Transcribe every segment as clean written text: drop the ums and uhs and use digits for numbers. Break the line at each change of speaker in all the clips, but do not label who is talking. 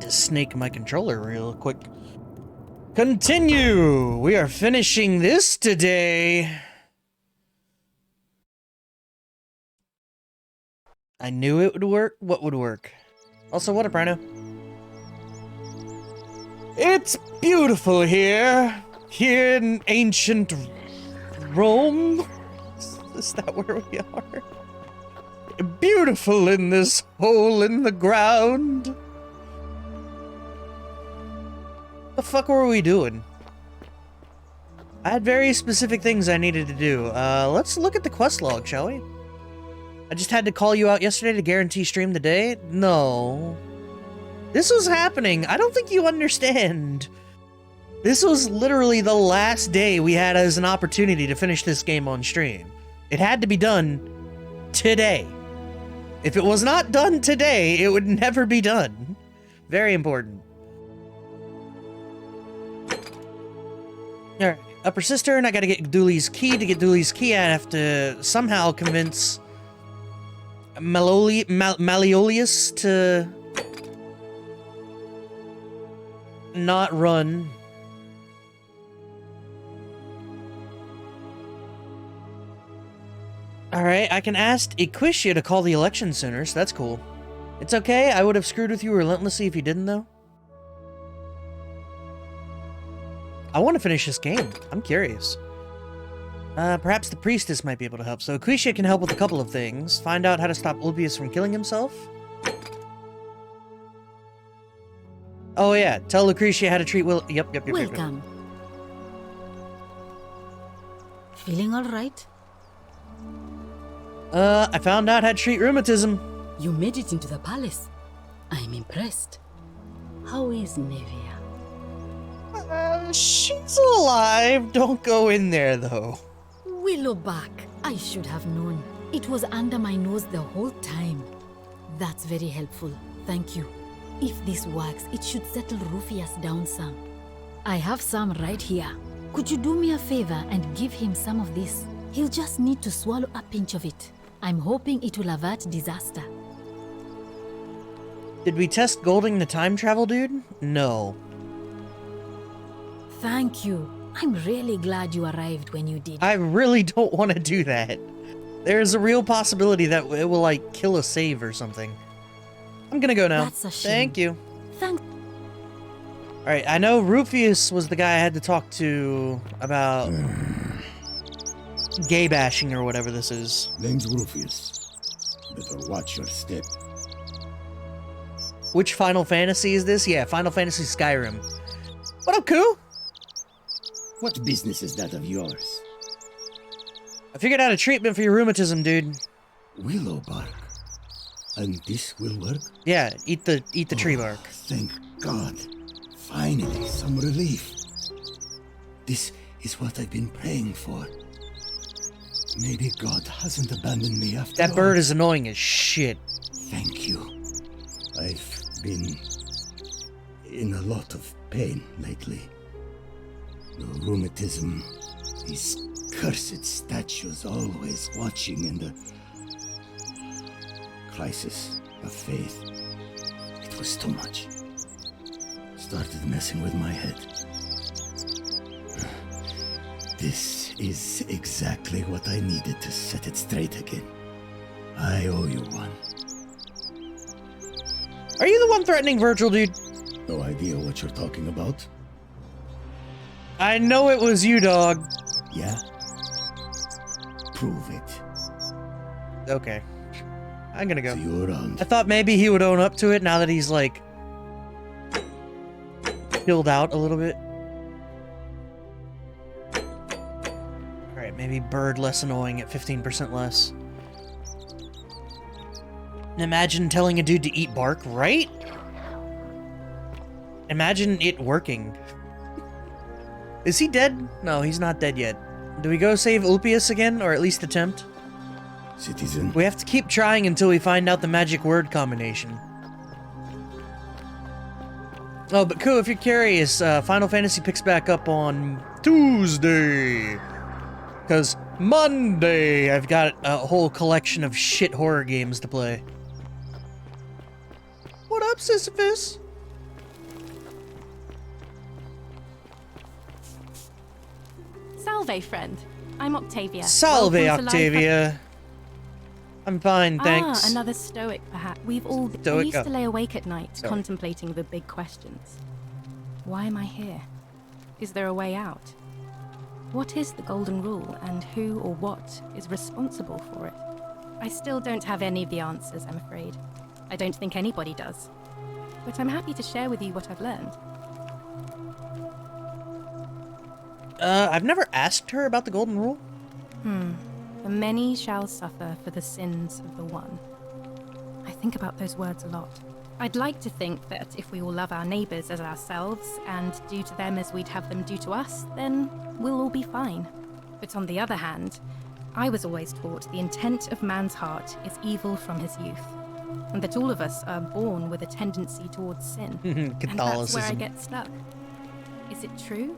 to snake my controller real quick. Continue! We are finishing this today. I knew it would work. What would work? Also, what up, Rhino? It's beautiful here. Here in ancient Rome. Is that where we are? Beautiful in this hole in the ground. The fuck were we doing? I had very specific things I needed to do. Let's look at the quest log, shall we? I just had to call you out yesterday to guarantee stream today? No. This was happening. I don't think you understand. This was literally the last day we had as an opportunity to finish this game on stream. It had to be done today. If it was not done today, it would never be done. Very important. Alright, Upper Cistern, I gotta get Dooley's key. To get Dooley's key, I have to somehow convince Malleolus to not run. Alright, I can ask Equisha to call the election sooner, so that's cool. It's okay, I would have screwed with you relentlessly if you didn't, though. I want to finish this game. I'm curious. Perhaps the priestess might be able to help. So Equisha can help with a couple of things. Find out how to stop Ulpius from killing himself. Oh yeah, tell Lucretia how to treat Will. Yep.
Welcome. Feeling all right?
I found out how to treat rheumatism.
You made it into the palace. I'm impressed. How is Nevia?
She's alive. Don't go in there, though.
Willowback. I should have known. It was under my nose the whole time. That's very helpful. Thank you. If this works, it should settle Rufius down some. I have some right here. Could you do me a favor and give him some of this? He'll just need to swallow a pinch of it. I'm hoping it will avert disaster.
Did we test Golding the time travel dude? No.
Thank you. I'm really glad you arrived when you did.
I really don't want to do that. There's a real possibility that it will, like, kill a save or something. I'm gonna go now.
That's a shame.
Thank you.
Thanks.
Alright, I know Rufius was the guy I had to talk to about gay bashing or whatever this is.
Name's Rufius. Better watch your step.
Which Final Fantasy is this? Yeah, Final Fantasy Skyrim. What up, Koo?
What business is that of yours?
I figured out a treatment for your rheumatism, dude.
Willow bark. And this will work?
Yeah, eat the tree bark.
Thank God. Finally, some relief. This is what I've been praying for. Maybe God hasn't abandoned me after all.
That bird is annoying as shit.
Thank you. I've been in a lot of pain lately. The rheumatism, these cursed statues always watching, and the crisis of faith. It was too much. Started messing with my head. This is exactly what I needed to set it straight again. I owe you one.
Are you the one threatening Virgil, dude?
No idea what you're talking about.
I know it was you, dog.
Yeah? Prove it.
Okay. I'm gonna go.
See you around.
I thought maybe he would own up to it now that he's, like, chilled out a little bit. Alright, maybe bird less annoying at 15% less. Imagine telling a dude to eat bark, right? Imagine it working. Is he dead? No, he's not dead yet. Do we go save Ulpius again, or at least attempt?
Citizen.
We have to keep trying until we find out the magic word combination. Oh, but cool, if you're curious, Final Fantasy picks back up on Tuesday. Because Monday, I've got a whole collection of shit horror games to play. What up, Sisyphus?
Salve, friend. I'm Octavia.
Salve,
Welcome to
Octavia. I'm fine, thanks.
Ah, another stoic, perhaps. We've all been. I
Stoic,
used to lay awake at night,
Sorry.
contemplating the big questions. Why am I here? Is there a way out? What is the Golden Rule, and who or what is responsible for it? I still don't have any of the answers, I'm afraid. I don't think anybody does. But I'm happy to share with you what I've learned.
I've never asked her about the Golden Rule.
The many shall suffer for the sins of the one. I think about those words a lot. I'd like to think that if we all love our neighbours as ourselves and do to them as we'd have them do to us, then we'll all be fine. But on the other hand, I was always taught the intent of man's heart is evil from his youth, and that all of us are born with a tendency towards sin. And that's where I
Catholicism.
get stuck. Is it true?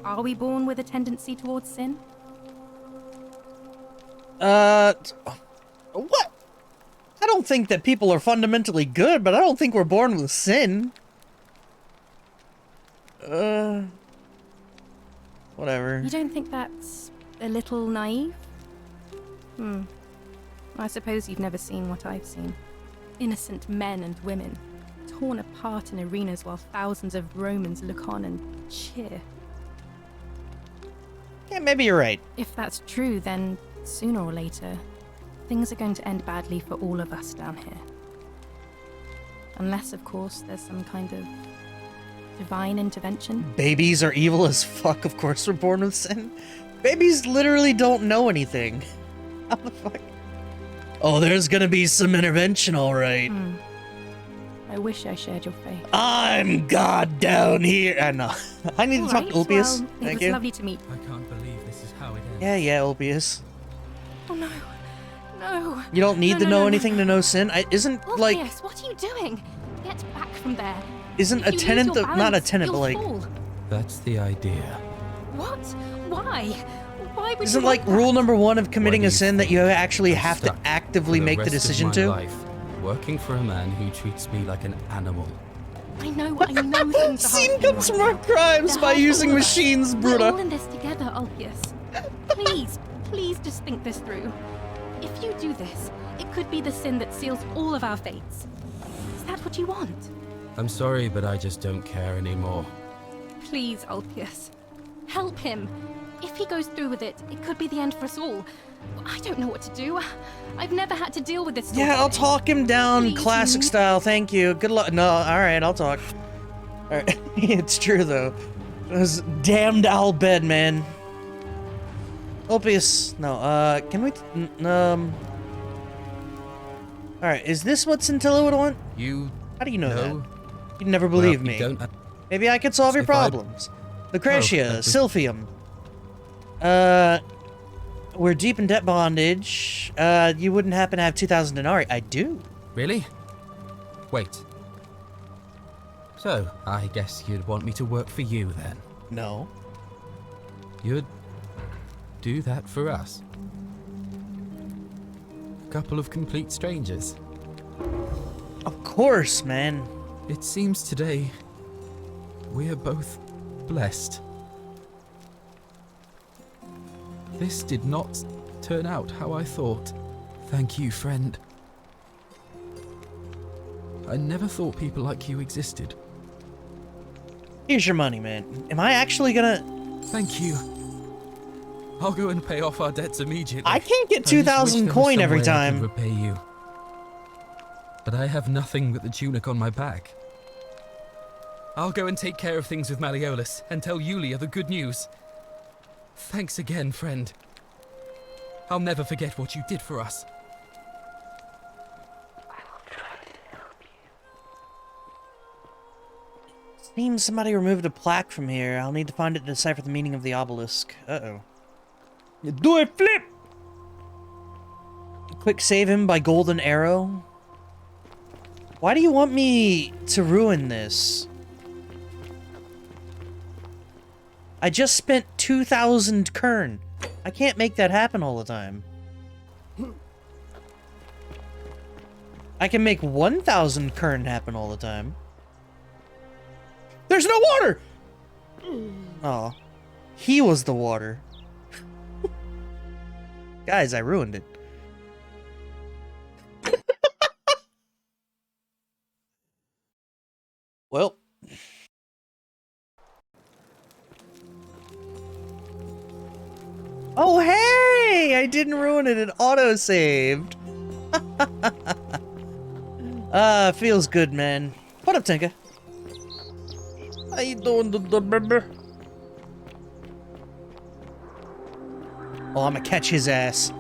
Are we born with a tendency towards sin?
What? I don't think that people are fundamentally good, but I don't think we're born with sin. Whatever.
You don't think that's a little naive? I suppose you've never seen what I've seen. Innocent men and women, torn apart in arenas while thousands of Romans look on and cheer.
Yeah, maybe you're right.
If that's true, then sooner or later, things are going to end badly for all of us down here. Unless, of course, there's some kind of divine intervention.
Babies are evil as fuck, of course we're born with sin. Babies literally don't know anything. How the fuck? Oh, there's gonna be some intervention, alright.
I wish I shared your faith.
I'm God down here. I know. I need to talk to Ulpius.
Well,
Thank
it was
you.
lovely to meet.
I can't believe this is how it ends.
Yeah, Ulpius.
Oh no, no.
You don't need to know anything to know sin. Isn't like
Orpheus, what are you doing? Get back from there.
isn't
If
a
you lose
tenant
your
of not a
balance,
tenant, but
you'll
like
fall.
That's the idea.
What? Why? Why would
isn't
you
like
want that?
rule number 1 of committing
Why
a
do you
sin that
think
you actually
I'm
have to
stuck
actively
for
make the
rest of
decision
my
to?
life, working for a man who treats me like an animal.
I know things are hard
Scene
for you
comes
right
from our
now.
crimes
They're
by
hard for
using
all of us.
machines,
We're all
Bruta.
in this together, Ulpius. Please just think this through. If you do this, it could be the sin that seals all of our fates. Is that what you want?
I'm sorry, but I just don't care anymore.
Please, Ulpius. Help him. If he goes through with it, it could be the end for us all. I don't know what to do. I've never had to deal with this sort
Yeah,
of
I'll
thing.
talk him down
Please,
classic
me.
style. Thank you. Good luck. No, all right, I'll talk. All right. It's true though. Those damned owl bed, man. Ulpius, no. Can we? All right. Is this what Scintilla would want?
You
How do you know
know?
that? You'd never believe
Well,
me.
you don't.
Maybe I could solve your
If I-
problems. Lucretia,
Oh,
Sylphium. We're deep in debt bondage. You wouldn't happen to have 2,000 denarii? I do.
Really? Wait. So, I guess you'd want me to work for you then.
No.
You'd do that for us. A couple of complete strangers.
Of course, man.
It seems today we're both blessed. This did not turn out how I thought. Thank you, friend. I never thought people like you existed.
Here's your money, man. Am I actually gonna...
Thank you. I'll go and pay off our debts immediately.
I can't get
I just wish
2,000
there was
coin
some
every
way I
time.
could repay you. But I have nothing but the tunic on my back. I'll go and take care of things with Malleolus and tell Yulia the good news. Thanks again, friend. I'll never forget what you did for us.
Seems somebody removed a plaque from here. I'll need to find it to decipher the meaning of the obelisk. Uh-oh. Do a flip! Quick save him by golden arrow. Why do you want me to ruin this? I just spent 2,000 kern. I can't make that happen all the time. I can make 1,000 kern happen all the time. There's no water! Oh. He was the water. Guys, I ruined it. Well. Oh, hey! I didn't ruin it. It auto-saved. Feels good, man. What up, Tinka? How you doing, baby? Oh, I'm gonna catch his ass.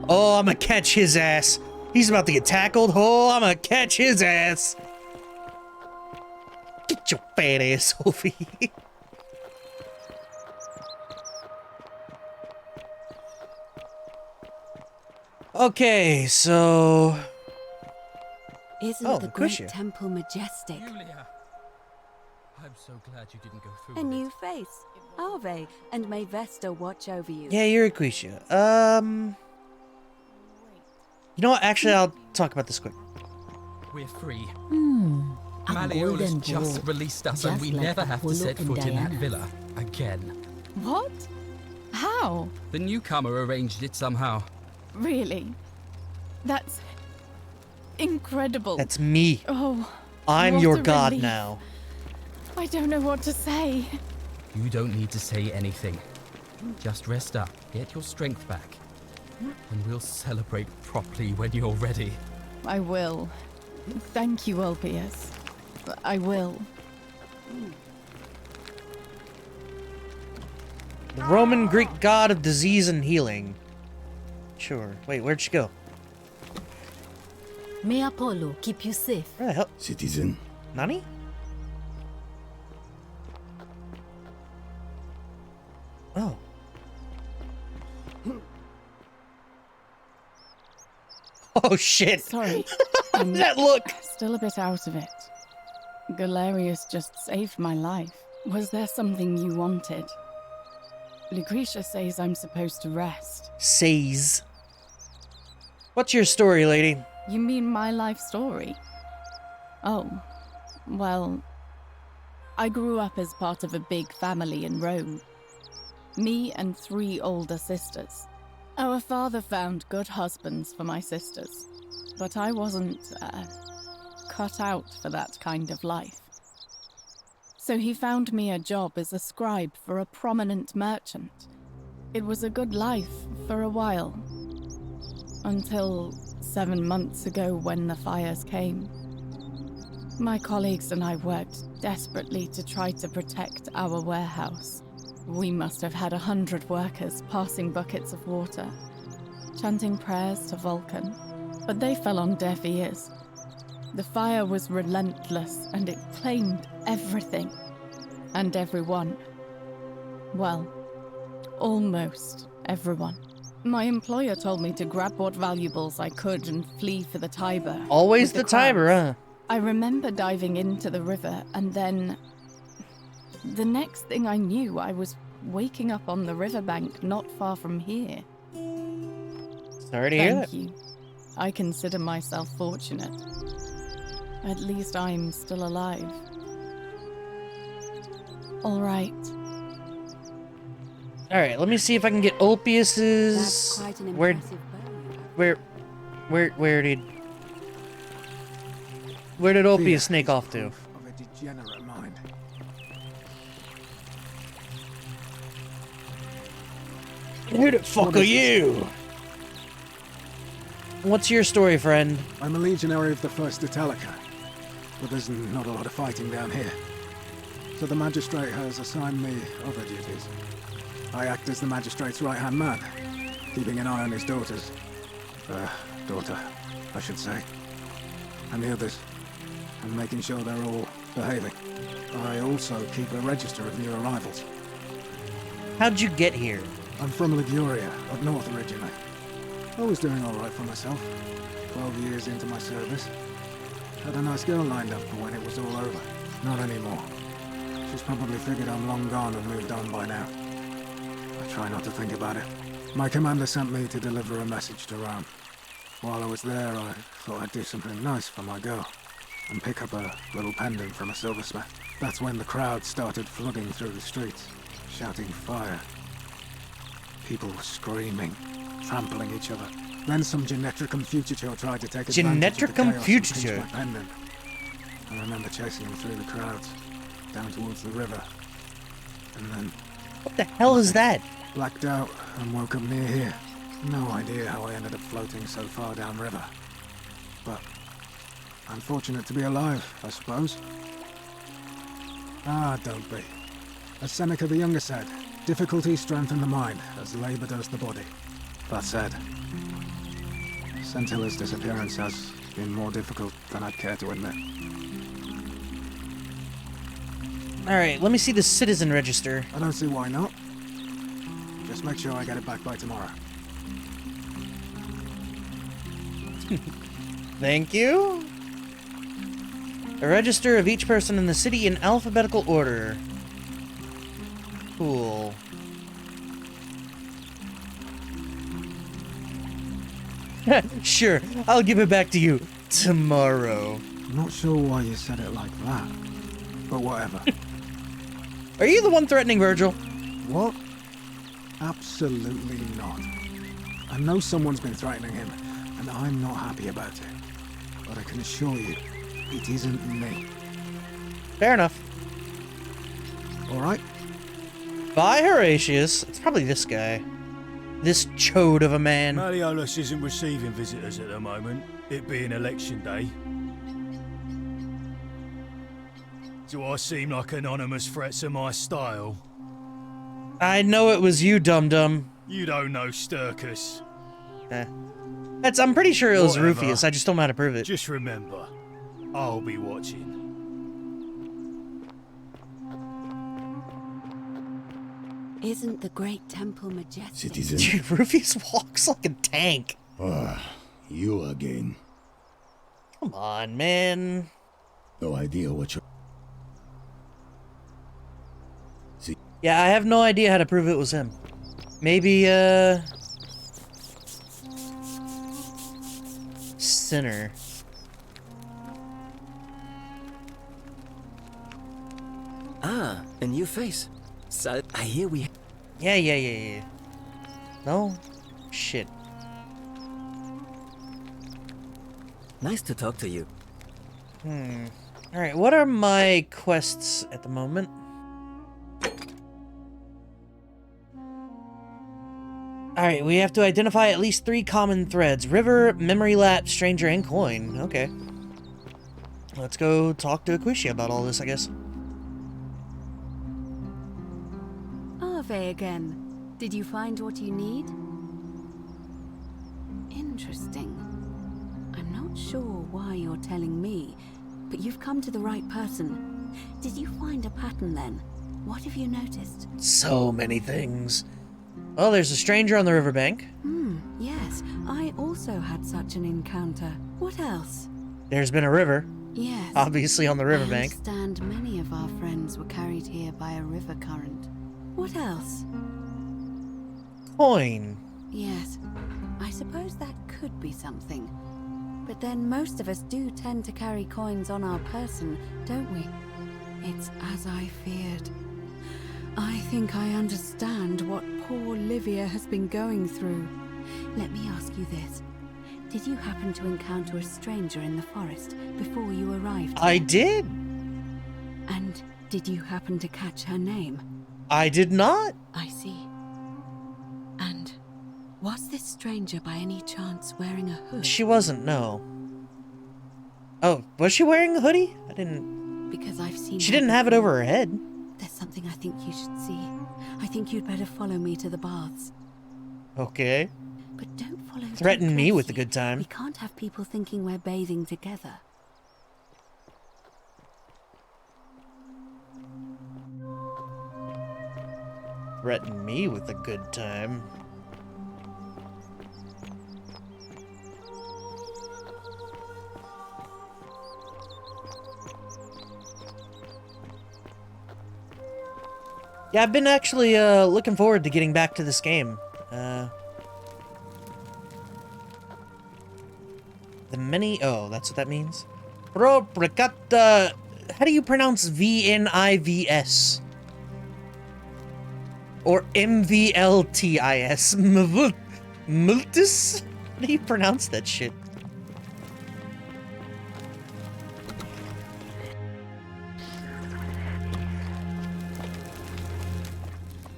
Oh, I'm gonna catch his ass. He's about to get tackled. Oh, I'm gonna catch his ass. Get your fat ass over here. Okay, so...
Isn't
Oh,
the
Lucretia.
great temple majestic?
Julia! I'm so glad you didn't go through
A
with
new
it.
face. Ave, and may Vesta watch over you.
Yeah, you're Equesia. You know what? Actually, I'll talk about this quick.
We're free.
A
Malleolus
golden
just
bowl,
released us
just
and we
like
never have to
Apollo
set
and
foot in that
Diana.
villa again.
What? How?
The newcomer arranged it somehow.
Really? That's incredible.
That's me.
Oh,
I'm
what
your
a
god
relief.
now.
I don't know what to say.
You don't need to say anything. Just rest up, get your strength back, and we'll celebrate properly when you're ready.
I will. Thank you, Ulpius. I will.
The Roman Greek god of disease and healing. Sure. Wait, where'd she go?
May Apollo keep you safe.
Where the hell?
Citizen,
Nani? Oh. Oh shit.
Sorry. I'm
That look.
still a bit out of it. Galerius just saved my life. Was there something you wanted? Lucretia says I'm supposed to rest.
Says. What's your story, lady?
You mean my life story? Oh, well, I grew up as part of a big family in Rome. Me and 3 older sisters. Our father found good husbands for my sisters, but I wasn't cut out for that kind of life. So he found me a job as a scribe for a prominent merchant. It was a good life for a while, until 7 months ago when the fires came. My colleagues and I worked desperately to try to protect our warehouse. We must have had 100 workers passing buckets of water, chanting prayers to Vulcan, but they fell on deaf ears. The fire was relentless and it claimed everything and everyone. Well, almost everyone. My employer told me to grab what valuables I could and flee for the Tiber.
Always
with
the Tiber,
crowds.
huh?
I remember diving into the river, and then the next thing I knew, I was waking up on the riverbank not far from here.
Sorry to hear that.
Thank you. I consider myself fortunate. At least I'm still alive. All right.
Alright, let me see if I can get
That's
Ulpius's...
quite an
Where
impressive bow you have.
Where did Ulpius snake off to?
Of a degenerate mind.
Who the fuck are you? What's your story, friend?
I'm a legionary of the 1st Italica, but there's not a lot of fighting down here. So the magistrate has assigned me other duties. I act as the magistrate's right-hand man, keeping an eye on his daughters. Daughter, I should say. And the others, and making sure they're all behaving. I also keep a register of new arrivals.
How'd you get here?
I'm from Liguria, up north originally. I was doing alright for myself. 12 years into my service. Had a nice girl lined up for when it was all over. Not anymore. She's probably figured I'm long gone and moved on by now. I try not to think about it. My commander sent me to deliver a message to Rome. While I was there, I thought I'd do something nice for my girl and pick up a little pendant from a silversmith. That's when the crowd started flooding through the streets, shouting fire. People were screaming, trampling each other. Then some Genetricum future tried to take advantage of the
Genetricum
chaos
future.
and pinch my pendant. I remember chasing him through the crowds, down towards the river. And then
What the hell is that?
blacked out and woke up near here. No idea how I ended up floating so far downriver. But I'm fortunate to be alive, I suppose. Ah, don't be. As Seneca the Younger said, difficulties strengthen the mind as labor does the body. That said, Centilla's disappearance has been more difficult than I'd care to admit.
Alright, let me see the citizen register.
I don't see why not. Just make sure I get it back by tomorrow.
Thank you. A register of each person in the city in alphabetical order. Cool. Sure, I'll give it back to you tomorrow.
I'm not sure why you said it like that, but whatever.
Are you the one threatening Virgil?
What? Absolutely not. I know someone's been threatening him, and I'm not happy about it. But I can assure you, it isn't me.
Fair enough.
Alright?
Bye, Horatius. It's probably this guy. This chode of a man.
Malleolus isn't receiving visitors at the moment, it being election day. Do I seem like anonymous threats are my style?
I know it was you, dum-dum.
You don't know Sturkus.
I'm pretty sure it was
Whatever.
Rufius. I just don't know how to prove it.
Just remember, I'll be watching.
Isn't the great temple majestic?
Citizen.
Dude, Rufius walks like a tank.
Ah, you again.
Come on, man.
No idea what you're...
Yeah, I have no idea how to prove it was him. Maybe, Sinner.
Ah, a new face. So I hear we...
Yeah. No? Shit.
Nice to talk to you.
Alright, what are my quests at the moment? Alright, we have to identify at least 3 common threads. River, memory lapse, stranger, and coin. Okay. Let's go talk to Aquisha about all this, I guess.
Ave again. Did you find what you need? Interesting. I'm not sure why you're telling me, but you've come to the right person. Did you find a pattern then? What have you noticed?
So many things. Well, there's a stranger on the riverbank.
Yes, I also had such an encounter. What else?
There's been a river,
Yes.
obviously on the
I
riverbank.
understand many of our friends were carried here by a river current. What else?
Coin.
Yes, I suppose that could be something. But then most of us do tend to carry coins on our person, don't we? It's as I feared. I think I understand what poor Livia has been going through. Let me ask you this. Did you happen to encounter a stranger in the forest before you arrived?
I did.
And did you happen to catch her name?
I did not.
I see. And was this stranger by any chance wearing a hood?
She wasn't, no. Oh, was she wearing a hoodie? I didn't...
Because I've seen
She
her
didn't have it
before.
over her head.
There's something I think you should see. I think you'd better follow me to the baths.
Okay.
But don't follow too
Threaten me with a
closely.
good time.
We can't have people thinking we're bathing together.
Threaten me with a good time. Yeah, I've been actually looking forward to getting back to this game. The many... Oh, that's what that means? Propricata... How do you pronounce V-N-I-V-S? Or M-V-L-T-I-S? Multis? How do you pronounce that shit?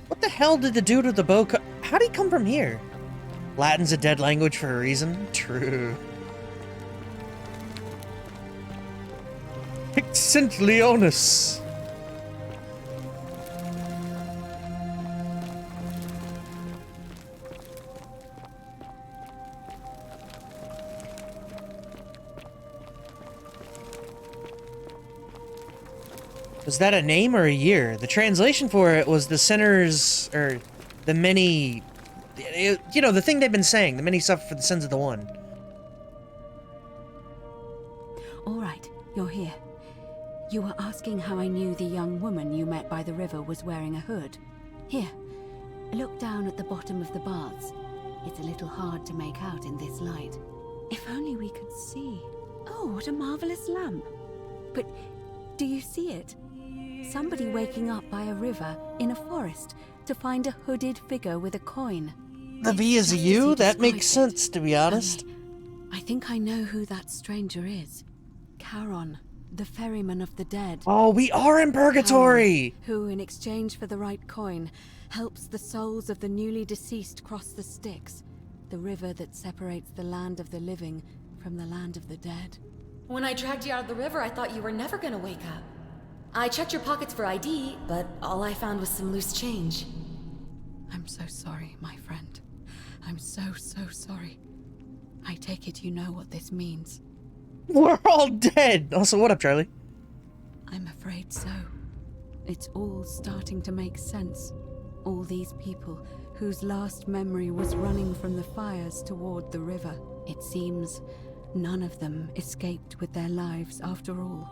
What the hell did the dude with the bow how'd he come from here? Latin's a dead language for a reason? True. Hixent Leonis. Was that a name or a year? The translation for it was the sinners, or the many, you know, the thing they've been saying, the many suffer for the sins of the one.
All right, you're here. You were asking how I knew the young woman you met by the river was wearing a hood. Here, look down at the bottom of the baths. It's a little hard to make out in this light. If only we could see. Oh, what a marvelous lamp. But do you see it? Somebody waking up by a river in a forest to find a hooded figure with a coin.
The V is a U? That makes sense, to be honest.
I think I know who that stranger is. Charon, the ferryman of the dead.
Oh, we are in purgatory!
Charon, who, in exchange for the right coin, helps the souls of the newly deceased cross the Styx, the river that separates the land of the living from the land of the dead.
When I dragged you out of the river, I thought you were never gonna wake up. I checked your pockets for ID, but all I found was some loose change.
I'm so sorry, my friend. I'm so sorry. I take it you know what this means.
We're all dead! Also, what up, Charlie?
I'm afraid so. It's all starting to make sense. All these people whose last memory was running from the fires toward the river. It seems none of them escaped with their lives after all.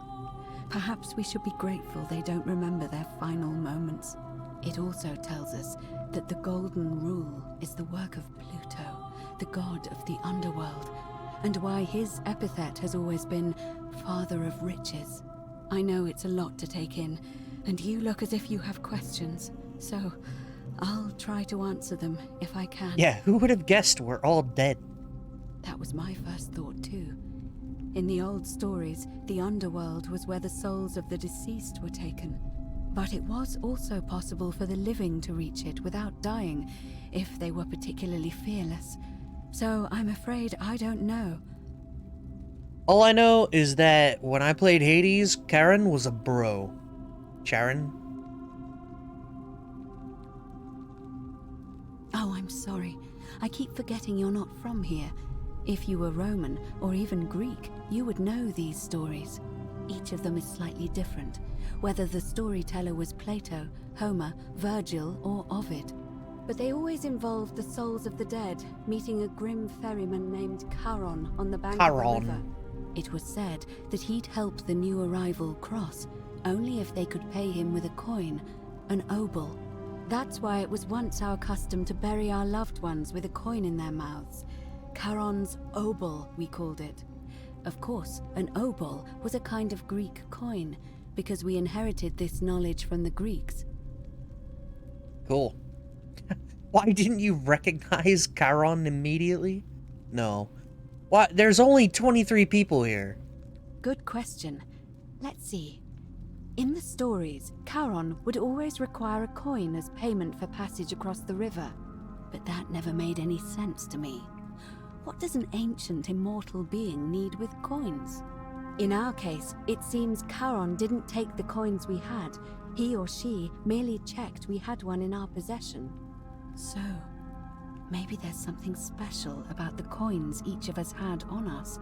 Perhaps we should be grateful they don't remember their final moments. It also tells us that the Golden Rule is the work of Pluto, the god of the underworld, and why his epithet has always been Father of Riches. I know it's a lot to take in, and you look as if you have questions, so I'll try to answer them if I can.
Yeah, who would have guessed we're all dead?
That was my first thought too. In the old stories, the underworld was where the souls of the deceased were taken. But it was also possible for the living to reach it without dying, if they were particularly fearless. So I'm afraid I don't know.
All I know is that when I played Hades, Charon was a bro. Charon?
Oh, I'm sorry. I keep forgetting you're not from here. If you were Roman, or even Greek, you would know these stories. Each of them is slightly different, whether the storyteller was Plato, Homer, Virgil, or Ovid. But they always involved the souls of the dead meeting a grim ferryman named Charon on the bank of the river. It was said that he'd help the new arrival cross, only if they could pay him with a coin, an obol. That's why it was once our custom to bury our loved ones with a coin in their mouths. Charon's obol, we called it. Of course, an obol was a kind of Greek coin, because we inherited this knowledge from the Greeks.
Cool. Why didn't you recognize Charon immediately? No. Why? There's only 23 people here.
Good question. Let's see. In the stories, Charon would always require a coin as payment for passage across the river. But that never made any sense to me. What does an ancient immortal being need with coins? In our case, it seems Charon didn't take the coins we had. He or she merely checked we had one in our possession. So, maybe there's something special about the coins each of us had on us.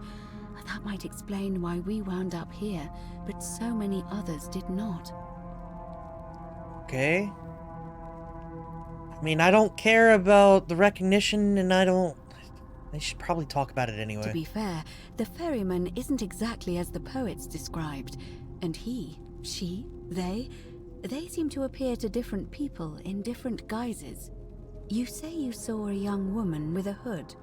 That might explain why we wound up here, but so many others did not.
Okay. I mean, I don't care about the recognition, and I should probably talk about it anyway.
To be fair, the ferryman isn't exactly as the poets described, and he, she, they seem to appear to different people in different guises. You say you saw a young woman with a hood,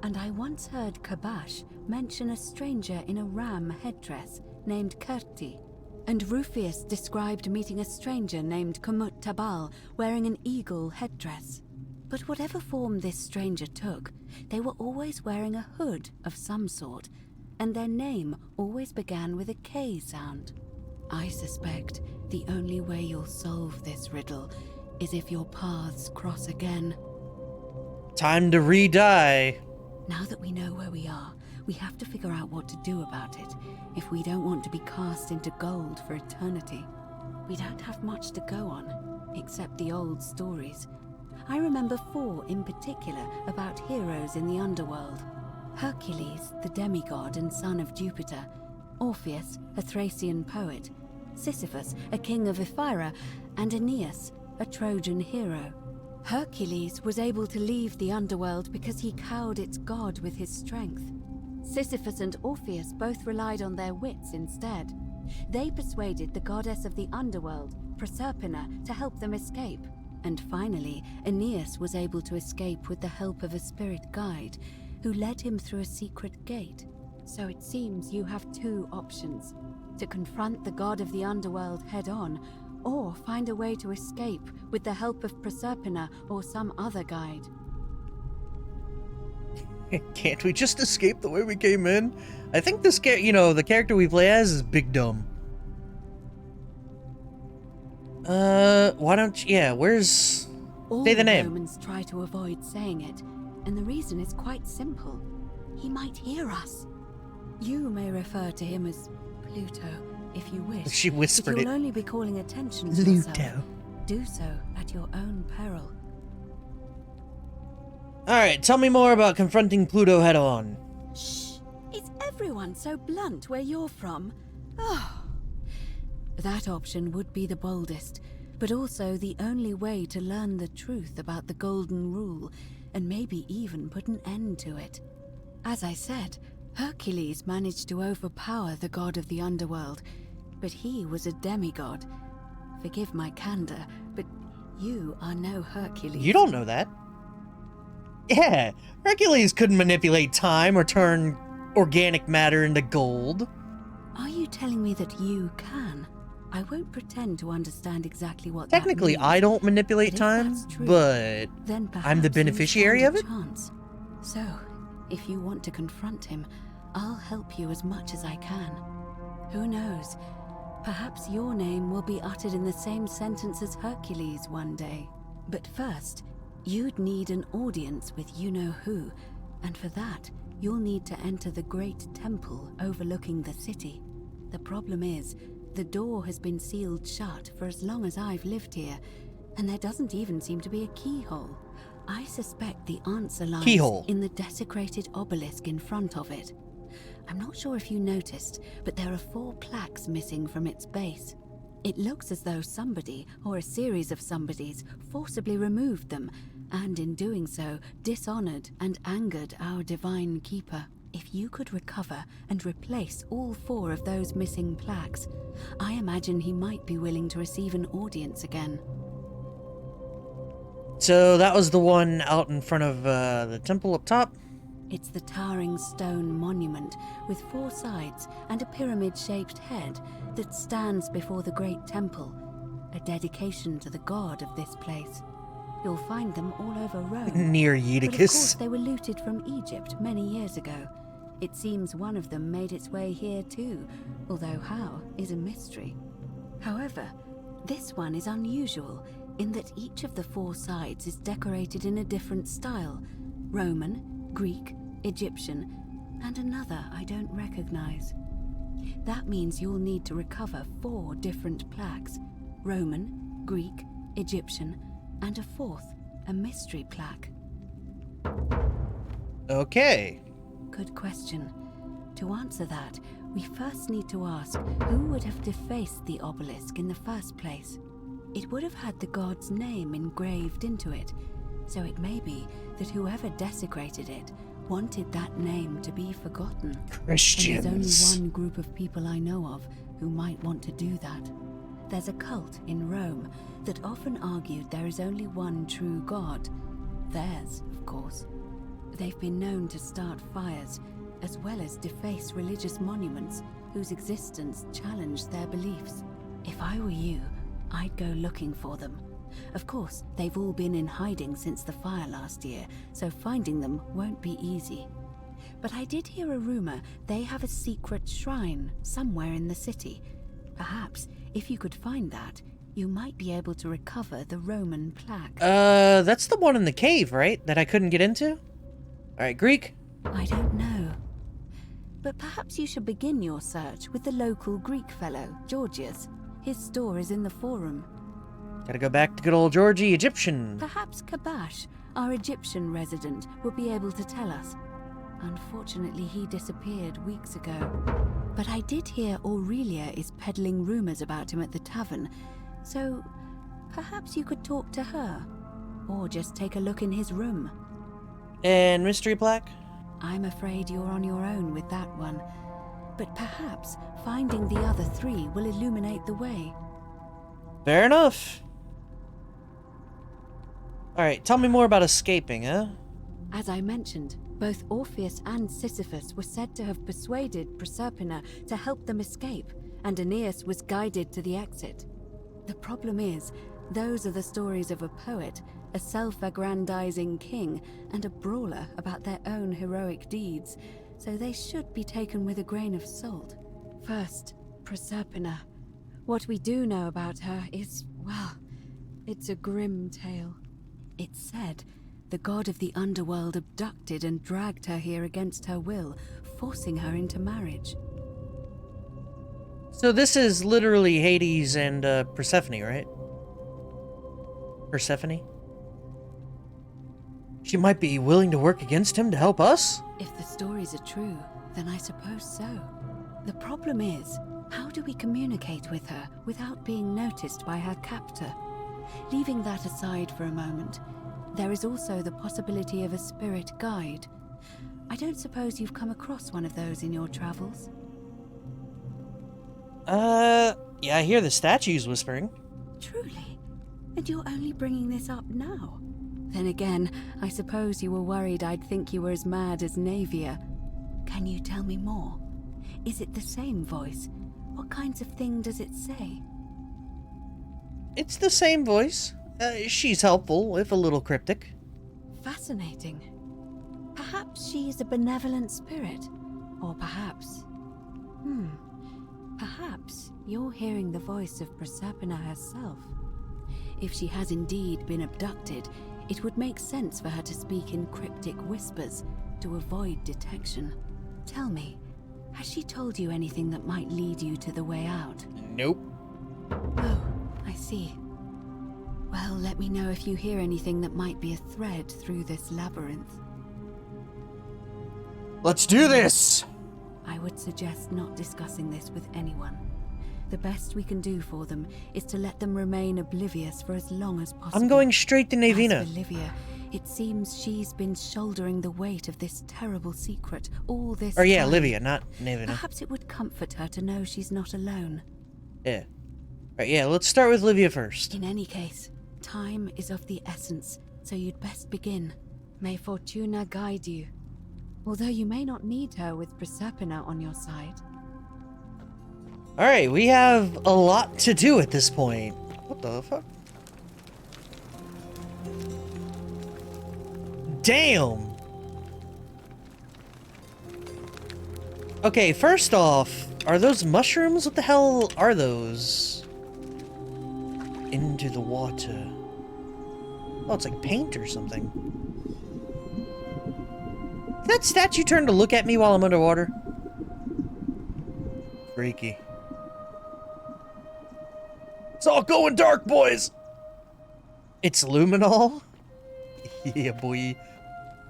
and I once heard Kabash mention a stranger in a ram headdress named Kerti, and Rufius described meeting a stranger named Kumut Tabal wearing an eagle headdress. But whatever form this stranger took, they were always wearing a hood of some sort, and their name always began with a K sound. I suspect the only way you'll solve this riddle is if your paths cross again.
Time to re-die.
Now that we know where we are, we have to figure out what to do about it if we don't want to be cast into gold for eternity. We don't have much to go on, except the old stories. I remember 4 in particular about heroes in the underworld. Hercules, the demigod and son of Jupiter. Orpheus, a Thracian poet. Sisyphus, a king of Ephyra. And Aeneas, a Trojan hero. Hercules was able to leave the underworld because he cowed its god with his strength. Sisyphus and Orpheus both relied on their wits instead. They persuaded the goddess of the underworld, Proserpina, to help them escape. And finally, Aeneas was able to escape with the help of a spirit guide, who led him through a secret gate. So it seems you have 2 options: to confront the god of the underworld head-on, or find a way to escape with the help of Proserpina or some other guide.
Can't we just escape the way we came in? I think this the character we play as is Big Dumb. Why don't you, where's...
All
Say the name.
Romans try to avoid saying it, and the reason is quite simple. He might hear us. You may refer to him as Pluto, if you wish.
She whispered
but you'll
it.
only be calling attention to yourself.
Pluto.
Do so at your own peril.
Alright, tell me more about confronting Pluto head-on.
Shh! Is everyone so blunt where you're from? Oh. That option would be the boldest, but also the only way to learn the truth about the Golden Rule, and maybe even put an end to it. As I said, Hercules managed to overpower the god of the underworld, but he was a demigod. Forgive my candor, but you are no Hercules.
You don't know that. Yeah, Hercules couldn't manipulate time or turn organic matter into gold.
Are you telling me that you can? I won't pretend to understand exactly what
Technically,
that means,
I don't manipulate
but if
time,
that's true,
but
then
I'm the
perhaps you
beneficiary
stand
of
a
it?
chance. So, if you want to confront him, I'll help you as much as I can. Who knows? Perhaps your name will be uttered in the same sentence as Hercules one day. But first, you'd need an audience with you-know-who, and for that, you'll need to enter the great temple overlooking the city. The problem is, the door has been sealed shut for as long as I've lived here, and there doesn't even seem to be a keyhole. I suspect the answer lies in the desecrated obelisk in front of it. I'm not sure if you noticed, but there are 4 plaques missing from its base. It looks as though somebody, or a series of somebodies, forcibly removed them, and in doing so, dishonored and angered our divine keeper. If you could recover and replace all 4 of those missing plaques, I imagine he might be willing to receive an audience again.
So that was the one out in front of the temple up top?
It's the towering stone monument with 4 sides and a pyramid-shaped head that stands before the great temple, a dedication to the god of this place. You'll find them all over Rome.
Near
But of course
Eutychus.
they were looted from Egypt many years ago. It seems one of them made its way here too, although how is a mystery. However, this one is unusual in that each of the 4 sides is decorated in a different style: Roman, Greek, Egyptian, and another I don't recognize. That means you'll need to recover 4 different plaques: Roman, Greek, Egyptian, and a 4th, a mystery plaque.
Okay.
Good question. To answer that, we first need to ask who would have defaced the obelisk in the first place. It would have had the god's name engraved into it, so it may be that whoever desecrated it wanted that name to be forgotten.
Christians.
And there's only one group of people I know of who might want to do that. There's a cult in Rome that often argued there is only one true god. Theirs, of course. They've been known to start fires, as well as deface religious monuments whose existence challenged their beliefs. If I were you, I'd go looking for them. Of course, they've all been in hiding since the fire last year, so finding them won't be easy. But I did hear a rumor they have a secret shrine somewhere in the city. Perhaps, if you could find that, you might be able to recover the Roman plaque.
That's the one in the cave, right? That I couldn't get into? Alright, Greek?
I don't know. But perhaps you should begin your search with the local Greek fellow, Georgius. His store is in the forum.
Gotta go back to good old Georgie, Egyptian.
Perhaps Kabash, our Egyptian resident, will be able to tell us. Unfortunately, he disappeared weeks ago. But I did hear Aurelia is peddling rumors about him at the tavern, so perhaps you could talk to her, or just take a look in his room.
And mystery plaque?
I'm afraid you're on your own with that one, but perhaps finding the other three will illuminate the way.
Fair enough. Alright, tell me more about escaping, huh?
As I mentioned, both Orpheus and Sisyphus were said to have persuaded Proserpina to help them escape, and Aeneas was guided to the exit. The problem is, those are the stories of a poet, a self-aggrandizing king, and a brawler about their own heroic deeds, so they should be taken with a grain of salt. First, Proserpina. What we do know about her is, well, it's a grim tale. It's said the god of the underworld abducted and dragged her here against her will, forcing her into marriage.
So this is literally Hades and Persephone, right? Persephone? She might be willing to work against him to help us?
If the stories are true, then I suppose so. The problem is, how do we communicate with her without being noticed by her captor? Leaving that aside for a moment, there is also the possibility of a spirit guide. I don't suppose you've come across one of those in your travels?
Yeah, I hear the statues whispering.
Truly? And you're only bringing this up now? Then again, I suppose you were worried I'd think you were as mad as Navia. Can you tell me more? Is it the same voice? What kinds of thing does it say?
It's the same voice. She's helpful, if a little cryptic.
Fascinating. Perhaps she is a benevolent spirit. Or perhaps... Perhaps you're hearing the voice of Proserpina herself. If she has indeed been abducted, it would make sense for her to speak in cryptic whispers to avoid detection. Tell me, has she told you anything that might lead you to the way out?
Nope.
Oh, I see. Well, let me know if you hear anything that might be a thread through this labyrinth.
Let's do this!
I would suggest not discussing this with anyone. The best we can do for them is to let them remain oblivious for as long as possible.
I'm going straight to Navina.
As for Livia, it seems she's been shouldering the weight of this terrible secret all this
Or yeah,
time.
Livia, not Navina.
Perhaps it would comfort her to know she's not alone.
Yeah. Right, yeah, let's start with Livia first.
In any case, time is of the essence, so you'd best begin. May Fortuna guide you. Although you may not need her with Proserpina on your side.
Alright, we have a lot to do at this point. What the fuck? Damn! Okay, first off, are those mushrooms? What the hell are those? Into the water. Oh, it's like paint or something. Did that statue turn to look at me while I'm underwater? Freaky. It's all going dark, boys! It's luminol? Yeah, boy.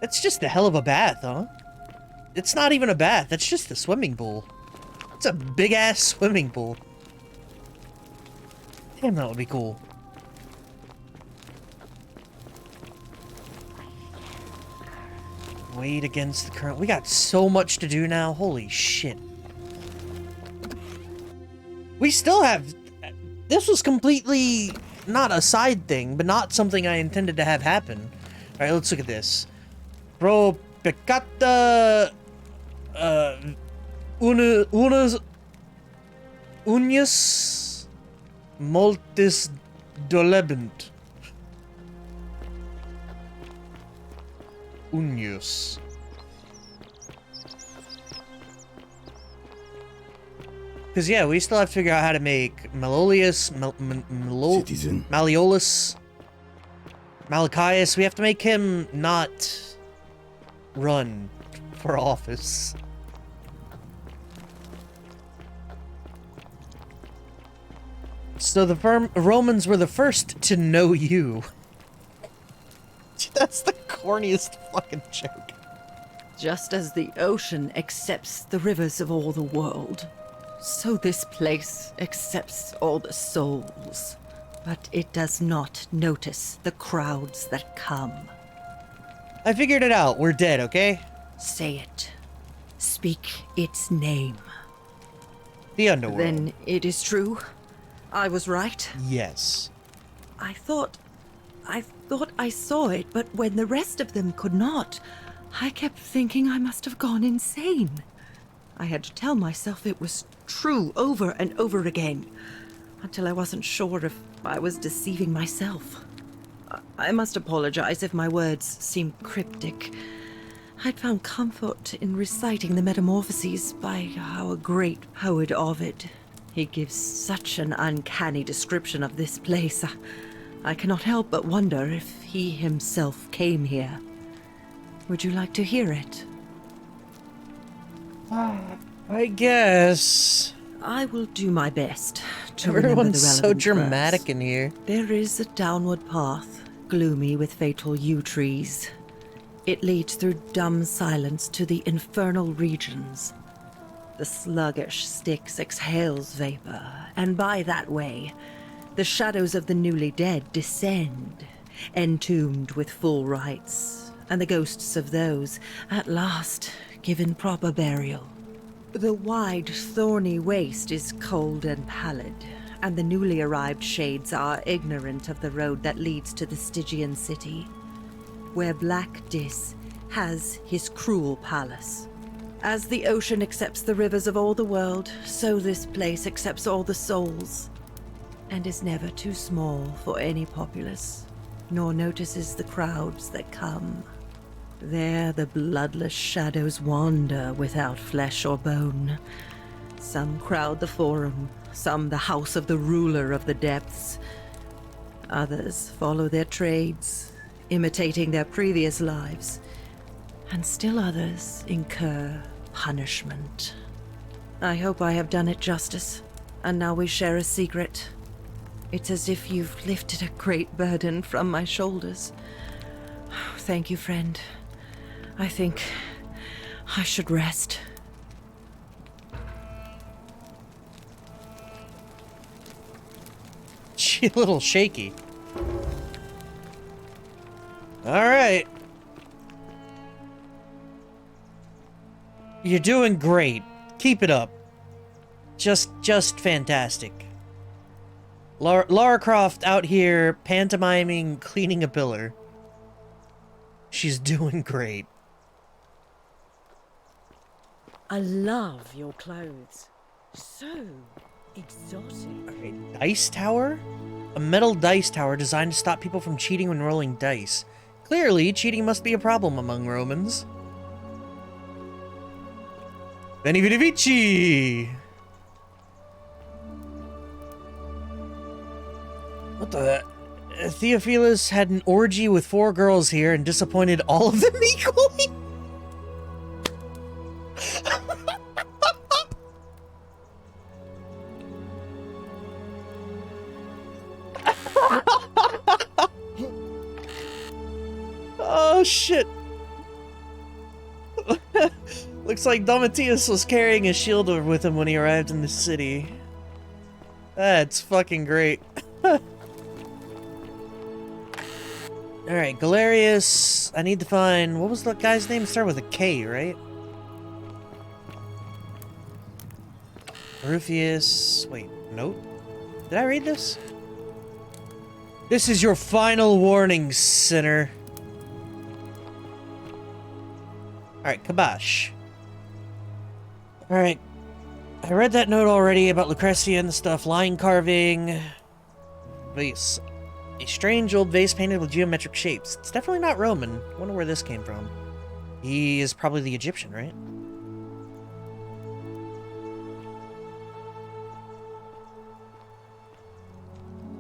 That's just a hell of a bath, huh? It's not even a bath, that's just a swimming pool. It's a big-ass swimming pool. Damn, that would be cool. Wade against the current. We got so much to do now. Holy shit. We still have... This was completely not a side thing, but not something I intended to have happen. Alright, let's look at this. Pro peccata... Unius... Multis dolebent. Unius. Because, yeah, we still have to figure out how to make Malleolus,
Citizen.
Malleolus, Malachias. We have to make him not run for office. So the Romans were the first to know you. That's the corniest fucking joke.
Just as the ocean accepts the rivers of all the world, so this place accepts all the souls. But it does not notice the crowds that come.
I figured it out. We're dead, okay?
Say it. Speak its name.
The underworld.
Then it is true. I was right.
Yes.
I thought I saw it, but when the rest of them could not, I kept thinking I must have gone insane. I had to tell myself it was true over and over again, until I wasn't sure if I was deceiving myself. I must apologize if my words seem cryptic. I'd found comfort in reciting the Metamorphoses by our great poet Ovid. He gives such an uncanny description of this place. I cannot help but wonder if he himself came here. Would you like to hear it?
I guess.
I will do my best to remember the
Everyone's so
relevant
dramatic
verse.
in here.
There is a downward path, gloomy with fatal yew trees. It leads through dumb silence to the infernal regions. The sluggish Styx exhales vapor, and by that way, the shadows of the newly dead descend, entombed with full rites, and the ghosts of those, at last, given proper burial. The wide, thorny waste is cold and pallid, and the newly arrived shades are ignorant of the road that leads to the Stygian city, where Black Dis has his cruel palace. As the ocean accepts the rivers of all the world, so this place accepts all the souls, and is never too small for any populace, nor notices the crowds that come. There the bloodless shadows wander without flesh or bone. Some crowd the forum, some the house of the ruler of the depths. Others follow their trades, imitating their previous lives. And still others incur punishment. I hope I have done it justice, and now we share a secret. It's as if you've lifted a great burden from my shoulders. Thank you, friend. I think I should rest.
She a little shaky. Alright. You're doing great. Keep it up. Just fantastic. Lara Croft out here pantomiming cleaning a pillar. She's doing great.
I love your clothes. So exotic.
Alright, dice tower? A metal dice tower designed to stop people from cheating when rolling dice. Clearly, cheating must be a problem among Romans. Veni Vidi Vici! What the... Theophilus had an orgy with 4 girls here and disappointed all of them equally? Oh, shit. Looks like Domitius was carrying a shield with him when he arrived in the city. That's fucking great. Alright, Galerius. I need to find... What was the guy's name? Start with a K, right? Rufius... Wait, nope. Did I read this? This is your final warning, sinner. Alright, Kabash. Alright. I read that note already about Lucretia and the stuff. Line carving. Vase. A strange old vase painted with geometric shapes. It's definitely not Roman. Wonder where this came from. He is probably the Egyptian, right?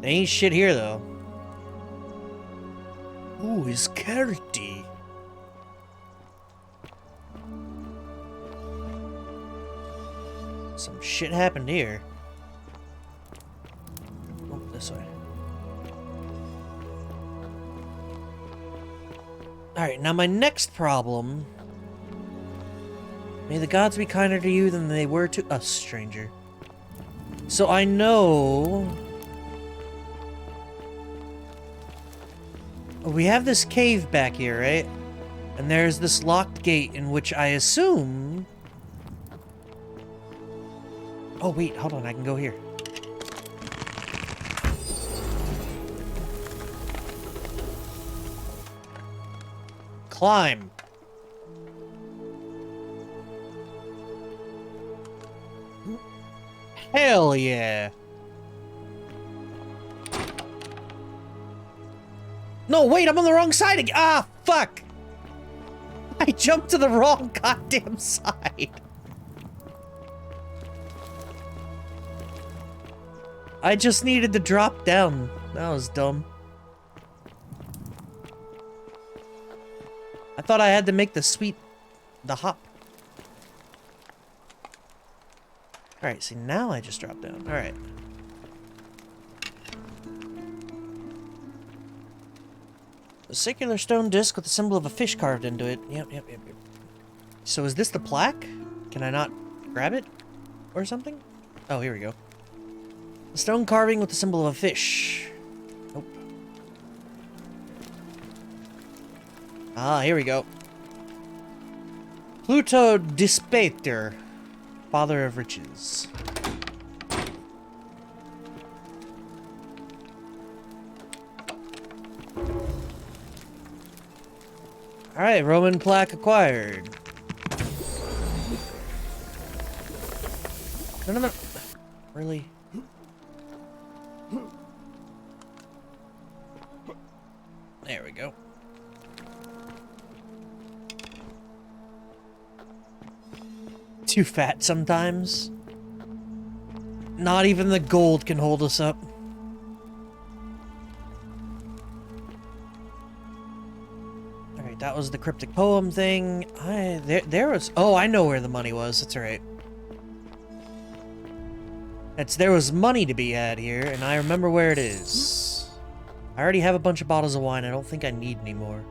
There ain't shit here, though. Ooh, his Kerti. Some shit happened here. Oh, this way. Alright, now my next problem... May the gods be kinder to you than they were to us, stranger. So I know... We have this cave back here, right? And there's this locked gate in which I assume... Oh, wait, hold on, I can go here. Climb. Hell yeah. No, wait, I'm on the wrong side again. Ah, fuck. I jumped to the wrong goddamn side. I just needed to drop down. That was dumb. I thought I had to make the hop. Alright, see, now I just dropped down. Alright. A circular stone disc with the symbol of a fish carved into it. Yep. So is this the plaque? Can I not grab it? Or something? Oh, here we go. A stone carving with the symbol of a fish. Nope. Ah, here we go. Pluto Dispater, father of riches. Alright, Roman plaque acquired. No. Really? There we go. Too fat sometimes. Not even the gold can hold us up. Alright, that was the cryptic poem thing. There was... Oh, I know where the money was. That's alright. There was money to be had here, and I remember where it is. I already have a bunch of bottles of wine. I don't think I need any more.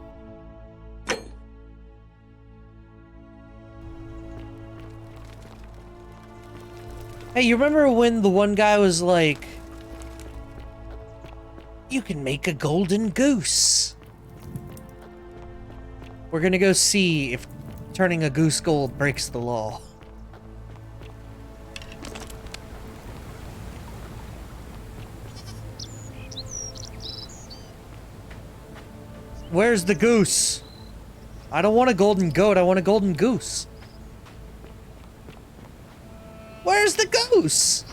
Hey, you remember when the one guy was like, you can make a golden goose? We're gonna go see if turning a goose gold breaks the law. Where's the goose? I don't want a golden goat, I want a golden goose. Where's the goose?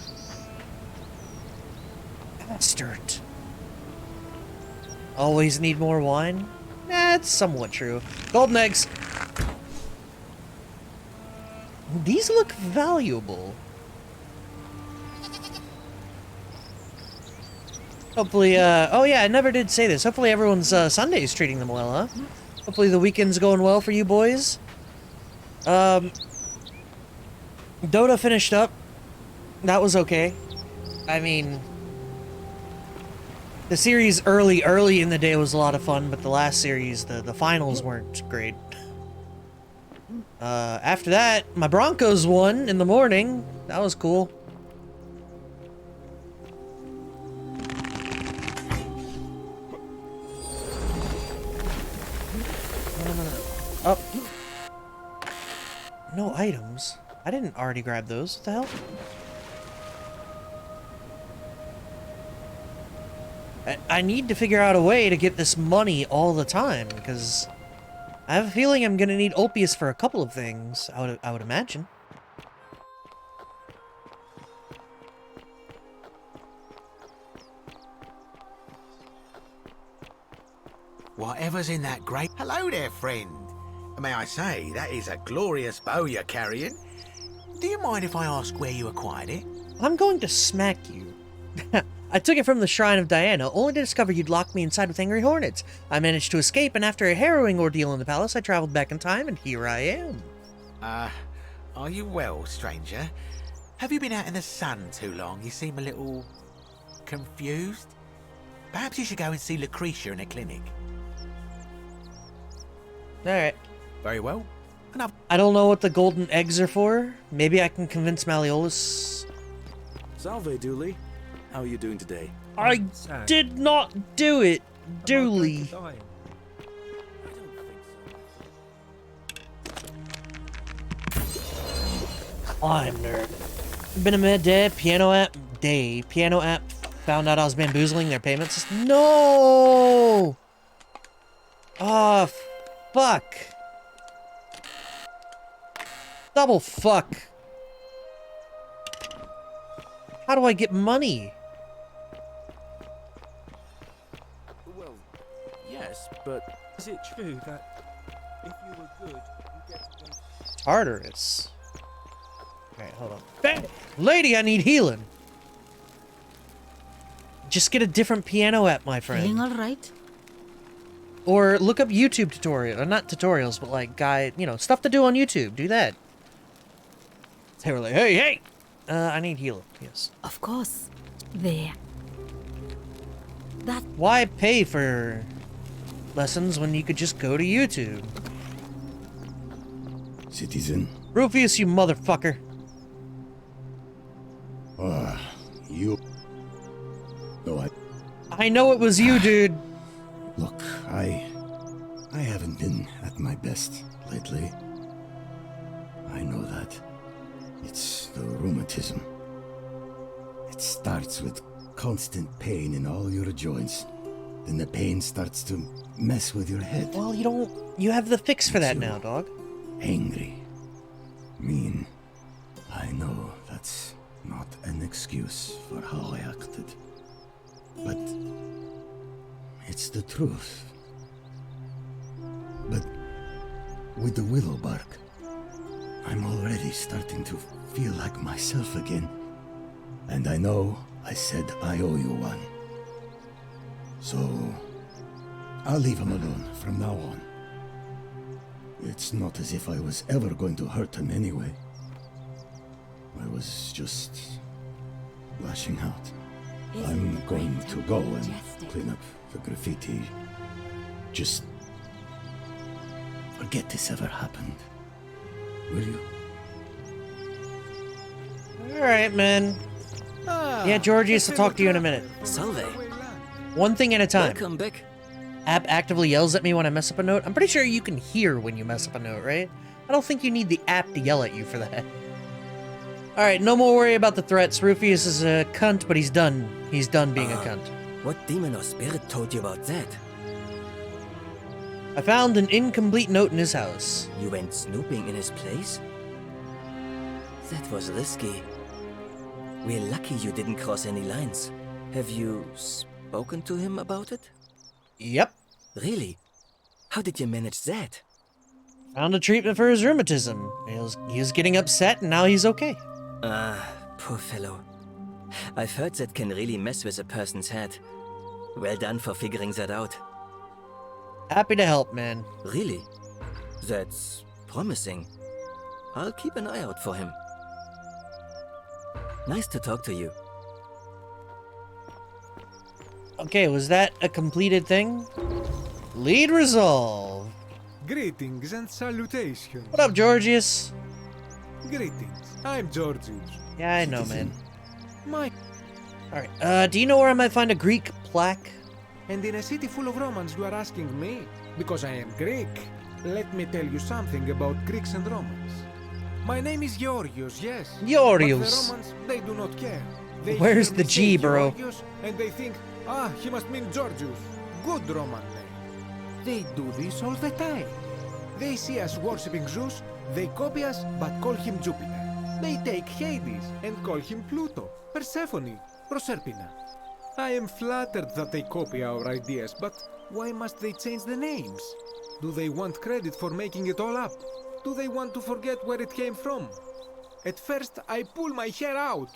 Bastard. Always need more wine? That's somewhat true. Golden eggs. These look valuable. Hopefully, oh yeah, I never did say this. Hopefully everyone's Sunday's treating them well, huh? Hopefully the weekend's going well for you boys. Dota finished up. That was okay. I mean, the series early in the day was a lot of fun, but the last series, the finals weren't great. After that, my Broncos won in the morning. That was cool. No. Up. No items. I didn't already grab those. What the hell? I need to figure out a way to get this money all the time, because I have a feeling I'm gonna need Ulpius for a couple of things, I would imagine.
Whatever's in that great... Hello there, friend. May I say, that is a glorious bow you're carrying. Do you mind if I ask where you acquired it?
I'm going to smack you. I took it from the Shrine of Diana, only to discover you'd locked me inside with angry hornets. I managed to escape, and after a harrowing ordeal in the palace, I traveled back in time, and here I am.
Are you well, stranger? Have you been out in the sun too long? You seem a little confused. Perhaps you should go and see Lucretia in a clinic.
Alright.
Very well. And
I don't know what the golden eggs are for. Maybe I can convince Malleolus.
Salve, Dooley. How are you doing today?
I did not do it, Dooley. I'm nerd. Been a mad day. Piano app day. Piano app found out I was bamboozling their payments. No! Oh, fuck. Double fuck. How do I get money?
Well, yes, but is it true that if you were good, you get to go...
Tartarus. Alright, hold on. Bang! Lady, I need healing. Just get a different piano app, my friend.
Feeling alright?
Or look up YouTube tutorial, or not tutorials, but like stuff to do on YouTube. Do that. They were like, hey! I need healing, yes.
Of course. There. That...
Why pay for lessons when you could just go to YouTube?
Citizen.
Rufius, you motherfucker.
You... No,
I know it was you, dude.
Look, I haven't been at my best lately. I know that. It's the rheumatism. It starts with constant pain in all your joints. Then the pain starts to mess with your head.
Well, you have the fix for that now, dog.
Angry. Mean. I know that's not an excuse for how I acted. But it's the truth. But with the willow bark, I'm already starting to feel like myself again. And I know I said I owe you one. So I'll leave him alone from now on. It's not as if I was ever going to hurt him anyway. I was just lashing out. I'm going to go and clean up the graffiti. Just forget this ever happened. Will you?
Alright, man. Yeah, Georgius, I'll talk to you in a minute.
Salve.
One thing at a time.
Welcome back.
App actively yells at me when I mess up a note. I'm pretty sure you can hear when you mess up a note, right? I don't think you need the app to yell at you for that. Alright, no more worry about the threats. Rufius is a cunt, but he's done. He's done being a cunt.
What demon or spirit told you about that?
I found an incomplete note in his house.
You went snooping in his place? That was risky. We're lucky you didn't cross any lines. Have you spoken to him about it?
Yep.
Really? How did you manage that?
Found a treatment for his rheumatism. He was getting upset, and now he's okay.
Poor fellow. I've heard that can really mess with a person's head. Well done for figuring that out.
Happy to help, man.
Really? That's promising. I'll keep an eye out for him. Nice to talk to you.
Okay, was that a completed thing? Lead resolve.
Greetings and salutations.
What up, Georgius?
Greetings. I'm Georgius.
Yeah, I know, man.
My...
Alright, do you know where I might find a Greek plaque?
And in a city full of Romans you are asking me? Because I am Greek. Let me tell you something about Greeks and Romans. My name is Georgios, yes.
Georgios.
But the Romans, they do not care. They
Where's
hear
the
me
G,
say
bro?
Georgios, and they think, he must mean Georgius. Good Roman name. They do this all the time. They see us worshipping Zeus, they copy us but call him Jupiter. They take Hades and call him Pluto, Persephone, Proserpina. I am flattered that they copy our ideas, but why must they change the names? Do they want credit for making it all up? Do they want to forget where it came from? At first, I pull my hair out.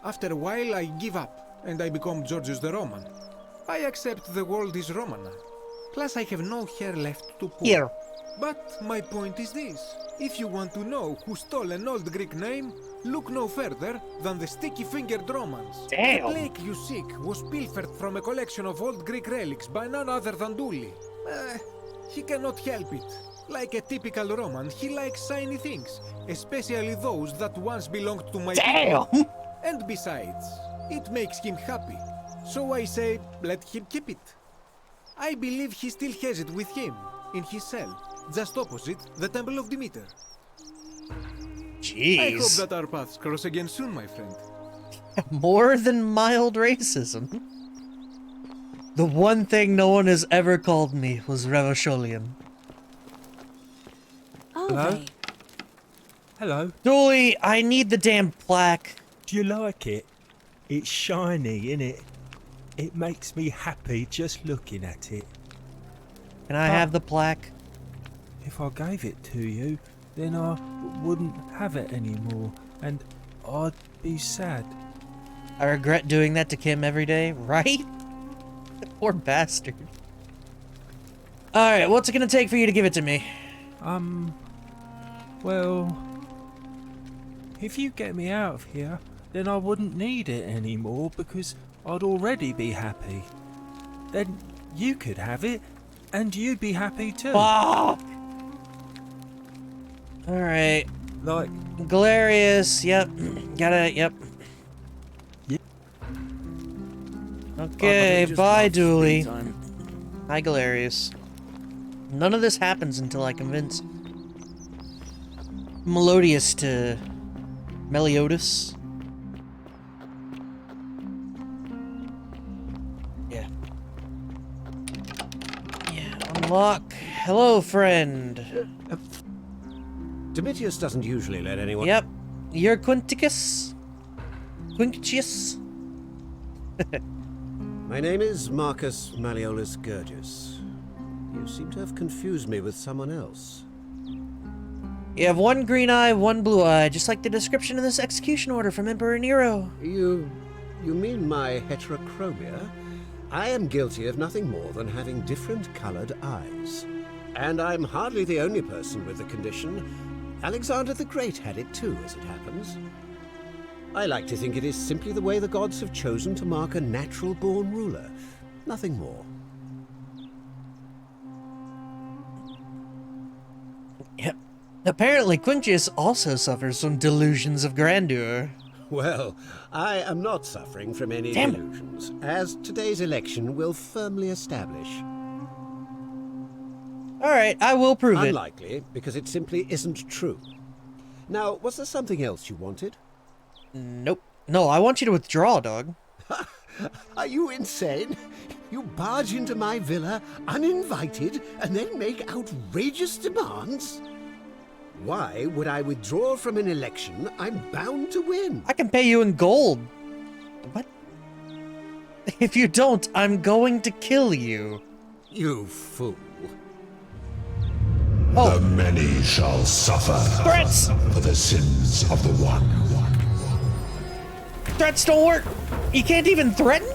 After a while, I give up, and I become Georgius the Roman. I accept the world is Roman now. Plus, I have no hair left to pull.
Here.
But my point is this. If you want to know who stole an old Greek name, look no further than the sticky-fingered Romans.
Damn.
The plaque you seek was pilfered from a collection of old Greek relics by none other than Douli. He cannot help it. Like a typical Roman, he likes shiny things, especially those that once belonged to my
Damn.
people. And besides, it makes him happy. So I say, let him keep it. I believe he still has it with him, in his cell, just opposite the Temple of Demeter.
Jeez.
I hope that our paths cross again soon, my friend.
More than mild racism. The one thing no one has ever called me was Revosholian.
Are
Hello?
they?
Hello.
Dooley, I need the damn plaque.
Do you like it? It's shiny, innit? It makes me happy just looking at it.
Can I have the plaque?
If I gave it to you, then I wouldn't have it anymore, and I'd be sad.
I regret doing that to Kim every day, right? Poor bastard. Alright, what's it gonna take for you to give it to me?
Well, if you get me out of here, then I wouldn't need it anymore because I'd already be happy. Then you could have it, and you'd be happy too.
Fuck! Alright.
Like...
Galerius, yep. Yep.
Yep.
Okay, bye, Dooley. Hi, Galerius. None of this happens until I convince Melodius to Meliodas. Yeah. Unlock. Hello, friend.
Domitius doesn't usually let anyone...
Yep. You're Quinticus? Quinctius?
My name is Marcus Malleolus Gurgius. You seem to have confused me with someone else.
You have one green eye, one blue eye, just like the description in this execution order from Emperor Nero.
You mean my heterochromia? I am guilty of nothing more than having different colored eyes. And I'm hardly the only person with the condition. Alexander the Great had it too, as it happens. I like to think it is simply the way the gods have chosen to mark a natural-born ruler. Nothing more.
Yep. Apparently, Quintius also suffers from delusions of grandeur.
Well, I am not suffering from any delusions, as today's election will firmly establish.
Alright, I will prove it.
Unlikely, because it simply isn't true. Now, was there something else you wanted?
Nope. No, I want you to withdraw, dog.
Are you insane? You barge into my villa, uninvited, and then make outrageous demands? Why would I withdraw from an election I'm bound to win?
I can pay you in gold. What? If you don't, I'm going to kill you.
You fool.
Oh.
The many shall suffer
Threats
for the sins of the one.
Threats don't work. You can't even threaten?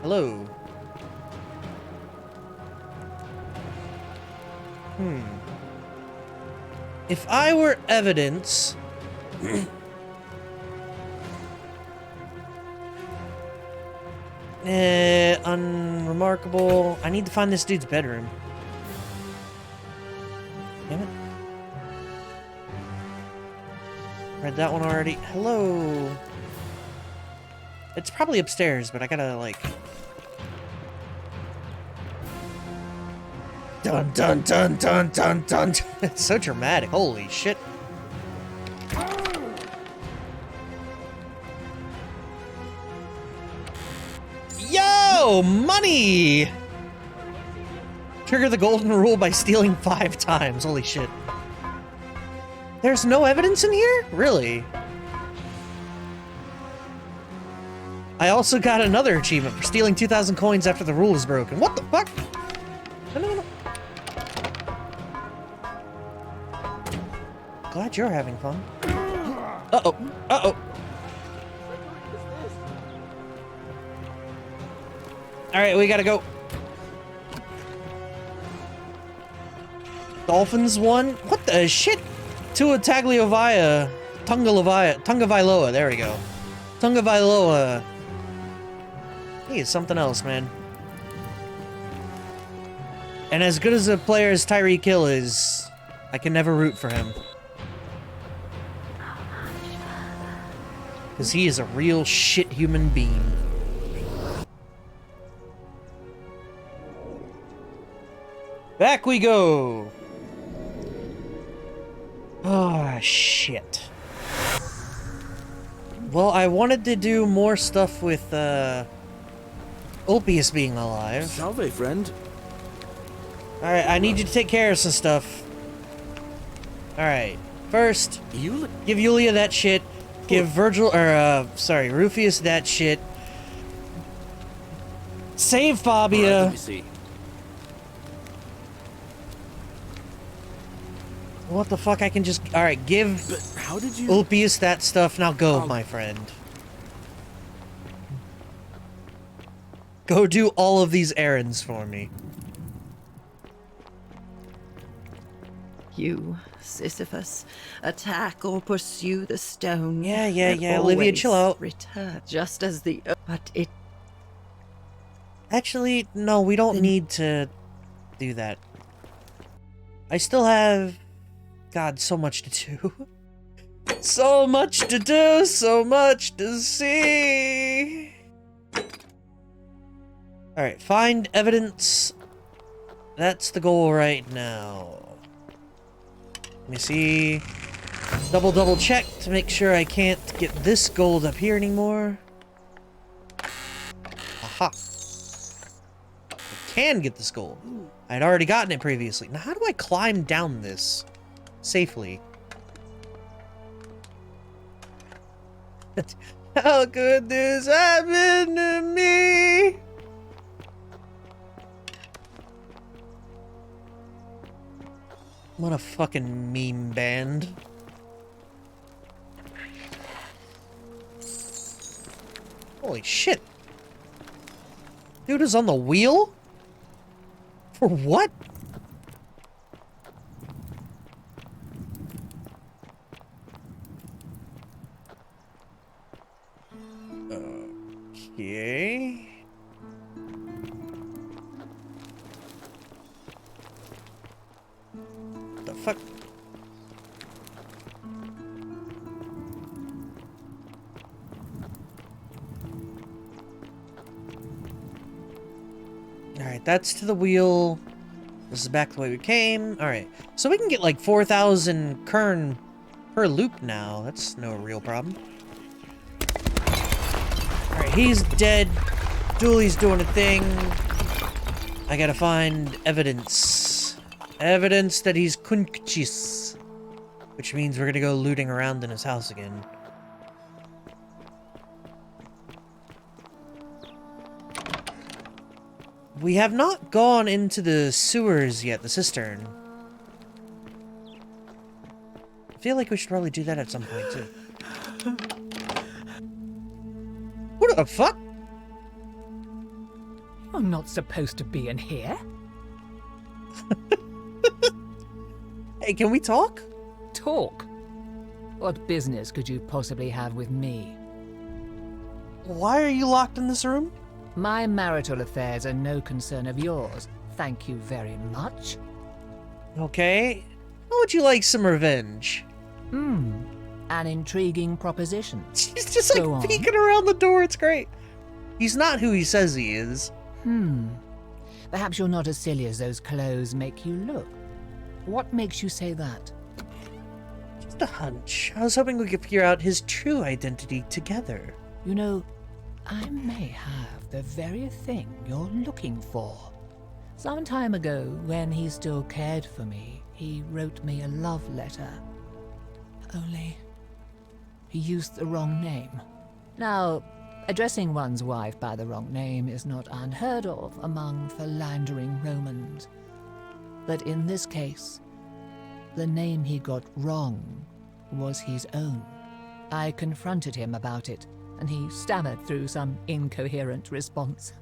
Hello. If I were evidence... unremarkable. I need to find this dude's bedroom. Damn it. Read that one already. Hello. It's probably upstairs, but I gotta, like... Dun dun dun dun dun dun. It's so dramatic. Holy shit. Yo! Money! Trigger the golden rule by stealing 5 times. Holy shit. There's no evidence in here? Really? I also got another achievement for stealing 2,000 coins after the rule is broken. What the fuck? No. Glad you're having fun. Uh-oh. Uh-oh. Alright, we gotta go. Dolphins won? What the shit? Tua Tagliavia. Tungavailoa. There we go. Tungavailoa. He is something else, man. And as good as a player as Tyreek Hill is, I can never root for him. Because he is a real shit human being. Back we go! Oh, shit. Well, I wanted to do more stuff with, Ulpius being alive.
Salve, friend.
Alright, I need you to take care of some stuff. Alright. First, give Yulia that shit. Give Rufius that shit. Save Fabia.
Let me see.
What the fuck? I can just... Alright, give
How did you...
Ulpius that stuff. Now go, my friend. Go do all of these errands for me.
You, Sisyphus, attack or pursue the stone.
Yeah,
and
Olivia, chill out.
Return, just as the... But it...
Actually, no, we don't need to do that. I still have... God, so much to do. So much to do, so much to see. Alright, find evidence. That's the goal right now. Let me see. Double check to make sure I can't get this gold up here anymore. Aha. I can get this gold. I'd already gotten it previously. Now, how do I climb down this safely? How could this happen to me? What a fucking meme band. Holy shit. Dude is on the wheel? For what? Okay. The fuck? Alright, that's to the wheel. This is back the way we came. Alright, so we can get like 4,000 kern per loop now. That's no real problem. Alright, he's dead. Dooley's doing a thing. I gotta find evidence. Evidence that he's kunchis. Which means we're gonna go looting around in his house again. We have not gone into the sewers yet, the cistern. I feel like we should probably do that at some point, too. What the fuck?
I'm not supposed to be in here.
Hey, can we talk?
Talk? What business could you possibly have with me?
Why are you locked in this room?
My marital affairs are no concern of yours. Thank you very much.
Okay. How would you like some revenge?
An intriguing proposition.
He's just like peeking around the door. It's great. He's not who he says he is.
Perhaps you're not as silly as those clothes make you look. What makes you say that?
Just a hunch. I was hoping we could figure out his true identity together.
You know, I may have the very thing you're looking for. Some time ago, when he still cared for me, he wrote me a love letter. Only, he used the wrong name. Now, addressing one's wife by the wrong name is not unheard of among philandering Romans. But in this case, The name he got wrong was his own. I confronted him about it, and he stammered through some incoherent response.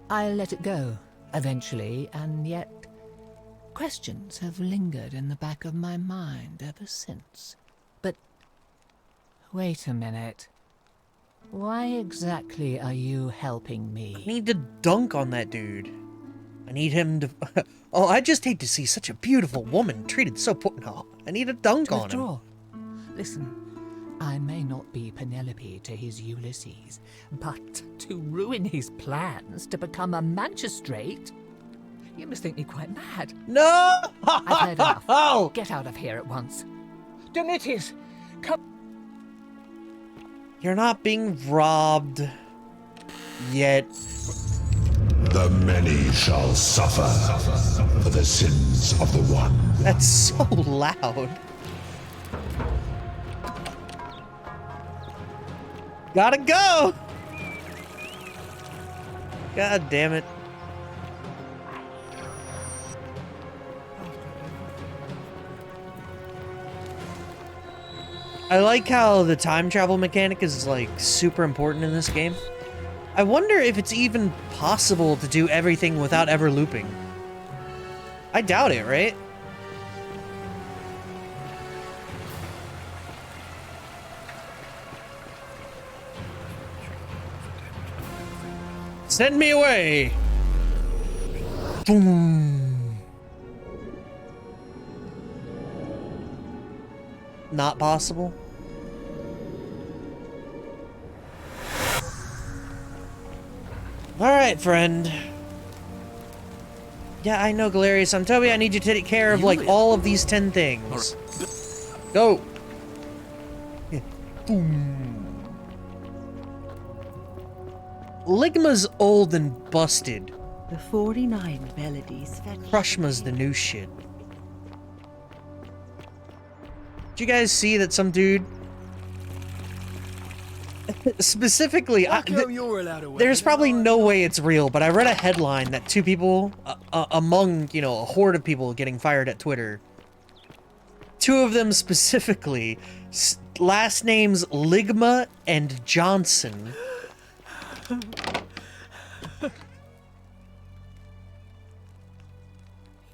I let it go, eventually, and yet questions have lingered in the back of my mind ever since. But wait a minute. Why exactly are you helping me?
I need to dunk on that dude. I need him to... Oh, I just hate to see such a beautiful woman treated so No, I need a dunk on him.
Listen, I may not be Penelope to his Ulysses, but to ruin his plans to become a magistrate? You must think me quite mad.
No!
I've heard enough. Get out of here at once. Domitius, come...
You're not being robbed yet.
The many shall suffer for the sins of the one.
That's so loud. Gotta go! God damn it. I like how the time travel mechanic is, like, super important in this game. I wonder if it's even possible to do everything without ever looping. I doubt it, right? Send me away! Boom. Not possible? Alright, friend. Yeah, I know, Galerius. I'm Toby. I need you to take care of, like, all of these 10 things. Go! Yeah. Boom. Ligma's old and busted.
The 49 melodies fetch.
Crushma's the new shit. Did you guys see that some dude... Specifically, there's probably no way it's real, but I read a headline that two people, among, you know, a horde of people getting fired at Twitter, two of them specifically, last names Ligma and Johnson.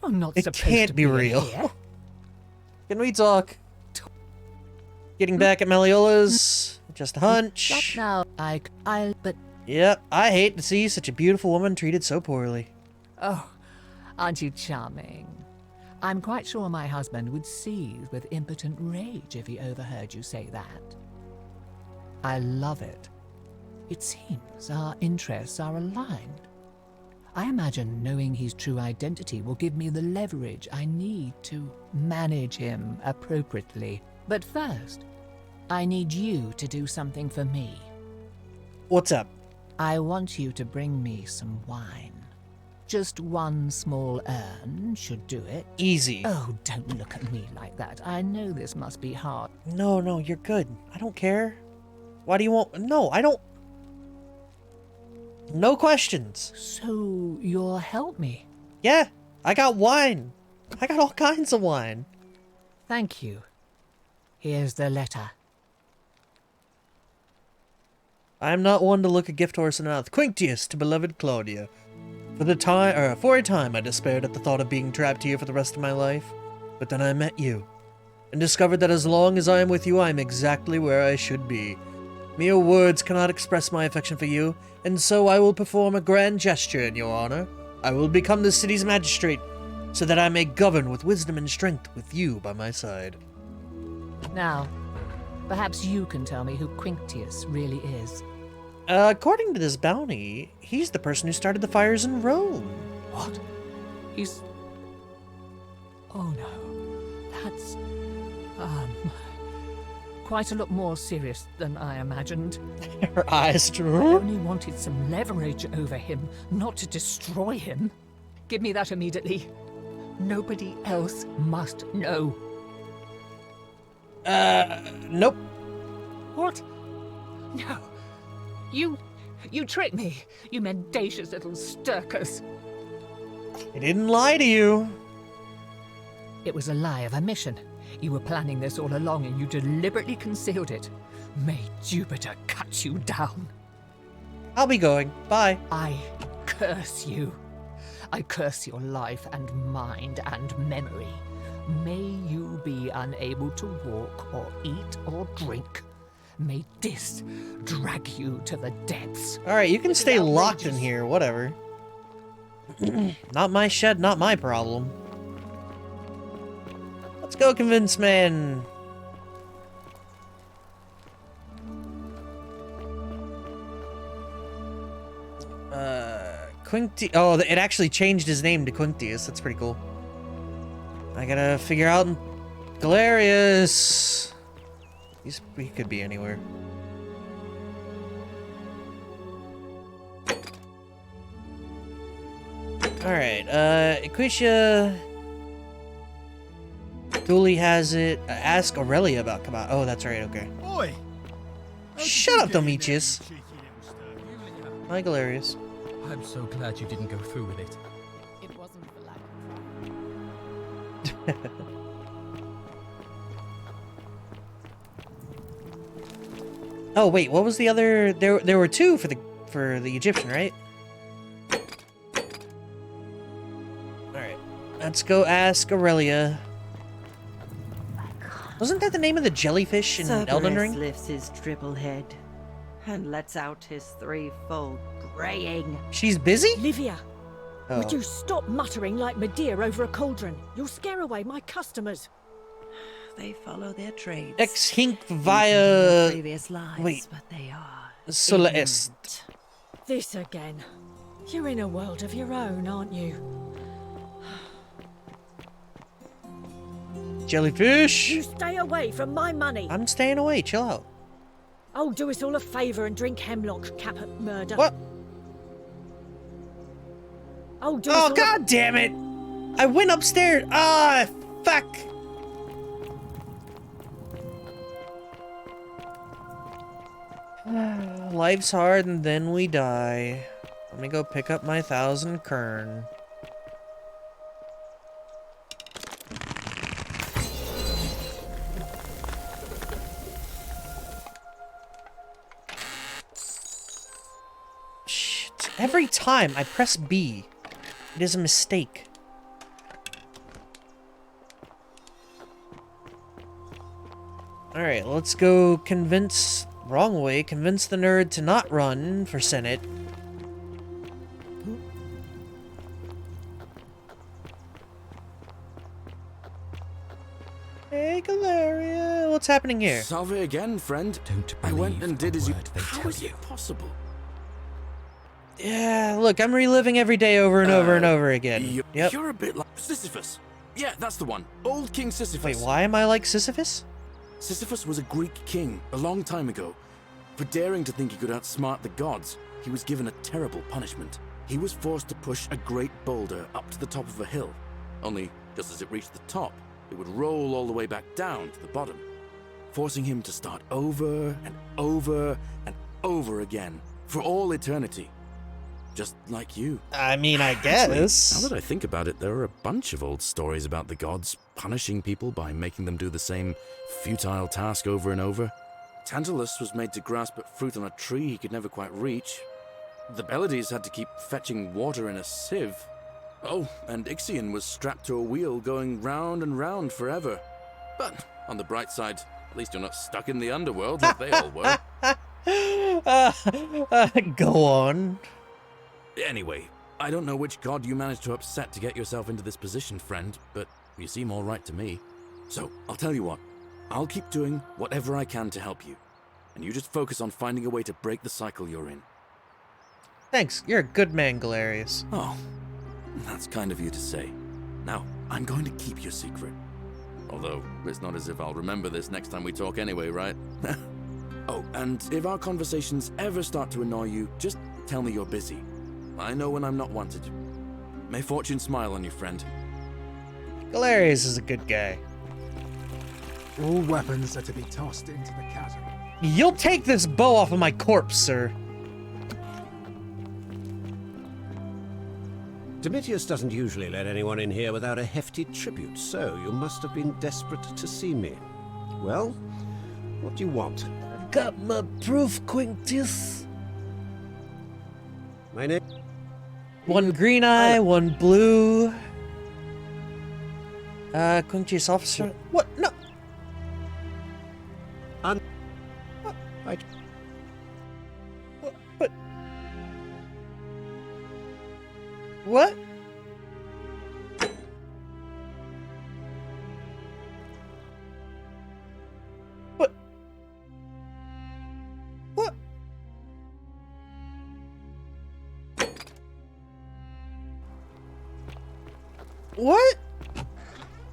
I'm not
It can't be real. Can we talk? Getting back at Meliola's... Just a hunch.
Now, but...
Yep, I hate to see such a beautiful woman treated so poorly.
Oh, aren't you charming? I'm quite sure my husband would seethe with impotent rage if he overheard you say that. I love it. It seems our interests are aligned. I imagine knowing his true identity will give me the leverage I need to manage him appropriately. But first, I need you to do something for me.
What's up?
I want you to bring me some wine. Just one small urn should do it.
Easy.
Oh, don't look at me like that. I know this must be hard.
No, you're good. I don't care. Why do you want... No, I don't... No questions.
So, you'll help me?
Yeah, I got wine. I got all kinds of wine.
Thank you. Here's the letter.
I am not one to look a gift horse in the mouth. Quinctius to beloved Claudia. For a time I despaired at the thought of being trapped here for the rest of my life. But then I met you, and discovered that as long as I am with you, I am exactly where I should be. Mere words cannot express my affection for you, and so I will perform a grand gesture in your honor. I will become the city's magistrate, so that I may govern with wisdom and strength with you by my side.
Now, perhaps you can tell me who Quinctius really is.
According to this bounty, he's the person who started the fires in Rome.
What? He's... Oh no. That's... quite a lot more serious than I imagined.
Her eyes
I only wanted some leverage over him, not to destroy him. Give me that immediately. Nobody else must know.
Nope.
What? No. You tricked me, you mendacious little stirkers.
I didn't lie to you.
It was a lie of a mission. You were planning this all along and you deliberately concealed it. May Jupiter cut you down.
I'll be going. Bye.
I curse you. I curse your life and mind and memory. May you be unable to walk or eat or drink. May this drag you to the depths.
Alright, you can stay locked in here, whatever. Not my shed, not my problem. Let's go, convince man. Quincti. Oh, it actually changed his name to Quinctius. That's pretty cool. I gotta figure out Galerius. He could be anywhere. Alright, Equatia. Dooley has it. Ask Aurelia about come out. Oh, that's right, okay.
Oi!
Shut up, Domitius. Hi, Galerius.
I'm so glad you didn't go through with it.
It wasn't for lack of trying.
Oh wait, what was the other? There were two for the Egyptian, right? All right, let's go ask Aurelia. Wasn't that the name of the jellyfish in Elden Ring?
Lifts his dribble head and lets out his threefold braying.
She's busy?
Livia, would
Oh.
you stop muttering like Medea over a cauldron? You'll scare away my customers.
They follow their trades.
Ex hinc
Even in
via.
their previous lives,
Wait.
but they are
Sola
ignorant.
est.
This again. You're in a world of your own, aren't you?
Jellyfish.
You stay away from my money.
I'm staying away. Chill out.
Oh, do us all a favour and drink hemlock, Caput Murder.
What?
Oh, do us
Oh
all
god damn it! I went upstairs. Ah, fuck. Life's hard and then we die. Let me go pick up my 1,000 kern. Shit. Every time I press B, it is a mistake. Alright, let's go convince... Wrong way. Convince the nerd to not run for Senate. Hey, Galeria. What's happening here?
Salve again, friend.
Don't
I went
believe
and did
a
as you...
word they
How
tell
is
you.
it possible?
Yeah, look, I'm reliving every day over and over and over again. Yep.
You're a bit like Sisyphus. Yeah, that's the one. Old King Sisyphus.
Wait, why am I like Sisyphus?
Sisyphus was a Greek king a long time ago. For daring to think he could outsmart the gods, he was given a terrible punishment. He was forced to push a great boulder up to the top of a hill. Only, just as it reached the top, it would roll all the way back down to the bottom, forcing him to start over and over and over again for all eternity. Just like you.
I mean, I
Actually,
guess.
now that I think about it, there are a bunch of old stories about the gods punishing people by making them do the same futile task over and over. Tantalus was made to grasp at fruit on a tree he could never quite reach. The Bellides had to keep fetching water in a sieve. Oh, and Ixion was strapped to a wheel going round and round forever. But on the bright side, at least you're not stuck in the underworld like they all were.
Go on.
Anyway, I don't know which god you managed to upset to get yourself into this position, friend, but you seem all right to me. So, I'll tell you what. I'll keep doing whatever I can to help you. And you just focus on finding a way to break the cycle you're in.
Thanks, you're a good man, Galerius.
Oh, that's kind of you to say. Now, I'm going to keep your secret. Although, it's not as if I'll remember this next time we talk anyway, right? Oh, and if our conversations ever start to annoy you, just tell me you're busy. I know when I'm not wanted. May fortune smile on you, friend.
Galerius is a good guy.
All weapons are to be tossed into the chasm.
You'll take this bow off of my corpse, sir.
Domitius doesn't usually let anyone in here without a hefty tribute, so you must have been desperate to see me. Well, what do you want?
I've got my proof, Quintus.
My name?
One green eye, one blue. Quintus officer. What? No. What? What? What? What?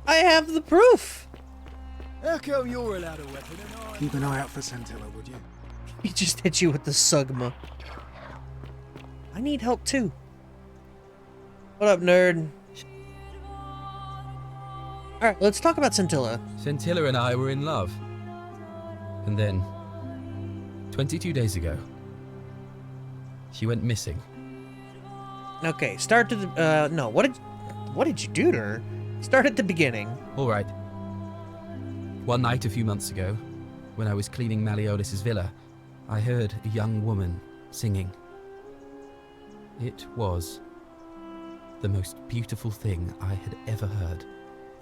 I have the proof.
How come you're allowed a weapon and I...
Keep an eye out for Scintilla, would you?
He just hit you with the Sugma. I need help too. What up, nerd? Alright, let's talk about Scintilla.
Scintilla and I were in love. And then, 22 days ago, she went missing.
Okay, start to the, no, what did you do to her? Start at the beginning.
Alright. One night a few months ago, when I was cleaning Malleolus's villa, I heard a young woman singing. It was the most beautiful thing I had ever heard.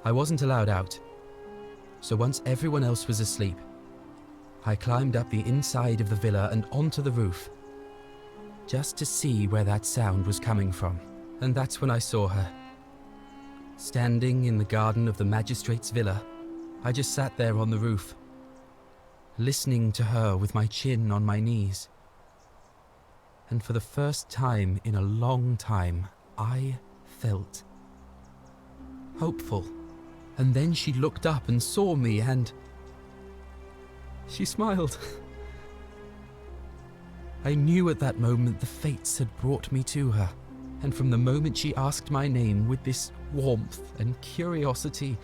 I wasn't allowed out, so once everyone else was asleep, I climbed up the inside of the villa and onto the roof, just to see where that sound was coming from. And that's when I saw her. Standing in the garden of the magistrate's villa, I just sat there on the roof, listening to her with my chin on my knees. And for the first time in a long time, I felt hopeful. And then she looked up and saw me and she smiled. I knew at that moment the fates had brought me to her. And from the moment she asked my name with this warmth and curiosity,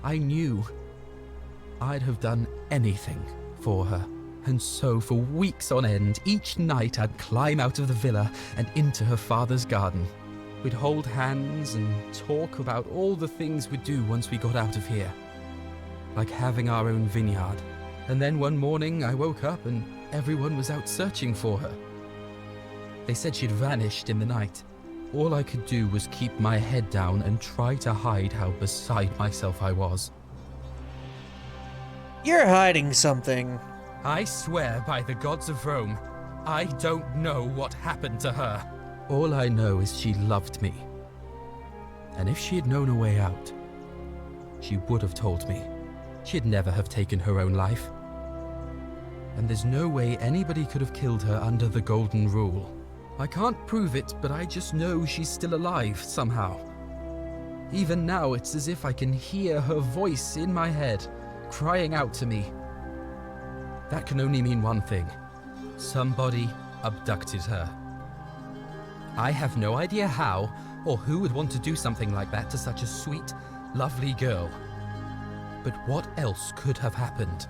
I knew I'd have done anything for her. And so for weeks on end, each night I'd climb out of the villa and into her father's garden. We'd hold hands and talk about all the things we'd do once we got out of here. Like having our own vineyard. And then one morning I woke up and everyone was out searching for her. They said she'd vanished in the night. All I could do was keep my head down and try to hide how beside myself I was.
You're hiding something.
I swear by the gods of Rome, I don't know what happened to her. All I know is she loved me. And if she had known a way out, she would have told me. She'd never have taken her own life. And there's no way anybody could have killed her under the golden rule. I can't prove it, but I just know she's still alive somehow. Even now, it's as if I can hear her voice in my head, crying out to me. That can only mean one thing. Somebody abducted her. I have no idea how, or who would want to do something like that to such a sweet, lovely girl. But what else could have happened?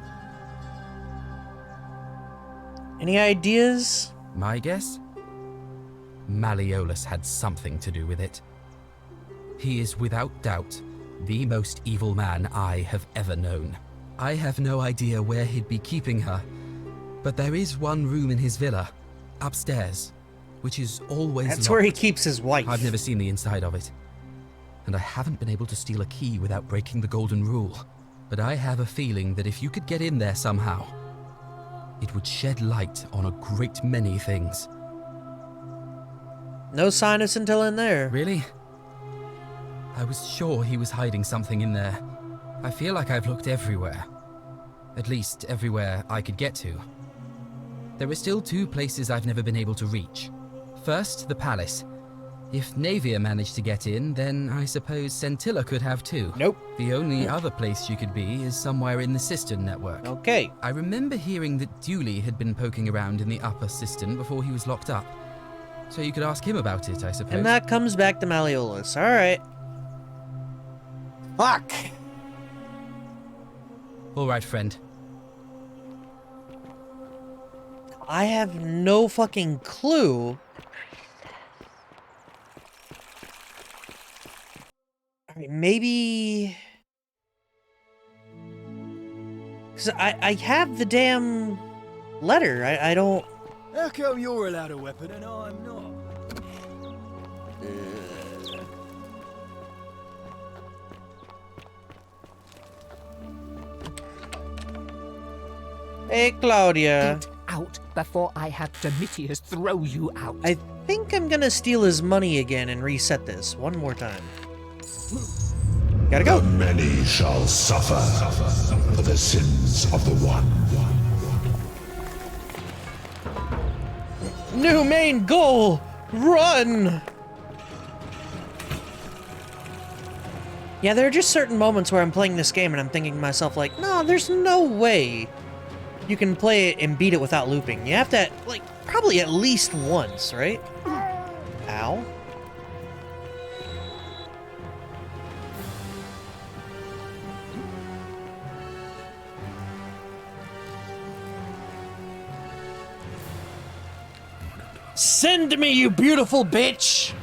Any ideas?
My guess? Malleolus had something to do with it. He is without doubt the most evil man I have ever known. I have no idea where he'd be keeping her, but there is one room in his villa, upstairs, which is always
That's
locked.
where he keeps his wife.
I've never seen the inside of it, and I haven't been able to steal a key without breaking the golden rule. But I have a feeling that if you could get in there somehow, it would shed light on a great many things.
No sign of Scintilla in there.
Really? I was sure he was hiding something in there. I feel like I've looked everywhere. At least everywhere I could get to. There are still two places I've never been able to reach. First, the palace. If Navia managed to get in, then I suppose Scintilla could have too.
Nope.
The only other place she could be is somewhere in the cistern network.
Okay.
I remember hearing that Dooley had been poking around in the upper cistern before he was locked up. So you could ask him about it, I suppose.
And that comes back to Malleolus. Alright. Fuck!
Alright, friend.
I have no fucking clue maybe... Because I have the damn letter. I don't...
How come you're allowed a weapon and I'm not?
Hey, Claudia.
Get out before I have Domitius throw you out.
I think I'm gonna steal his money again and reset this one more time. Gotta go.
The many shall suffer for the sins of the one.
New main goal! Run! Yeah, there are just certain moments where I'm playing this game and I'm thinking to myself, like, no, there's no way you can play it and beat it without looping. You have to, like, probably at least once, right? Ow. Send me, you beautiful bitch!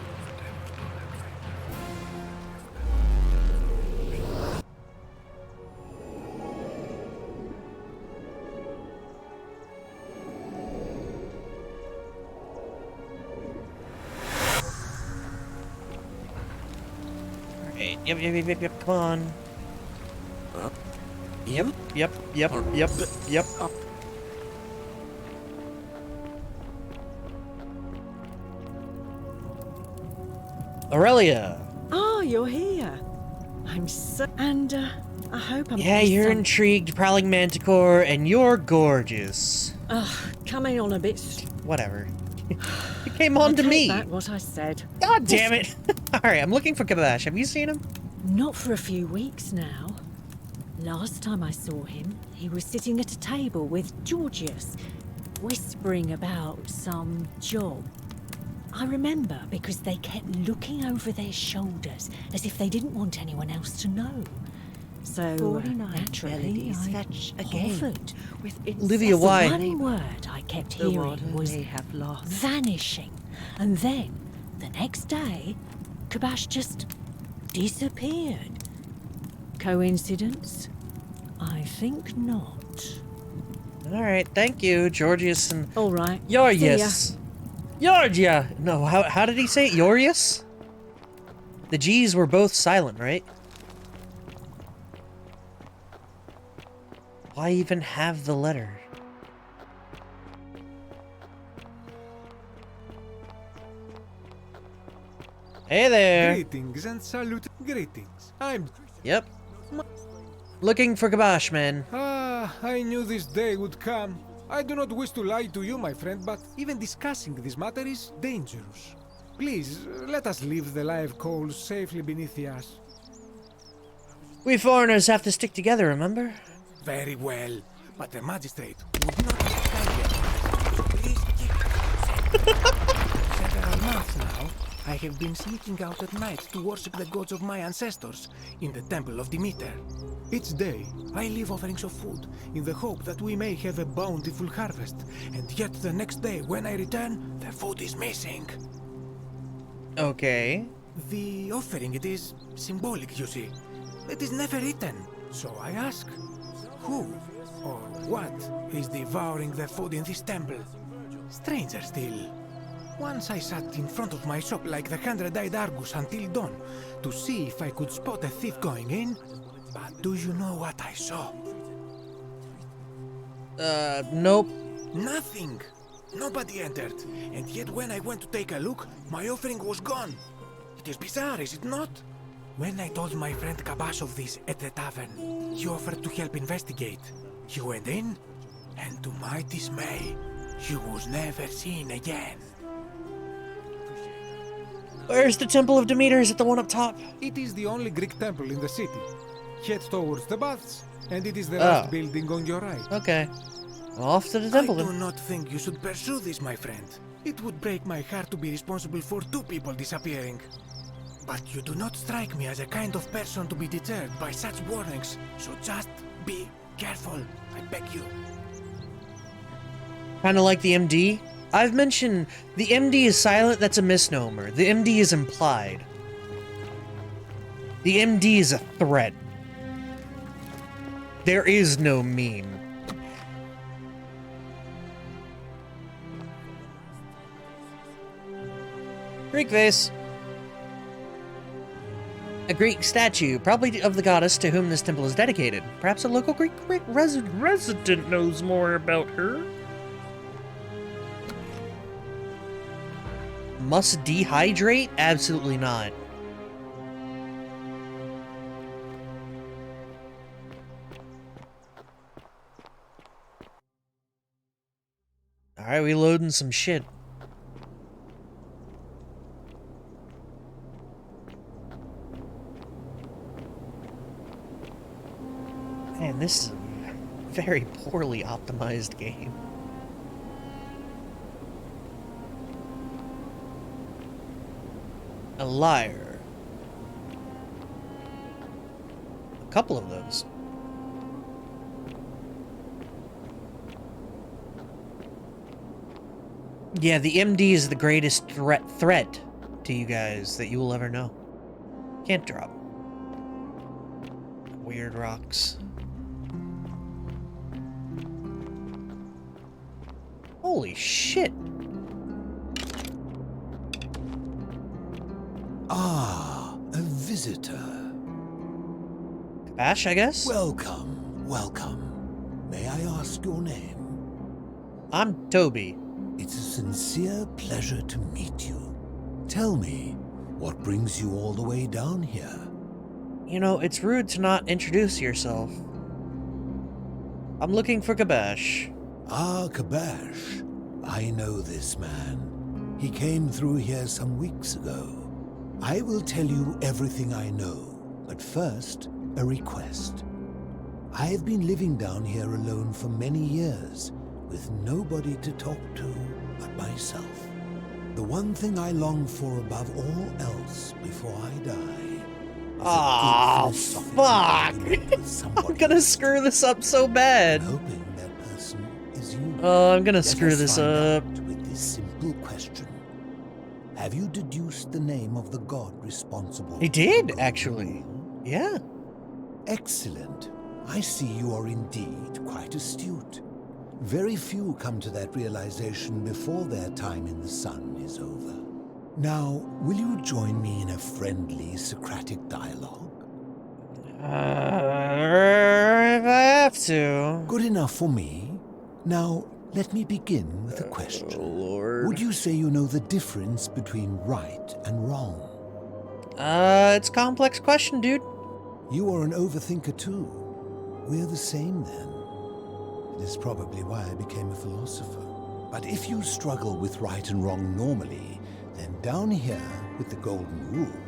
Alright, yep, come on. Yep. Aurelia!
Oh, you're here. I'm so... And, I hope I'm...
Yeah, you're intrigued, Prowling Manticore, and you're gorgeous.
Ugh, coming on a bit...
Whatever. You came on to me!
Back what I said.
God damn it! Alright, I'm looking for Kabash. Have you seen him?
Not for a few weeks now. Last time I saw him, he was sitting at a table with Georgius, whispering about some job. I remember because they kept looking over their shoulders as if they didn't want anyone else to know. So,
49
naturally,
melodies
I
fetch again
offered.
with
Olivia, why?
The one word I kept
The
hearing
water
was
they have lost.
vanishing. And then, the next day, Kabash just disappeared. Coincidence? I think not.
Alright, thank you, Georgius and...
Alright.
Georgius! Georgia! No, how did he say it? Georgius? The G's were both silent, right? Why even have the letter? Hey there!
Greetings and salute. Greetings. I'm...
Yep. Looking for Kabash, man.
Ah, I knew this day would come. I do not wish to lie to you, my friend, but even discussing this matter is dangerous. Please, let us leave the live coals safely beneath the ash.
We foreigners have to stick together, remember?
Very well, but the magistrate would not have Please keep... Several months now, I have been sneaking out at night to worship the gods of my ancestors in the temple of Demeter. Each day, I leave offerings of food in the hope that we may have a bountiful harvest, and yet the next day when I return, the food is missing.
Okay.
The offering, it is symbolic, you see. It is never eaten, so I ask, who or what is devouring the food in this temple? Stranger still. Once I sat in front of my shop like the 100-eyed Argus until dawn to see if I could spot a thief going in. But do you know what I saw?
Nope.
Nothing. Nobody entered. And yet when I went to take a look, my offering was gone. It is bizarre, is it not? When I told my friend Kabash of this at the tavern, he offered to help investigate. He went in, and to my dismay, he was never seen again.
Where's the Temple of Demeter? Is it the one up top?
It is the only Greek temple in the city. Head towards the baths, and it is the last building on your right.
Okay. Off to the temple.
I do not think you should pursue this, my friend. It would break my heart to be responsible for 2 people disappearing. But you do not strike me as a kind of person to be deterred by such warnings, so just be careful, I beg you.
Kinda like the MD. I've mentioned the MD is silent, that's a misnomer. The MD is implied. The MD is a threat. There is no meme. Greek vase. A Greek statue, probably of the goddess to whom this temple is dedicated. Perhaps a local Greek resident knows more about her. Must dehydrate? Absolutely not. Alright, we loading some shit. Man, this is a very poorly optimized game. A liar. A couple of those. Yeah, the MD is the greatest threat to you guys that you will ever know. Can't drop. Weird rocks. Holy shit.
Ah, a visitor.
Bash, I guess?
Welcome, welcome. May I ask your name?
I'm Toby.
It's a sincere pleasure to meet you. Tell me, what brings you all the way down here?
You know, it's rude to not introduce yourself. I'm looking for Kabash.
Ah, Kabash. I know this man. He came through here some weeks ago. I will tell you everything I know, but first, a request. I have been living down here alone for many years, with nobody to talk to but myself. The one thing I long for above all else before I die.
Oh, fuck! I'm gonna screw this up so bad.
Hoping that person is you.
Oh, I'm gonna screw this up.
With this simple question. Have you deduced the name of the god responsible?
I did, actually. Yeah.
Excellent. I see you are indeed quite astute. Very few come to that realization before their time in the sun is over. Now, will you join me in a friendly Socratic dialogue?
If I have to.
Good enough for me. Now, let me begin with a question.
Oh, Lord.
Would you say you know the difference between right and wrong?
It's a complex question, dude.
You are an overthinker too. We're the same then. It is probably why I became a philosopher. But if you struggle with right and wrong normally, then down here with the golden rule,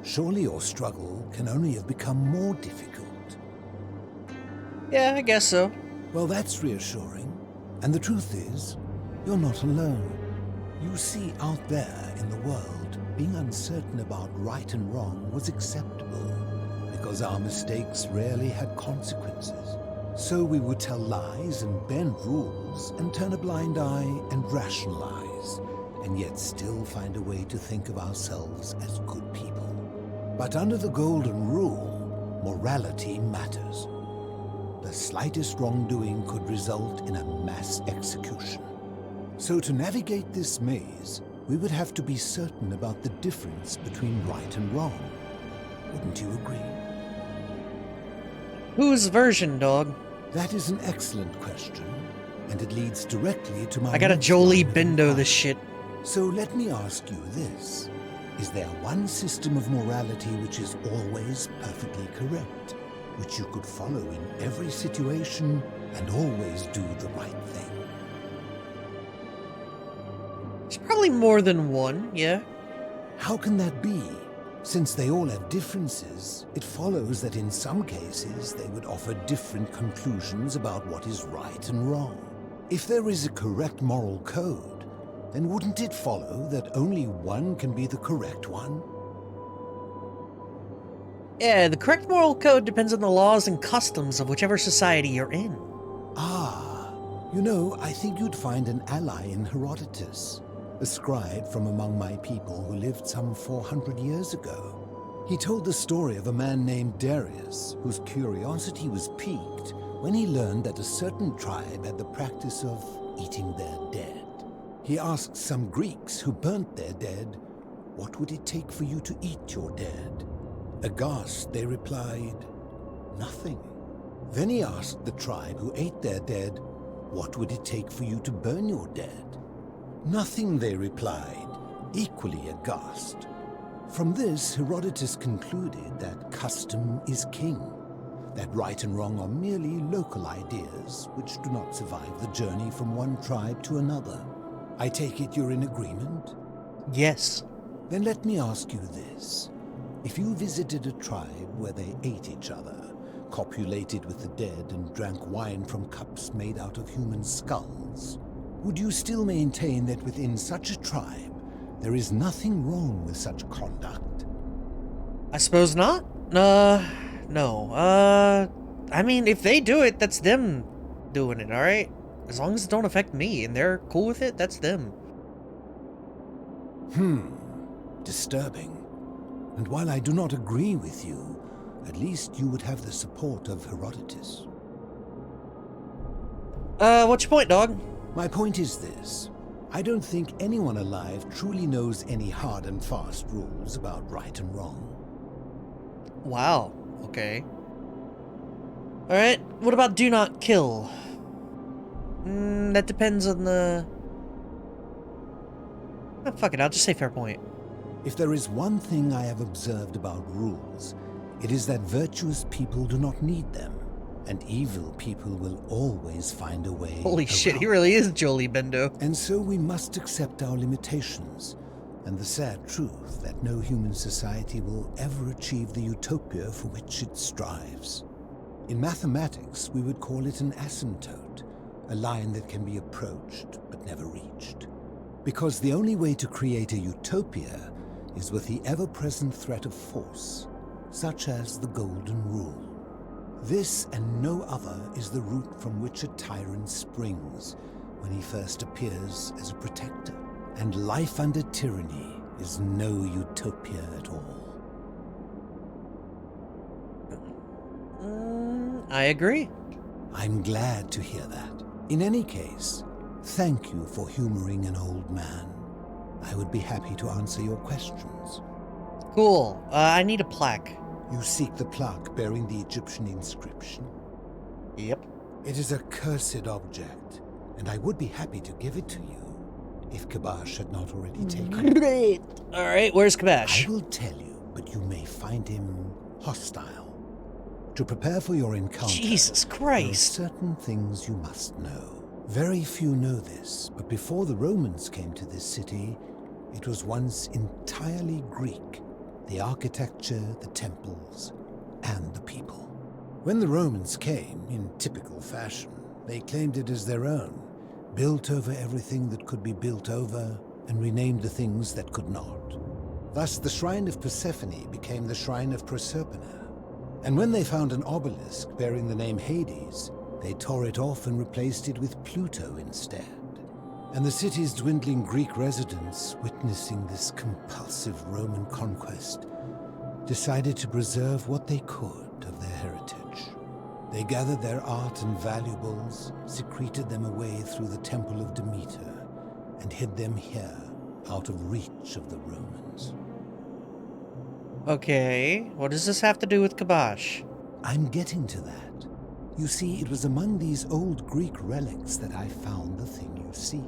surely your struggle can only have become more difficult.
Yeah, I guess so.
Well, that's reassuring. And the truth is, you're not alone. You see, out there in the world, being uncertain about right and wrong was acceptable, because our mistakes rarely had consequences. So we would tell lies and bend rules and turn a blind eye and rationalize, and yet still find a way to think of ourselves as good people. But under the golden rule, morality matters. The slightest wrongdoing could result in a mass execution. So to navigate this maze, we would have to be certain about the difference between right and wrong. Wouldn't you agree?
Whose version, dog?
That is an excellent question, and it leads directly to my...
I gotta Jolie Bindo this shit.
So let me ask you this. Is there one system of morality which is always perfectly correct, which you could follow in every situation and always do the right thing?
There's probably more than one, yeah.
How can that be? Since they all have differences, it follows that in some cases they would offer different conclusions about what is right and wrong. If there is a correct moral code, then wouldn't it follow that only one can be the correct one?
Yeah, the correct moral code depends on the laws and customs of whichever society you're in.
Ah, you know, I think you'd find an ally in Herodotus, a scribe from among my people who lived some 400 years ago. He told the story of a man named Darius, whose curiosity was piqued when he learned that a certain tribe had the practice of eating their dead. He asked some Greeks who burnt their dead, "What would it take for you to eat your dead?" Aghast, they replied, "Nothing." Then he asked the tribe who ate their dead, "What would it take for you to burn your dead?" "Nothing," they replied, equally aghast. From this, Herodotus concluded that custom is king, that right and wrong are merely local ideas which do not survive the journey from one tribe to another. I take it you're in agreement?
Yes.
Then let me ask you this. If you visited a tribe where they ate each other, copulated with the dead, and drank wine from cups made out of human skulls, would you still maintain that within such a tribe there is nothing wrong with such conduct?
I suppose not. No. I mean, if they do it, that's them doing it, alright? As long as it don't affect me and they're cool with it, that's them.
Disturbing. And while I do not agree with you, at least you would have the support of Herodotus.
What's your point, dog?
My point is this. I don't think anyone alive truly knows any hard and fast rules about right and wrong.
Wow. Okay. Alright, what about do not kill? That depends on the... Oh, fuck it, I'll just say fair point.
If there is one thing I have observed about rules, it is that virtuous people do not need them, and evil people will always find a way.
Holy shit, he really is Jolie Bendo.
And so we must accept our limitations, and the sad truth that no human society will ever achieve the utopia for which it strives. In mathematics, we would call it an asymptote, a line that can be approached but never reached. Because the only way to create a utopia is with the ever-present threat of force, such as the Golden Rule. This and no other is the root from which a tyrant springs when he first appears as a protector. And life under tyranny is no utopia at all.
I agree.
I'm glad to hear that. In any case, thank you for humoring an old man. I would be happy to answer your questions.
Cool. I need a plaque.
You seek the plaque bearing the Egyptian inscription?
Yep.
It is a cursed object, and I would be happy to give it to you, if Kabash had not already taken it.
Great. Alright, where's Kabash?
I will tell you, but you may find him hostile. To prepare for your encounter,
Jesus Christ,
there are certain things you must know. Very few know this, but before the Romans came to this city, it was once entirely Greek. The architecture, the temples, and the people. When the Romans came, in typical fashion, they claimed it as their own, built over everything that could be built over, and renamed the things that could not. Thus, the shrine of Persephone became the shrine of Proserpina. And when they found an obelisk bearing the name Hades, they tore it off and replaced it with Pluto instead. And the city's dwindling Greek residents, witnessing this compulsive Roman conquest, decided to preserve what they could of their heritage. They gathered their art and valuables, secreted them away through the Temple of Demeter, and hid them here, out of reach of the Romans.
Okay, what does this have to do with Kabash?
I'm getting to that. You see, it was among these old Greek relics that I found the thing you seek.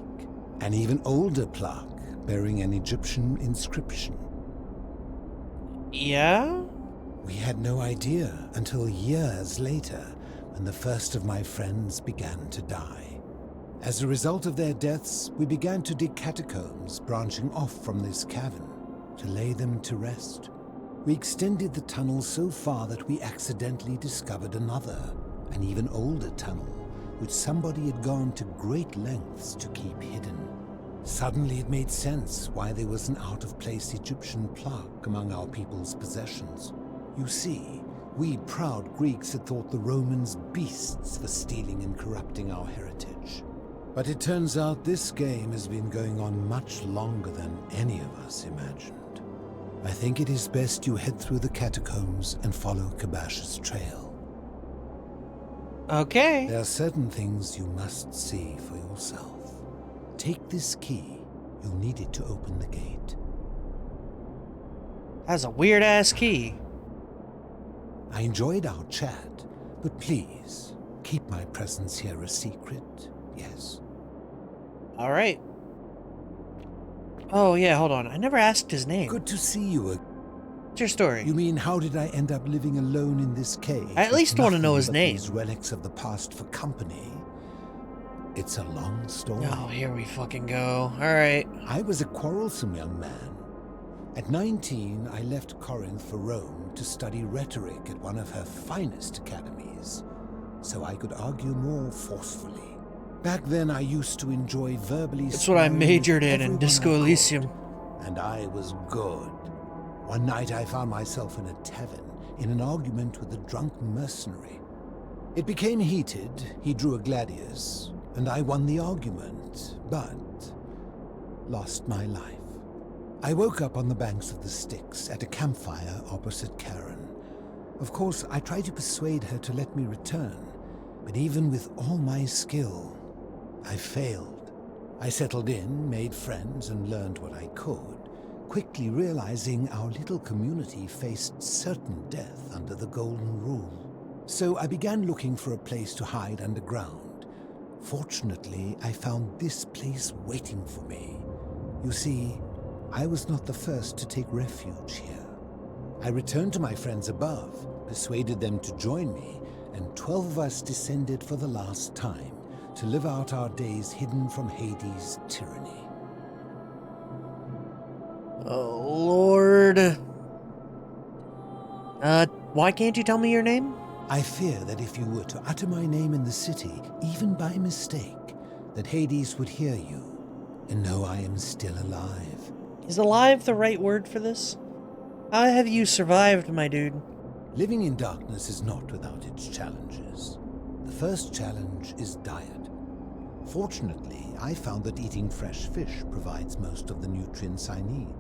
An even older plaque bearing an Egyptian inscription.
Yeah?
We had no idea until years later when the first of my friends began to die. As a result of their deaths, we began to dig catacombs branching off from this cavern to lay them to rest. We extended the tunnel so far that we accidentally discovered another, an even older tunnel, which somebody had gone to great lengths to keep hidden. Suddenly it made sense why there was an out-of-place Egyptian plaque among our people's possessions. You see, we proud Greeks had thought the Romans beasts for stealing and corrupting our heritage. But it turns out this game has been going on much longer than any of us imagined. I think it is best you head through the catacombs and follow Kabash's trail.
Okay.
There are certain things you must see for yourself. Take this key. You'll need it to open the gate.
That's a weird-ass key.
I enjoyed our chat, but please, keep my presence here a secret, yes?
All right. Oh, yeah, hold on. I never asked his name.
Good to see you again.
What's your story?
You mean, how did I end up living alone in this cave?
I at least want to know his name.
These relics of the past for company. It's a long story.
Oh, here we fucking go. All right.
I was a quarrelsome young man. At 19, I left Corinth for Rome to study rhetoric at one of her finest academies, so I could argue more forcefully. Back then, I used to enjoy verbally.
That's what I majored in Disco Elysium.
And I was good. One night, I found myself in a tavern in an argument with a drunk mercenary. It became heated. He drew a gladius, and I won the argument, but lost my life. I woke up on the banks of the Styx at a campfire opposite Karen. Of course, I tried to persuade her to let me return, but even with all my skill, I failed. I settled in, made friends, and learned what I could, quickly realizing our little community faced certain death under the Golden Rule. So I began looking for a place to hide underground. Fortunately, I found this place waiting for me. You see, I was not the first to take refuge here. I returned to my friends above, persuaded them to join me, and 12 of us descended for the last time to live out our days hidden from Hades' tyranny.
Oh, Lord. Why can't you tell me your name?
I fear that if you were to utter my name in the city, even by mistake, that Hades would hear you and know I am still alive.
Is alive the right word for this? How have you survived, my dude?
Living in darkness is not without its challenges. The first challenge is diet. Fortunately, I found that eating fresh fish provides most of the nutrients I need.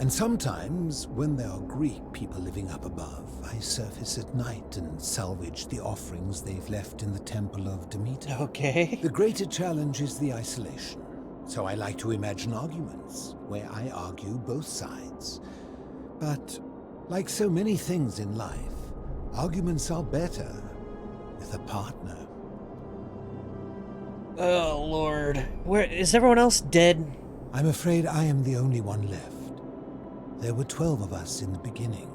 And sometimes, when there are Greek people living up above, I surface at night and salvage the offerings they've left in the temple of Demeter.
Okay.
The greater challenge is the isolation. So I like to imagine arguments, where I argue both sides. But, like so many things in life, arguments are better with a partner.
Oh, Lord. Where is everyone else dead?
I'm afraid I am the only one left. There were 12 of us in the beginning,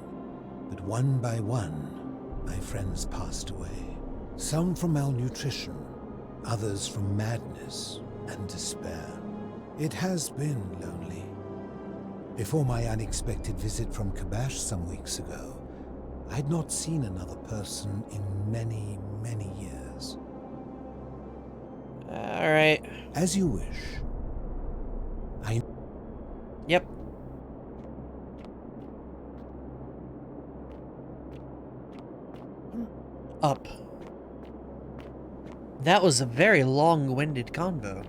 but one by one, my friends passed away. Some from malnutrition, others from madness and despair. It has been lonely. Before my unexpected visit from Kabash some weeks ago, I'd not seen another person in many, many years.
All right.
As you wish.
Yep. Up. That was a very long-winded convo.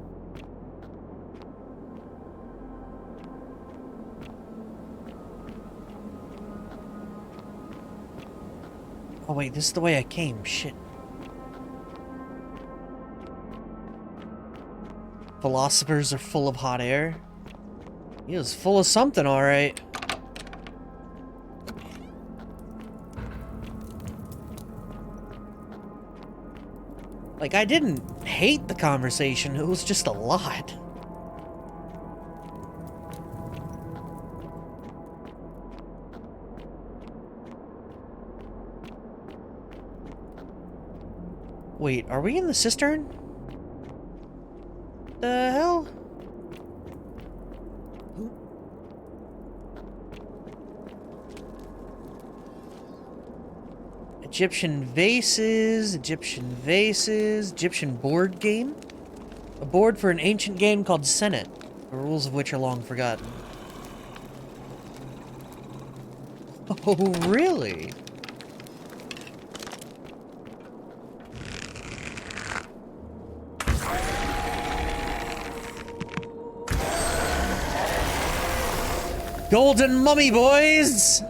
Oh wait, this is the way I came. Shit. Philosophers are full of hot air. He was full of something, alright. Like, I didn't hate the conversation, it was just a lot. Wait, are we in the cistern? The hell? Egyptian vases, Egyptian board game? A board for an ancient game called Senate, the rules of which are long forgotten. Oh, really? Golden mummy, boys!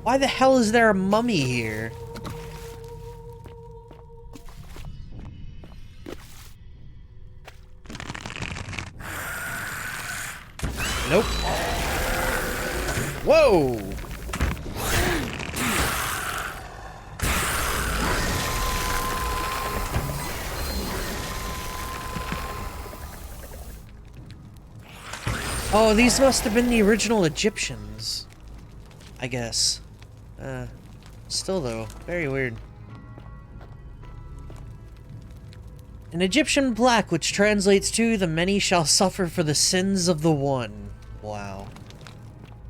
Why the hell is there a mummy here? Nope. Whoa! Oh, these must have been the original Egyptians. I guess. Still though, very weird. An Egyptian plaque which translates to "the many shall suffer for the sins of the one." Wow.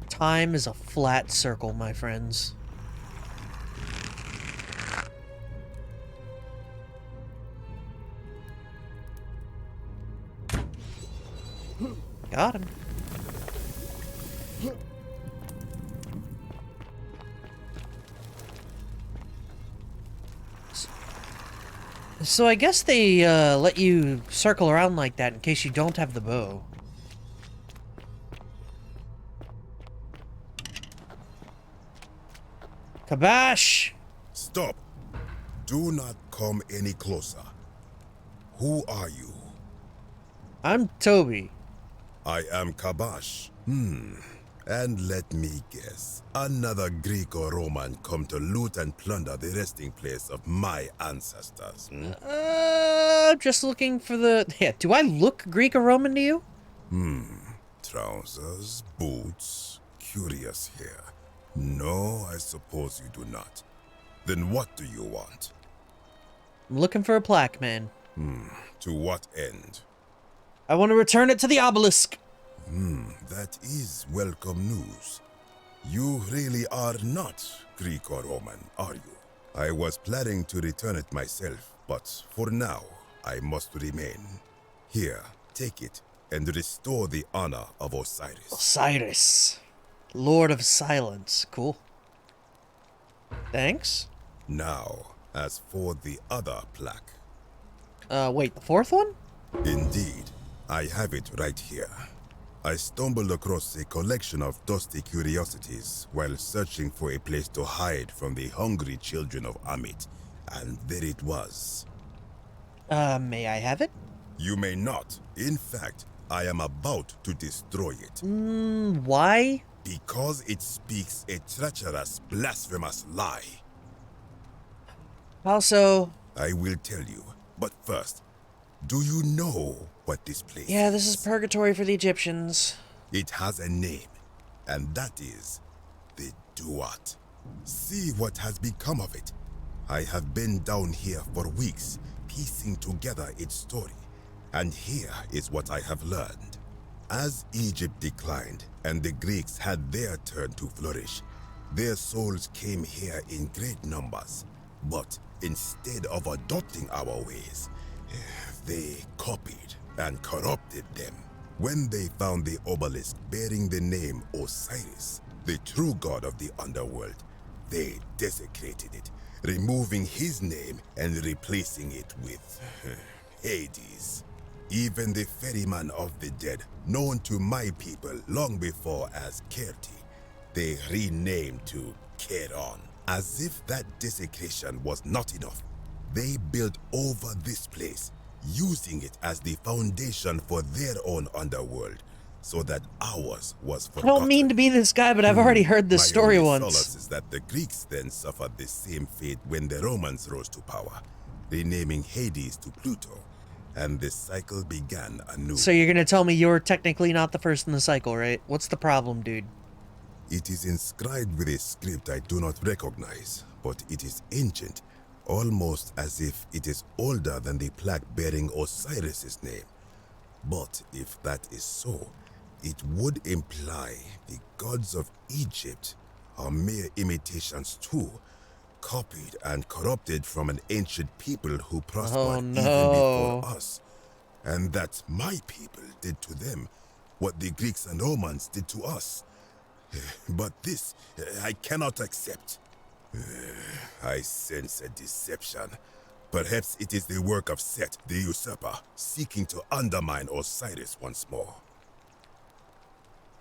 Time is a flat circle, my friends. Got him. So I guess they let you circle around like that in case you don't have the bow. Kabash!
Stop! Do not come any closer. Who are you?
I'm Toby.
I am Kabash. And let me guess. Another Greek or Roman come to loot and plunder the resting place of my ancestors.
Just looking for the... Yeah, do I look Greek or Roman to you?
Trousers, boots, curious here. No, I suppose you do not. Then what do you want?
I'm looking for a plaque, man.
To what end?
I want to return it to the obelisk.
That is welcome news. You really are not Greek or Roman, are you? I was planning to return it myself, but for now, I must remain. Here, take it and restore the honor of Osiris.
Osiris. Lord of Silence. Cool. Thanks.
Now, as for the other plaque.
Wait, the fourth one?
Indeed, I have it right here. I stumbled across a collection of dusty curiosities while searching for a place to hide from the hungry children of Amit, and there it was.
May I have it?
You may not. In fact, I am about to destroy it.
Why?
Because it speaks a treacherous, blasphemous lie.
How so?
I will tell you, but first, do you know what this place
Yeah, this is purgatory for the Egyptians.
It has a name, and that is the Duat. See what has become of it. I have been down here for weeks, piecing together its story, and here is what I have learned. As Egypt declined and the Greeks had their turn to flourish, their souls came here in great numbers, but instead of adopting our ways, they copied and corrupted them. When they found the obelisk bearing the name Osiris, the true god of the underworld, they desecrated it, removing his name and replacing it with Hades. Even the ferryman of the dead, known to my people long before as Kerti, they renamed to Keron. As if that desecration was not enough, they built over this place, using it as the foundation for their own underworld, so that ours was forgotten.
I don't mean to be this guy, but I've already heard this story
My
once.
only solace is that the Greeks then suffered the same fate when the Romans rose to power, renaming Hades to Pluto, and the cycle began anew.
So you're gonna tell me you're technically not the first in the cycle, right? What's the problem, dude?
It is inscribed with a script I do not recognize, but it is ancient, almost as if it is older than the plaque bearing Osiris's name. But if that is so, it would imply the gods of Egypt are mere imitations too, copied and corrupted from an ancient people who prospered even before us. And that my people did to them what the Greeks and Romans did to us. But this, I cannot accept. I sense a deception, Perhaps it is the work of Set, the usurper, seeking to undermine Osiris once more.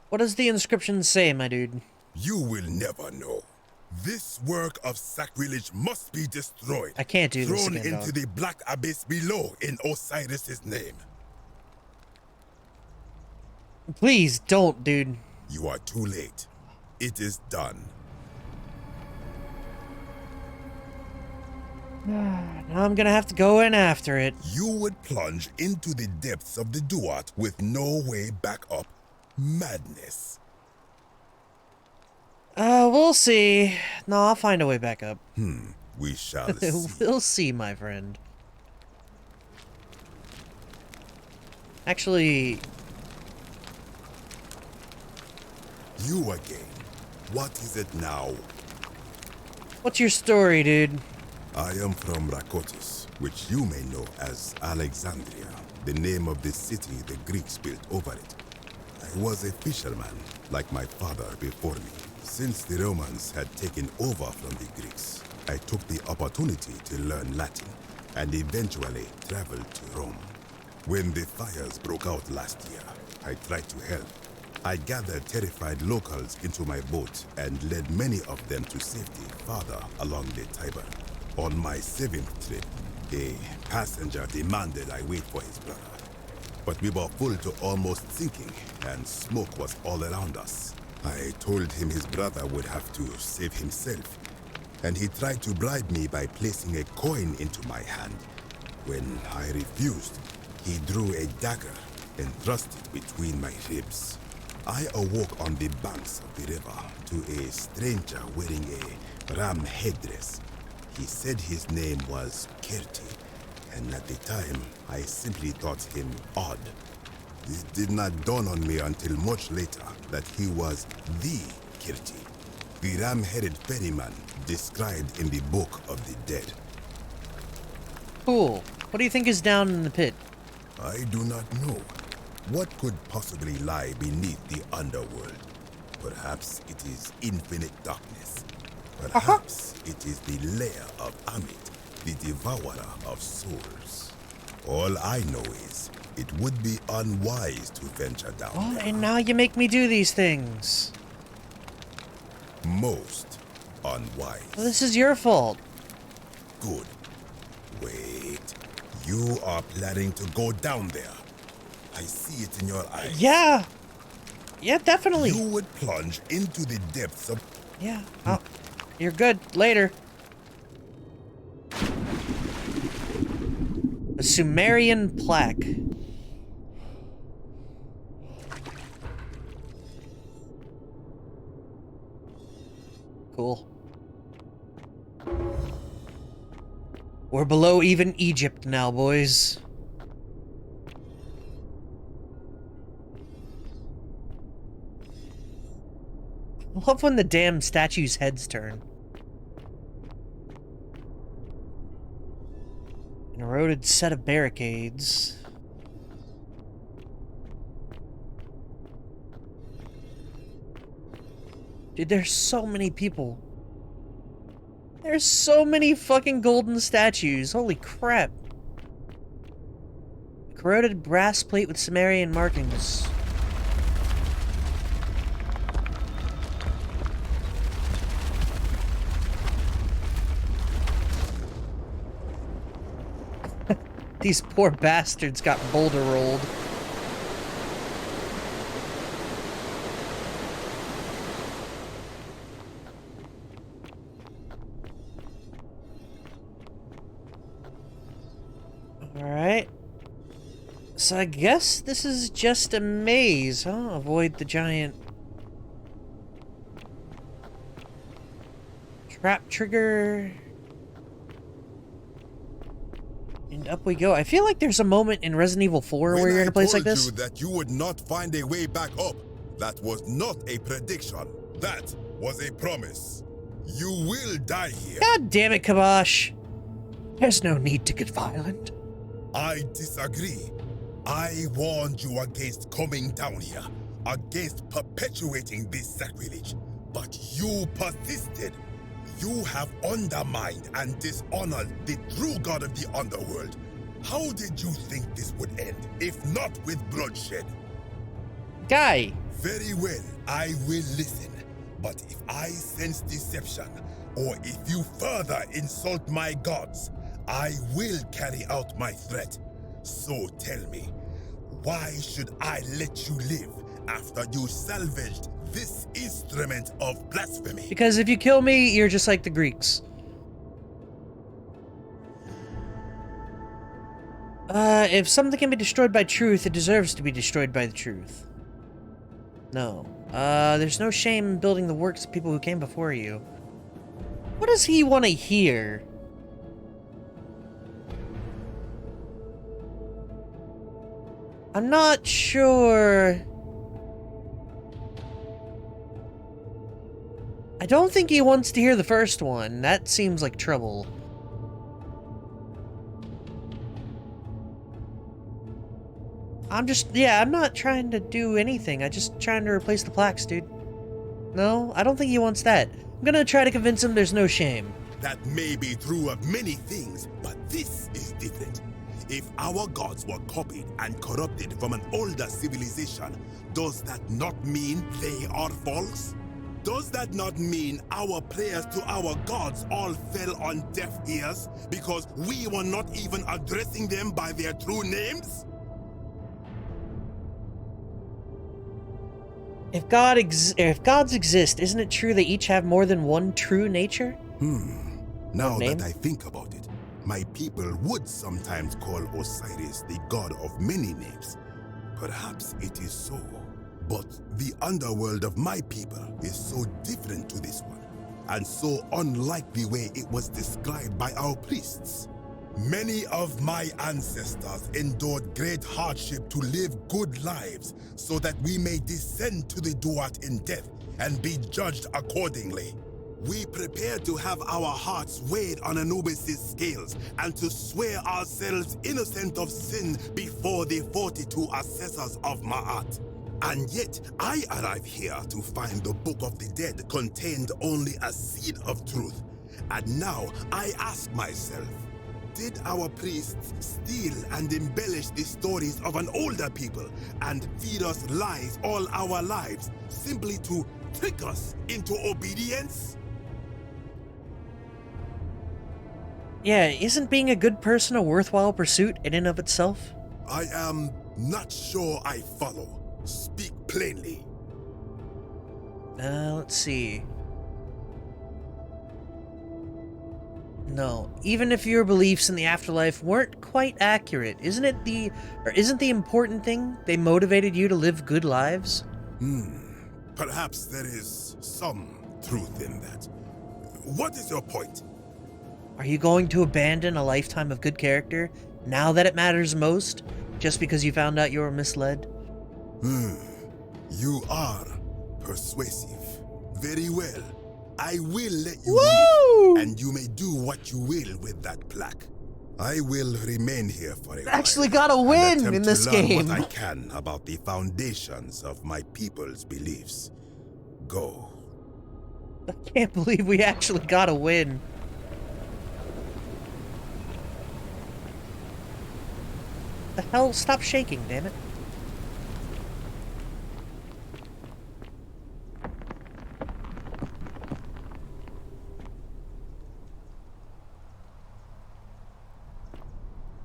What does the inscription say, my dude?
You will never know. This work of sacrilege must be destroyed.
I can't do this
thrown
again,
into
dog.
the black abyss below in Osiris's name.
Please don't, dude.
You are too late. It is done.
Now I'm gonna have to go in after it.
You would plunge into the depths of the Duat with no way back up. Madness.
We'll see. No, I'll find a way back up.
We shall see.
We'll see, my friend. Actually...
You again. What is it now?
What's your story, dude?
I am from Rakotis, which you may know as Alexandria, the name of the city the Greeks built over it. I was a fisherman, like my father before me. Since the Romans had taken over from the Greeks, I took the opportunity to learn Latin and eventually traveled to Rome. When the fires broke out last year, I tried to help. I gathered terrified locals into my boat and led many of them to safety farther along the Tiber. On my 7th trip, a passenger demanded I wait for his brother. But we were full to almost sinking, and smoke was all around us. I told him his brother would have to save himself, and he tried to bribe me by placing a coin into my hand. When I refused, he drew a dagger and thrust it between my ribs. I awoke on the banks of the river to a stranger wearing a ram headdress. He said his name was Kirti, and at the time, I simply thought him odd. It did not dawn on me until much later that he was the Kirti, the ram-headed ferryman described in the Book of the Dead.
Cool. What do you think is down in the pit?
I do not know. What could possibly lie beneath the underworld? Perhaps it is infinite darkness. Perhaps it is the lair of Amit, the devourer of souls. All I know is, it would be unwise to venture down
Oh,
there.
and now you make me do these things.
Most unwise.
Well, this is your fault.
Good. Wait. You are planning to go down there. I see it in your eyes.
Yeah. Yeah, definitely.
You would plunge into the depths of...
Yeah. Oh, you're good. Later. A Sumerian plaque. Cool. We're below even Egypt now, boys. I love when the damn statues' heads turn. An eroded set of barricades. Dude, there's so many people. There's so many fucking golden statues. Holy crap. A corroded brass plate with Sumerian markings. These poor bastards got boulder rolled. Alright. So I guess this is just a maze, huh? Avoid the giant trap trigger. And up we go. I feel like there's a moment in Resident Evil 4 where you're in a place like this.
When I told you that you would not find a way back up, that was not a prediction. That was a promise. You will die here.
God damn it, Kabosh. There's no need to get violent.
I disagree. I warned you against coming down here, against perpetuating this sacrilege, but you persisted. You have undermined and dishonored the true god of the underworld. How did you think this would end, if not with bloodshed?
Guy.
Very well, I will listen. But if I sense deception, or if you further insult my gods, I will carry out my threat. So tell me, why should I let you live after you salvaged this instrument of blasphemy?
Because if you kill me, you're just like the Greeks. If something can be destroyed by truth, it deserves to be destroyed by the truth. No. There's no shame in building the works of people who came before you. What does he want to hear? I'm not sure. I don't think he wants to hear the first one. That seems like trouble. I'm not trying to do anything. I'm just trying to replace the plaques, dude. No, I don't think he wants that. I'm gonna try to convince him there's no shame.
That may be true of many things, but this is different. If our gods were copied and corrupted from an older civilization, does that not mean they are false? Does that not mean our prayers to our gods all fell on deaf ears because we were not even addressing them by their true names?
If gods exist, isn't it true they each have more than one true nature?
Now that I think about it, my people would sometimes call Osiris the god of many names. Perhaps it is so. But the underworld of my people is so different to this one, and so unlike the way it was described by our priests. Many of my ancestors endured great hardship to live good lives so that we may descend to the Duat in death and be judged accordingly. We prepare to have our hearts weighed on Anubis' scales and to swear ourselves innocent of sin before the 42 assessors of Ma'at. And yet, I arrive here to find the Book of the Dead contained only a seed of truth. And now I ask myself, did our priests steal and embellish the stories of an older people and feed us lies all our lives simply to trick us into obedience?
Yeah, isn't being a good person a worthwhile pursuit in and of itself?
I am not sure I follow. Speak plainly.
Let's see. No, even if your beliefs in the afterlife weren't quite accurate, isn't the important thing they motivated you to live good lives?
Perhaps there is some truth in that. What is your point?
Are you going to abandon a lifetime of good character now that it matters most, just because you found out you were misled?
You are persuasive. Very well. I will let you
Woo!
leave, and you may do what you will with that plaque. I will remain here for a while.
Actually got a win in this
learn
game.
what I can about the foundations of my people's beliefs. Go.
I can't believe we actually got a win. The hell? Stop shaking, damn it.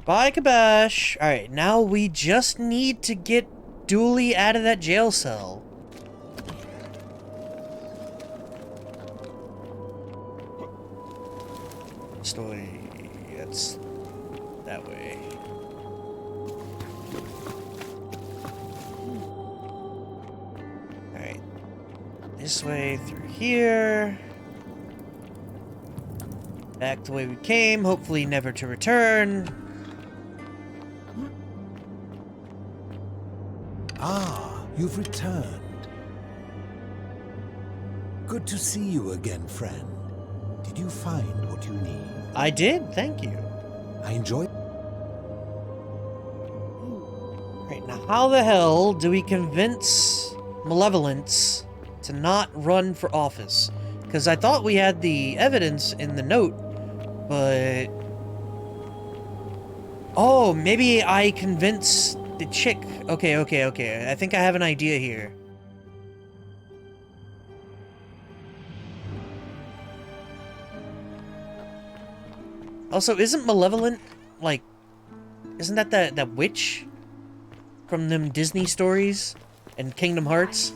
Bye, Kabash. Alright, now we just need to get Dooley out of that jail cell. Story. That's that way. Alright. This way through here. Back the way we came, hopefully never to return.
Ah, you've returned. Good to see you again, friend. Did you find what you need?
I did, thank you.
I enjoy...
Right, now how the hell do we convince Malevolence to not run for office? Because I thought we had the evidence in the note, but... Oh, maybe I convinced the chick. Okay. I think I have an idea here. Also, isn't Malevolent, like... Isn't that that witch? From them Disney stories? And Kingdom Hearts?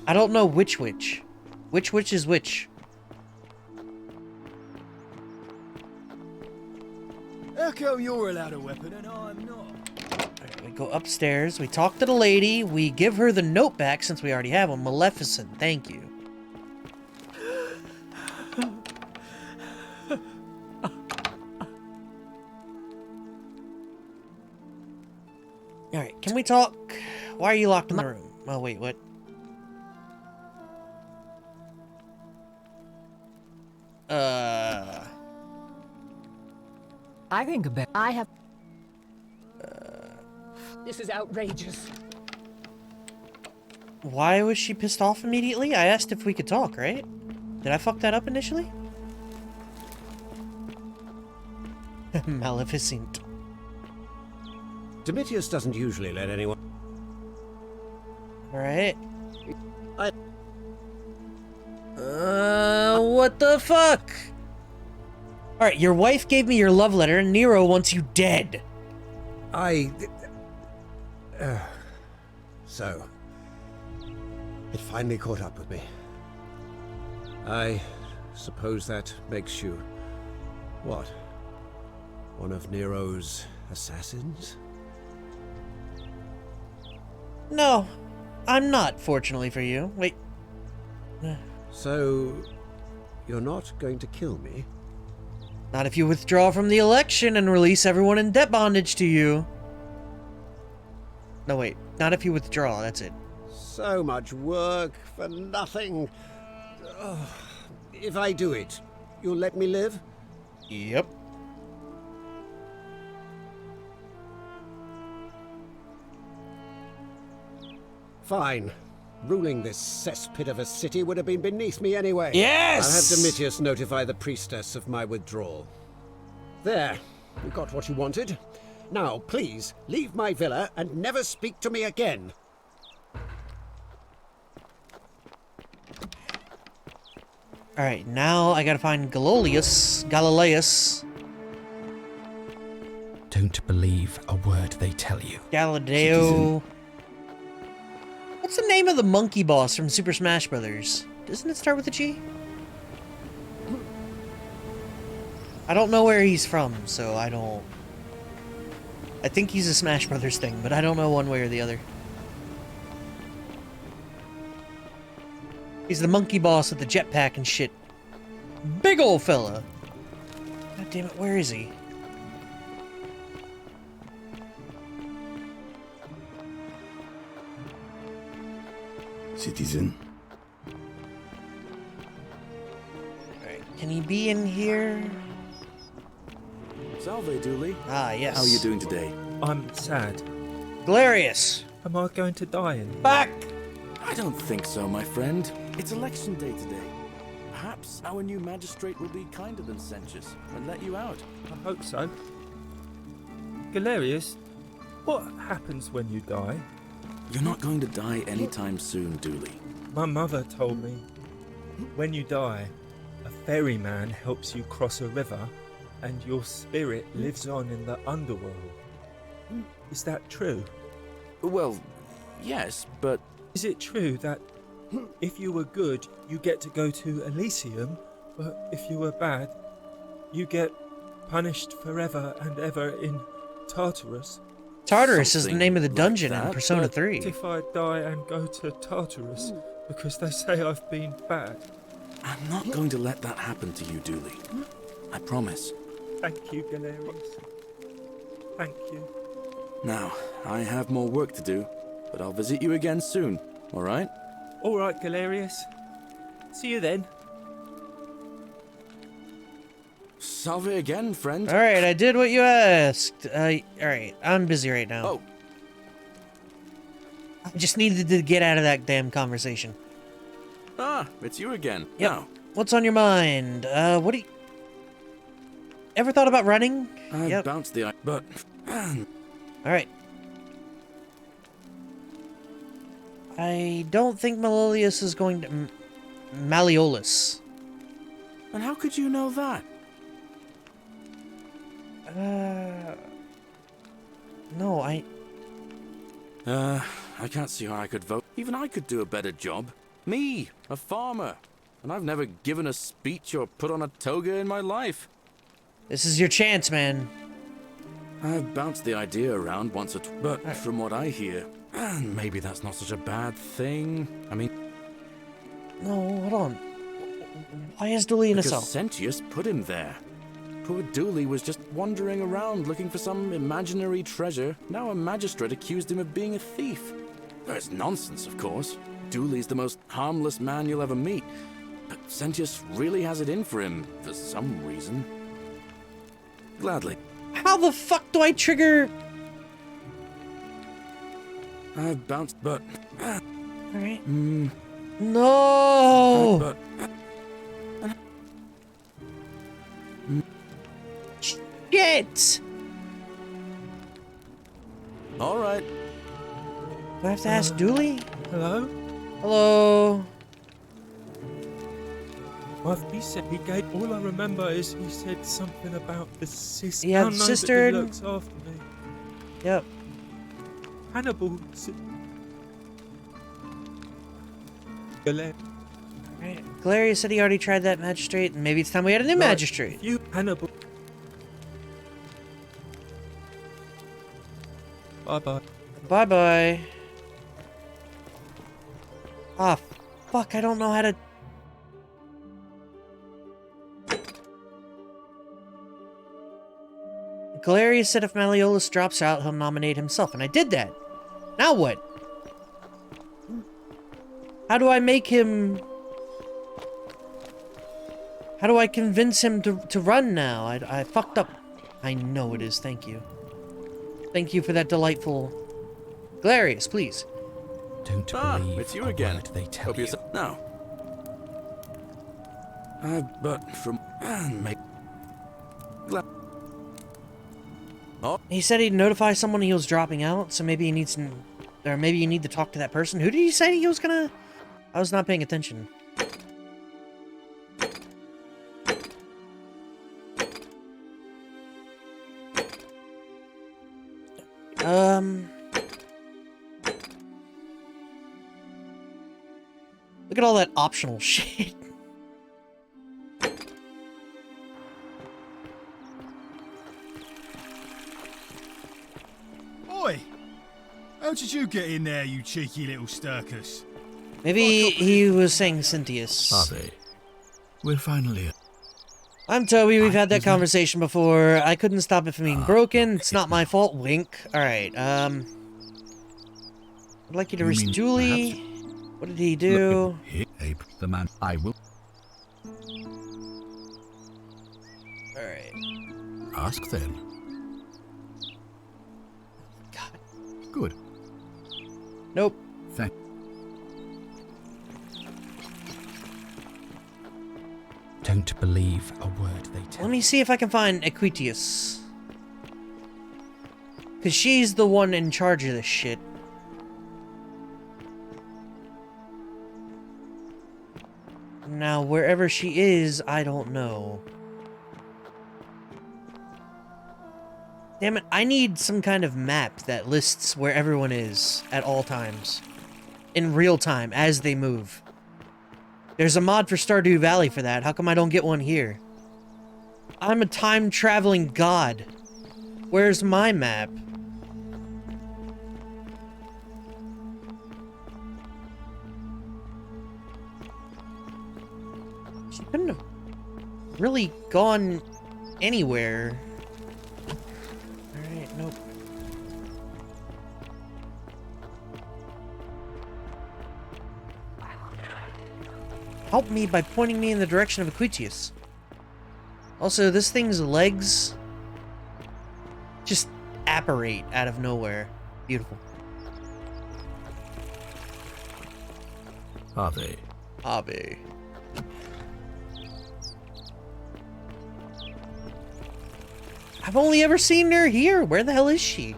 I don't know which witch. Which witch is which?
How come you're allowed a weapon and I'm not?
We go upstairs, we talk to the lady, we give her the note back since we already have one. Maleficent, thank you. Alright, can we talk? Why are you locked in the room? Oh, wait, what?
I think I have... This is outrageous.
Why was she pissed off immediately? I asked if we could talk, right? Did I fuck that up initially? Maleficent.
Domitius doesn't usually let anyone...
Alright. What the fuck? Alright, your wife gave me your love letter and Nero wants you dead.
So... It finally caught up with me. I suppose that makes you... what? One of Nero's assassins?
No, I'm not, fortunately for you. Wait.
So, you're not going to kill me?
Not if you withdraw from the election and release everyone in debt bondage to you. No, wait. Not if you withdraw, that's it.
So much work for nothing. Ugh. If I do it, you'll let me live?
Yep.
Fine. Ruling this cesspit of a city would have been beneath me anyway.
Yes!
I'll have Domitius notify the priestess of my withdrawal. There. You got what you wanted. Now, please, leave my villa and never speak to me again.
Alright, now I gotta find Galileus.
Don't believe a word they tell you.
Galileo. What's the name of the monkey boss from Super Smash Brothers? Doesn't it start with a G? I don't know where he's from, so I don't... I think he's a Smash Brothers thing, but I don't know one way or the other. He's the monkey boss with the jetpack and shit. Big ol' fella. God damn it, where is he?
Citizen.
Alright, can he be in here?
Salve, Dooley.
Ah, yes.
How are you doing today?
I'm sad.
Glorious.
Am I going to die in?
Back!
I don't think so, my friend. It's election day today. Perhaps our new magistrate will be kinder than Sentius and let you out.
I hope so. Galerius, what happens when you die?
You're not going to die anytime soon, Dooley.
My mother told me, when you die, a ferryman helps you cross a river and your spirit lives on in the underworld. Is that true?
Well, yes, but...
Is it true that if you were good, you get to go to Elysium, but if you were bad, you get punished forever and ever in Tartarus?
Tartarus is the name of the dungeon in Persona 3.
If I die and go to Tartarus because they say I've been bad?
I'm not going to let that happen to you, Dooley. I promise.
Thank you, Galerius. Thank you.
Now, I have more work to do, but I'll visit you again soon, alright?
Alright, Galerius. See you then.
Salve again, friend.
Alright, I did what you asked. Alright, I'm busy right now.
Oh.
I just needed to get out of that damn conversation.
Ah, it's you again.
Yep.
Now,
What's on your mind? What do you... Ever thought about running?
I bounced the... but...
Alright. I don't think Malleolus is going to... Malleolus.
And how could you know that?
No, I
can't see how I could vote. Even I could do a better job. Me, a farmer. And I've never given a speech or put on a toga in my life.
This is your chance, man.
I've bounced the idea around once or twice, but from what I hear, maybe that's not such a bad thing. I mean...
No, hold on. Why is Dooley in a cell?
Because Sentius put him there. Poor Dooley was just wandering around looking for some imaginary treasure. Now a magistrate accused him of being a thief. That's nonsense, of course. Dooley's the most harmless man you'll ever meet. But Sentius really has it in for him, for some reason. Gladly.
How the fuck do I trigger...
I've bounced, but...
Alright. No! Shit!
Alright.
Do I have to ask Dooley?
Hello?
Hello?
Well, he said he gave... All I remember is he said something about the sister.
Yeah, the sister.
That looks after me.
Yep.
Hannibal...
Right. Galeria said he already tried that magistrate, and maybe it's time we had a new magistrate.
You, Hannibal. Bye-bye.
Bye-bye. Ah, fuck, I don't know how to... Galeria said if Malleolus drops out, he'll nominate himself, and I did that. Now what? How do I make him... How do I convince him to run now? I fucked up. I know it is, thank you. Thank you for that delightful... Galerius, please.
Don't believe
it's you again.
They tell you.
No. But from...
Oh. He said he'd notify someone he was dropping out, so maybe he needs to... Or maybe you need to talk to that person. Who did he say he was gonna... I was not paying attention. Look at all that optional shit.
Oi! How did you get in there, you cheeky little Sturkus?
Maybe he was saying Sentius.
Are they? We're finally...
I'm Toby, we've had that conversation before. I couldn't stop it from being broken. It's not my fault, wink. Alright, I'd like you to reach Julie. What did he do?
Ape, the man. I will...
Alright.
Ask then.
God.
Good.
Nope.
Thank...
Don't believe a word they tell.
Let me see if I can find Equitius. Because she's the one in charge of this shit. Now, wherever she is, I don't know. Damn it, I need some kind of map that lists where everyone is at all times. In real time, as they move. There's a mod for Stardew Valley for that. How come I don't get one here? I'm a time-traveling god. Where's my map? She couldn't have really gone anywhere. Alright, nope. Help me by pointing me in the direction of Equitius. Also, this thing's legs just apparate out of nowhere. Beautiful.
Ave.
Ave. I've only ever seen her here. Where the hell is she?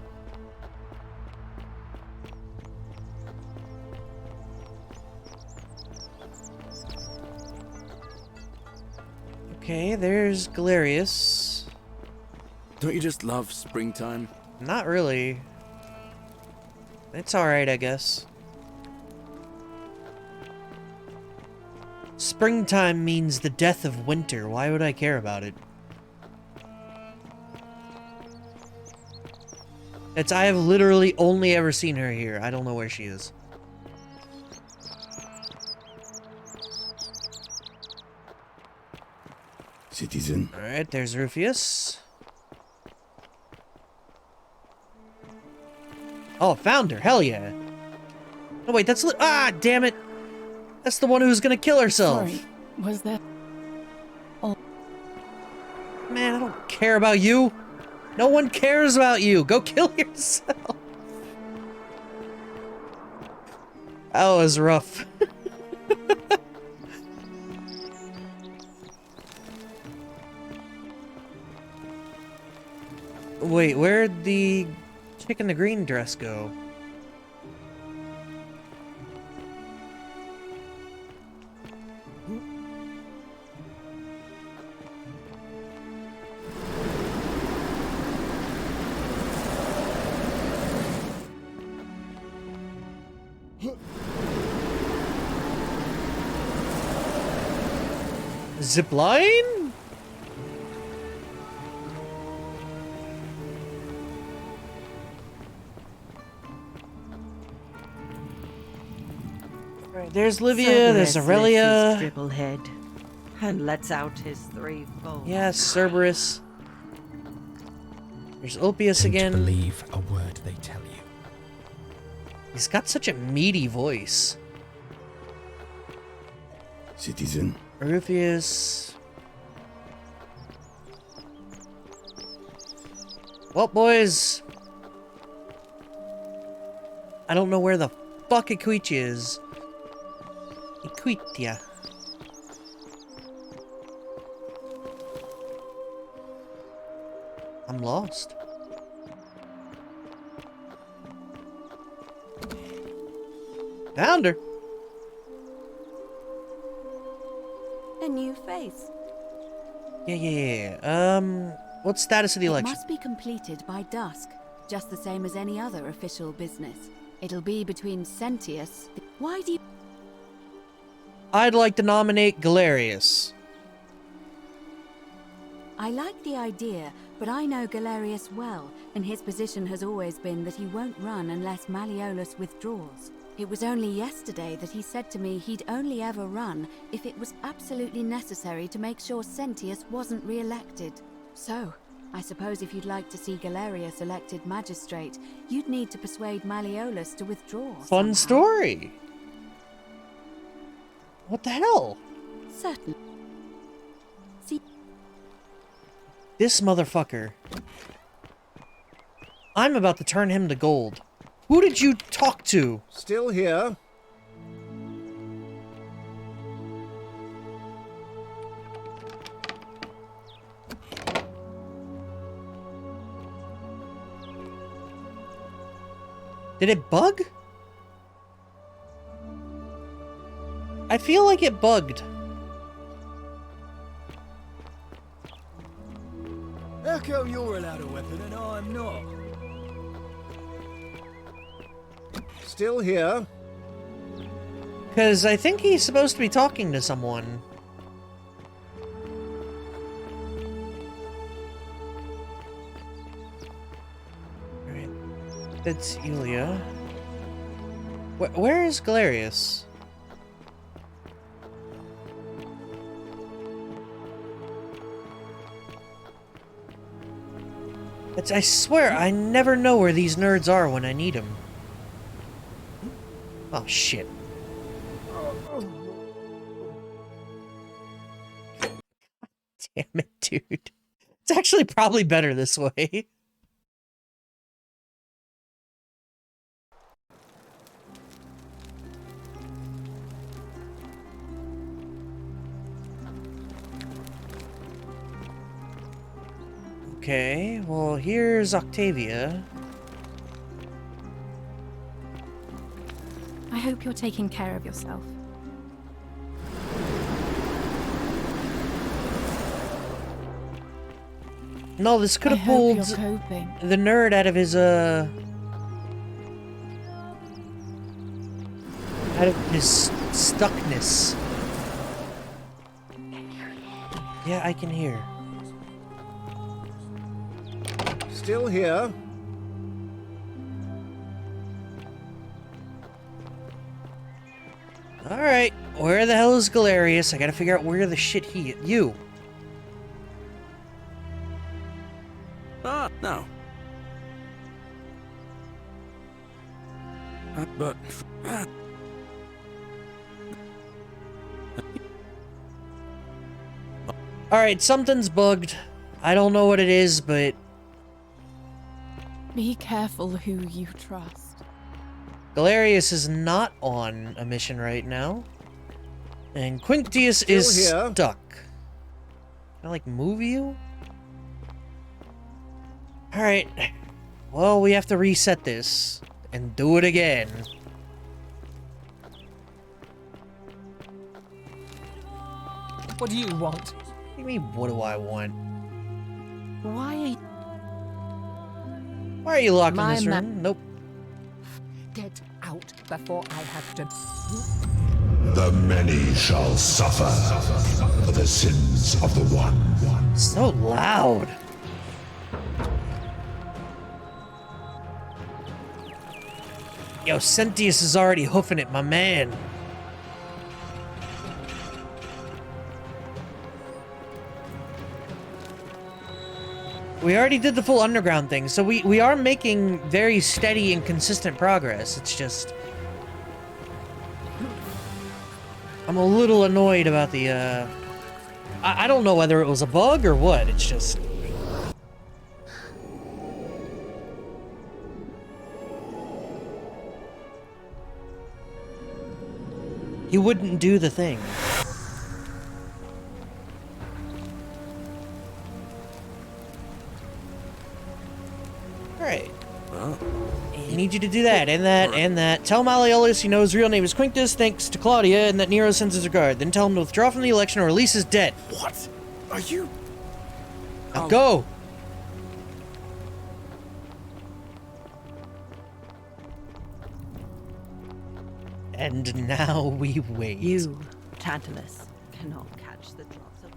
Okay, there's Galerius.
Don't you just love springtime?
Not really. It's alright, I guess. Springtime means the death of winter. Why would I care about it? I have literally only ever seen her here. I don't know where she is.
Citizen.
Alright, there's Rufius. Oh, found her. Hell yeah. Oh, wait, that's... Ah, damn it. That's the one who's gonna kill herself.
Sorry, was that... Oh.
Man, I don't care about you. No one cares about you. Go kill yourself. That was rough. Wait, where'd the chick in the green dress go? Zipline? Right, there's Livia, there's Aurelia.
Dribble head and lets out his threefold.
Yeah, Cerberus. There's Opius again.
Believe a word they tell you.
He's got such a meaty voice.
Citizen.
Rufius. Well, boys. I don't know where the fuck Equitia is. Equitia. I'm lost. Found her.
A new face.
Yeah. What status of the
It
election?
must be completed by dusk, just the same as any other official business. It'll be between Sentius. Why do you...
I'd like to nominate Galerius.
I like the idea, but I know Galerius well, and his position has always been that he won't run unless Malleolus withdraws. It was only yesterday that he said to me he'd only ever run if it was absolutely necessary to make sure Sentius wasn't re-elected. So, I suppose if you'd like to see Galerius elected magistrate, you'd need to persuade Malleolus to withdraw.
Fun story. What the hell?
Certainly. See,
This motherfucker. I'm about to turn him to gold. Who did you talk to?
Still here.
Did it bug? I feel like it bugged.
How come you're allowed a weapon and I'm not?
Still here.
Because I think he's supposed to be talking to someone. Alright. That's Elia. Where is Galerius? I swear, I never know where these nerds are when I need them. Oh, shit. Damn it, dude. It's actually probably better this way. Okay, well, here's Octavia.
I hope you're taking care of yourself.
No, this could
I
have
hope
pulled
you're coping.
the nerd out of his, stuckness. Yeah, I can hear.
Still here.
Alright, where the hell is Galerius? I gotta figure out where the shit he... You!
Ah, no. But...
Alright, something's bugged. I don't know what it is, but...
Be careful who you trust.
Galerius is not on a mission right now. And Quinctius
Still
is
here.
stuck. Can I, like, move you? Alright. Well, we have to reset this. And do it again.
What do you want?
What do you mean, what do I want? Why are you locked in this room? Nope.
Get out before I have to...
The many shall suffer for the sins of the one.
So loud. Yo, Sentius is already hoofing it, my man. We already did the full underground thing, so we are making very steady and consistent progress. It's just... I'm a little annoyed about the, I don't know whether it was a bug or what, it's just... He wouldn't do the thing. Alright. I need you to do that, and that, and that. Tell Malleolus you know his real name is Quinctius, thanks to Claudia, and that Nero sends his regard. Then tell him to withdraw from the election or release his debt.
What? Are you...
Now go! And now we wait.
You, Tantalus, cannot catch the drops of...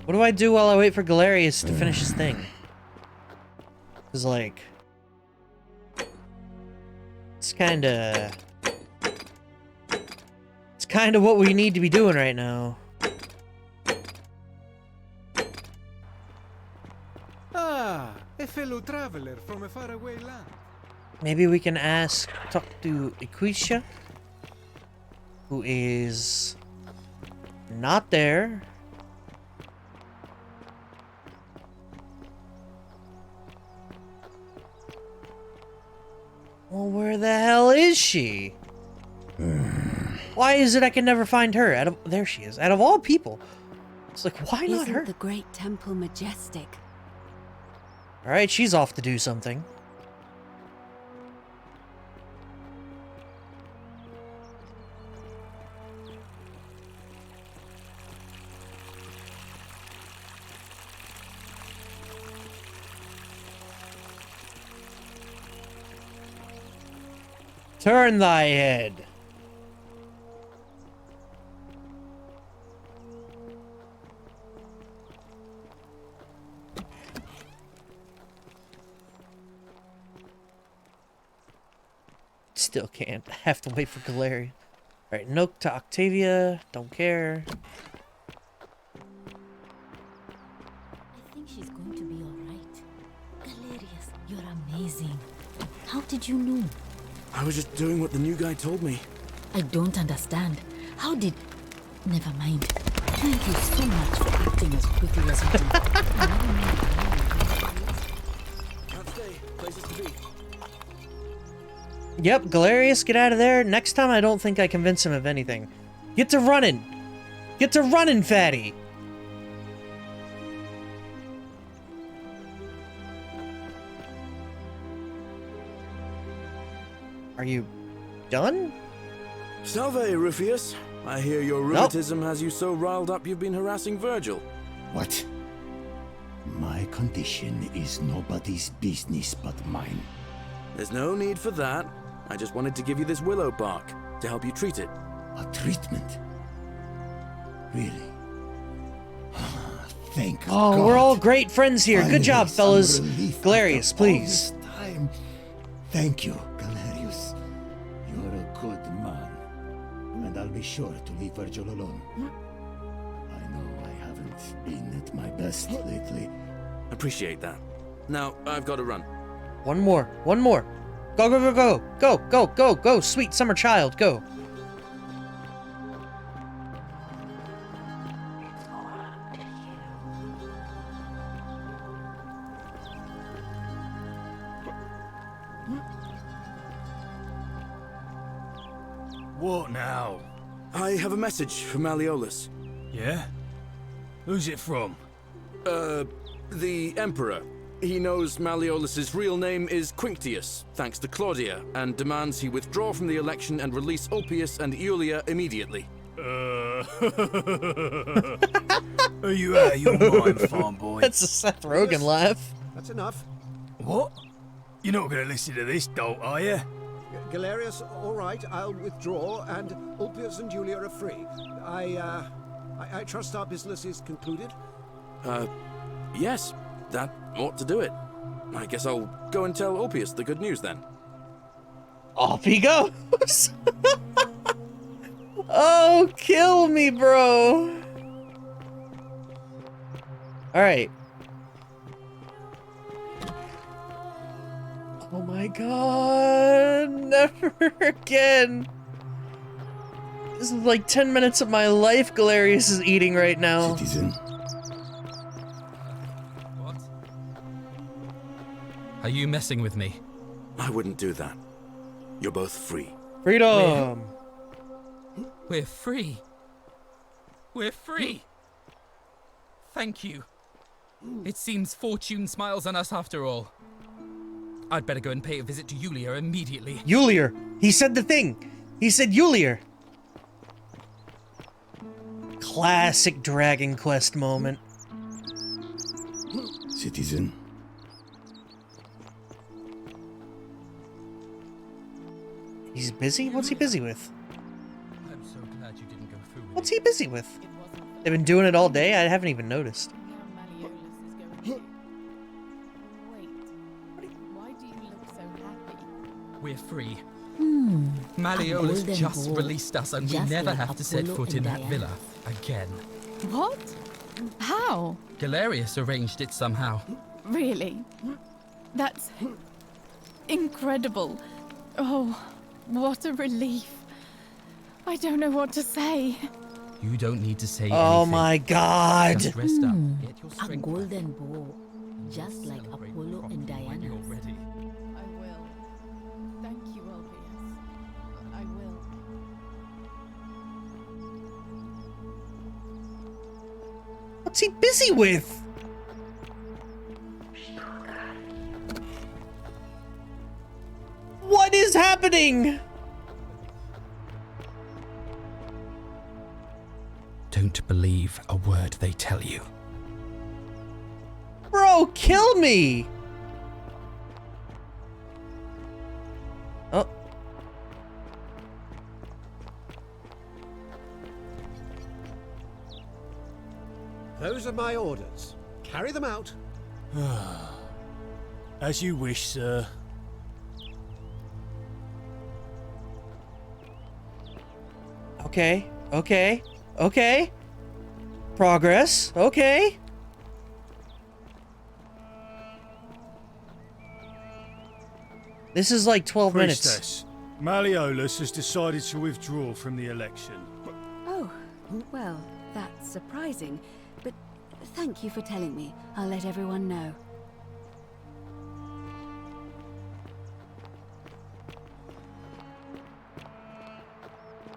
What do I do while I wait for Galerius to finish his thing? Cause like... It's kinda what we need to be doing right now.
Ah, a fellow traveler from a faraway land.
Maybe we can talk to Equisha, who is not there. Well, where the hell is she? Why is it I can never find her? There she is. Out of all people. It's like, why not her?
Isn't the great temple majestic?
Alright, she's off to do something. Turn thy head. Still can't. I have to wait for Galerius. Alright, Nook to Octavia. Don't care.
I think she's going to be alright. Galerius, you're amazing. How did you know?
I was just doing what the new guy told me.
I don't understand. How did... Never mind. Thank you so much for acting as quickly as you did.
Can't stay. Places to be.
Yep, Galerius, get out of there. Next time, I don't think I convince him of anything. Get to running! Get to running, fatty! Are you done?
Salve, Rufius. I hear your rheumatism has you so riled up you've been harassing Virgil.
What? My condition is nobody's business but mine.
There's no need for that. I just wanted to give you this willow bark to help you treat it.
A treatment? Really? Thank
Oh,
God.
we're all great friends here.
Finally,
Good job,
some
fellas.
relief
Galerius,
after
please.
all this time. Thank you, Galerius. You're a good man. And I'll be sure to leave Virgil alone. I know I haven't been at my best lately.
Appreciate that. Now, I've got to run.
One more. One more. Go, go, go, go. Go, go, go, go. Sweet summer child, go.
What now?
I have a message from Malleolus.
Yeah? Who's it from?
The Emperor. He knows Malleolus's real name is Quinctius, thanks to Claudia, and demands he withdraw from the election and release Ulpius and Iulia immediately.
Are you out of your mind, farm boy?
That's a Seth Rogen laugh.
That's enough.
What? You're not going to listen to this dolt, are you?
Galerius, all right, I'll withdraw, and Ulpius and Julia are free. I trust our business is concluded?
Yes, that ought to do it. I guess I'll go and tell Ulpius the good news then.
Off he goes. Oh, kill me, bro. All right. Oh my God, never again. This is like 10 minutes of my life Galerius is eating right now.
Citizen.
What? Are you messing with me?
I wouldn't do that. You're both free.
Freedom.
We're free. We're free. Thank you. It seems fortune smiles on us after all. I'd better go and pay a visit to Yulia immediately.
Yulia. He said the thing. He said Yulia. Classic Dragon Quest moment.
Citizen.
He's busy? What's he busy with?
I'm so glad you didn't go through with
What's he busy with? They've been doing it all day? I haven't even noticed.
We're free.
Hmm.
Malleolus
A golden
just
ball,
released us and we
just
never
like
have to set
Apollo
foot in
and
that
Diana.
villa again.
What? How?
Galerius arranged it somehow.
Really? That's incredible. Oh, what a relief. I don't know what to say.
You don't need to say
Oh
anything.
my God.
Just rest up.
Hmm.
Get your
A
strength back.
golden bow, just like
Celebrate
Apollo and
properly when
Diana.
you're ready.
I will. Thank you, Ulpius. I will.
What's he busy with? What is happening?
Don't believe a word they tell you.
Bro, kill me! Oh.
Those are my orders. Carry them out.
As you wish, sir.
Okay, okay, okay. Progress, okay. This is like 12 minutes.
Priestess, Malleolus has decided to withdraw from the election.
Oh, well, that's surprising. But thank you for telling me. I'll let everyone know.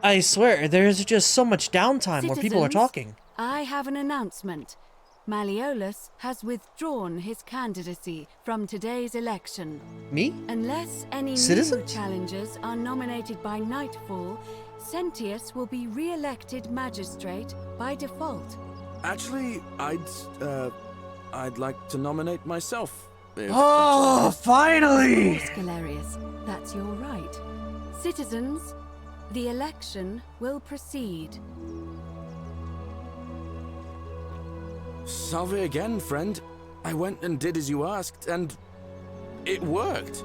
I swear, there's just so much downtime where people are
Citizens,
talking.
I have an announcement. Malleolus has withdrawn his candidacy from today's election.
Me?
Unless any new
Citizens?
challengers are nominated by nightfall, Sentius will be re-elected magistrate by default.
Actually, I'd like to nominate myself.
Oh, finally!
Of course, Galerius, that's your right. Citizens, the election will proceed.
Salve again, friend. I went and did as you asked, and it worked.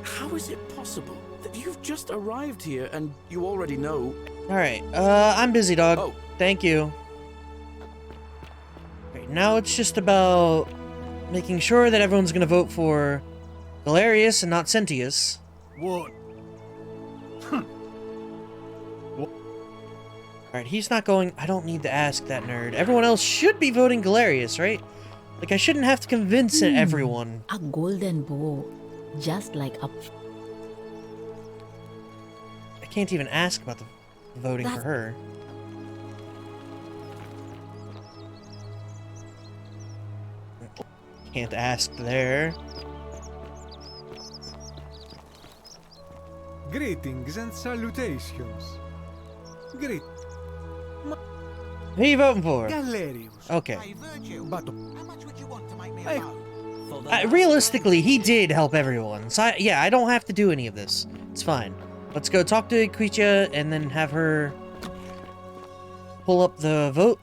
How is it possible that you've just arrived here and you already know?
Alright, I'm busy, dog.
Oh.
Thank you. Right, now it's just about making sure that everyone's gonna vote for Galerius and not Sentius.
What?
Alright, he's not going. I don't need to ask that nerd. Everyone else should be voting Galerius, right? Like, I shouldn't have to convince everyone.
A golden bow, just like a...
I can't even ask about the voting for her. Can't ask there.
Greetings and salutations. Greet.
Who are you voting for?
Galerius.
Okay.
But
Realistically, he did help everyone. So, I don't have to do any of this. It's fine. Let's go talk to Quicha and then have her pull up the vote.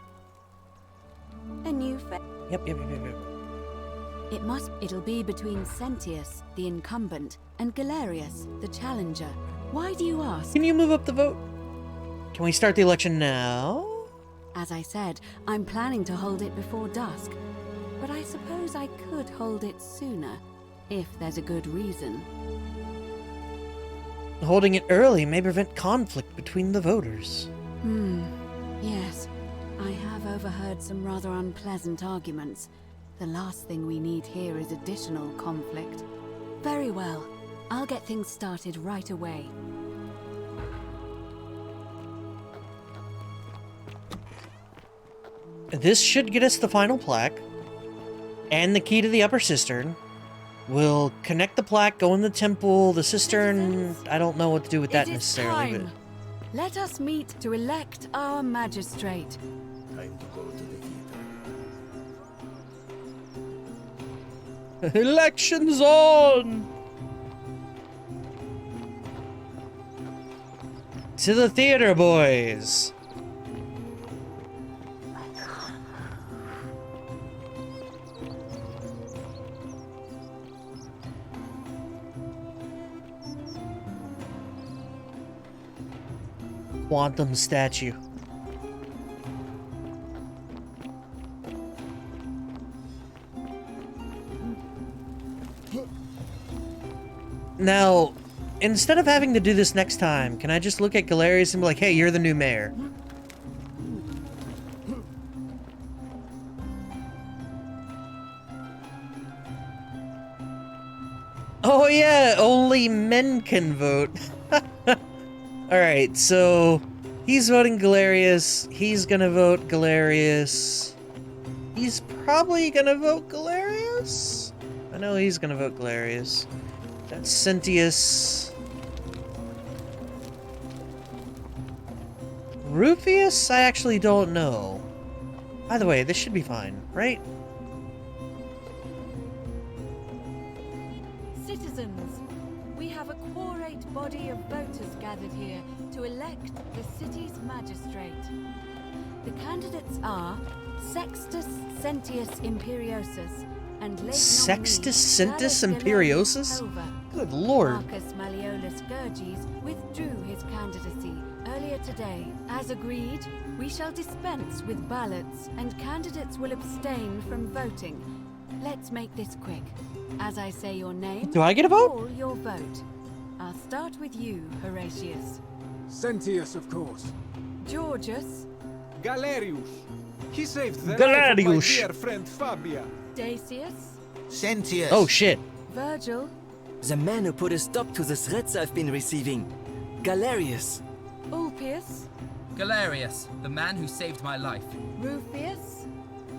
A new
Yep.
It'll be between Sentius, the incumbent, and Galerius, the challenger. Why do you ask?
Can you move up the vote? Can we start the election now?
As I said, I'm planning to hold it before dusk. But I suppose I could hold it sooner, if there's a good reason.
Holding it early may prevent conflict between the voters.
Yes. I have overheard some rather unpleasant arguments. The last thing we need here is additional conflict. Very well. I'll get things started right away.
This should get us the final plaque and the key to the upper cistern. We'll connect the plaque, go in the temple, the cistern. I don't know what to do with that necessarily.
Time. Let us meet to elect our magistrate.
Time to go to the
But... Elections on! To the theater, boys! Quantum statue. Now, instead of having to do this next time, can I just look at Galerius and be like, hey, you're the new mayor? Oh yeah, only men can vote. Alright, so he's voting Galerius. He's gonna vote Galerius. He's probably gonna vote Galerius? I know he's gonna vote Galerius. That's Sentius. Rufius? I actually don't know. By the way, this should be fine, right?
Citizens, we have a quorate body of voters gathered here to elect the city's magistrate. The candidates are Sextus Sentius Imperiosus and late
Sextus Sentius Imperiosus? Good lord.
Marcus Malleolus Gurges withdrew his candidacy earlier today. As agreed, we shall dispense with ballots and candidates will abstain from voting. Let's make this quick. As I say your name,
do I get a vote?
Call your vote. I'll start with you, Horatius.
Sentius, of course.
Georgius.
Galerius. He saved the life
Galerius.
of my dear friend Fabia.
Dacius.
Sentius.
Oh shit.
Virgil.
The man who put a stop to the threats I've been receiving. Galerius.
Ulpius.
Galerius, the man who saved my life.
Rufius.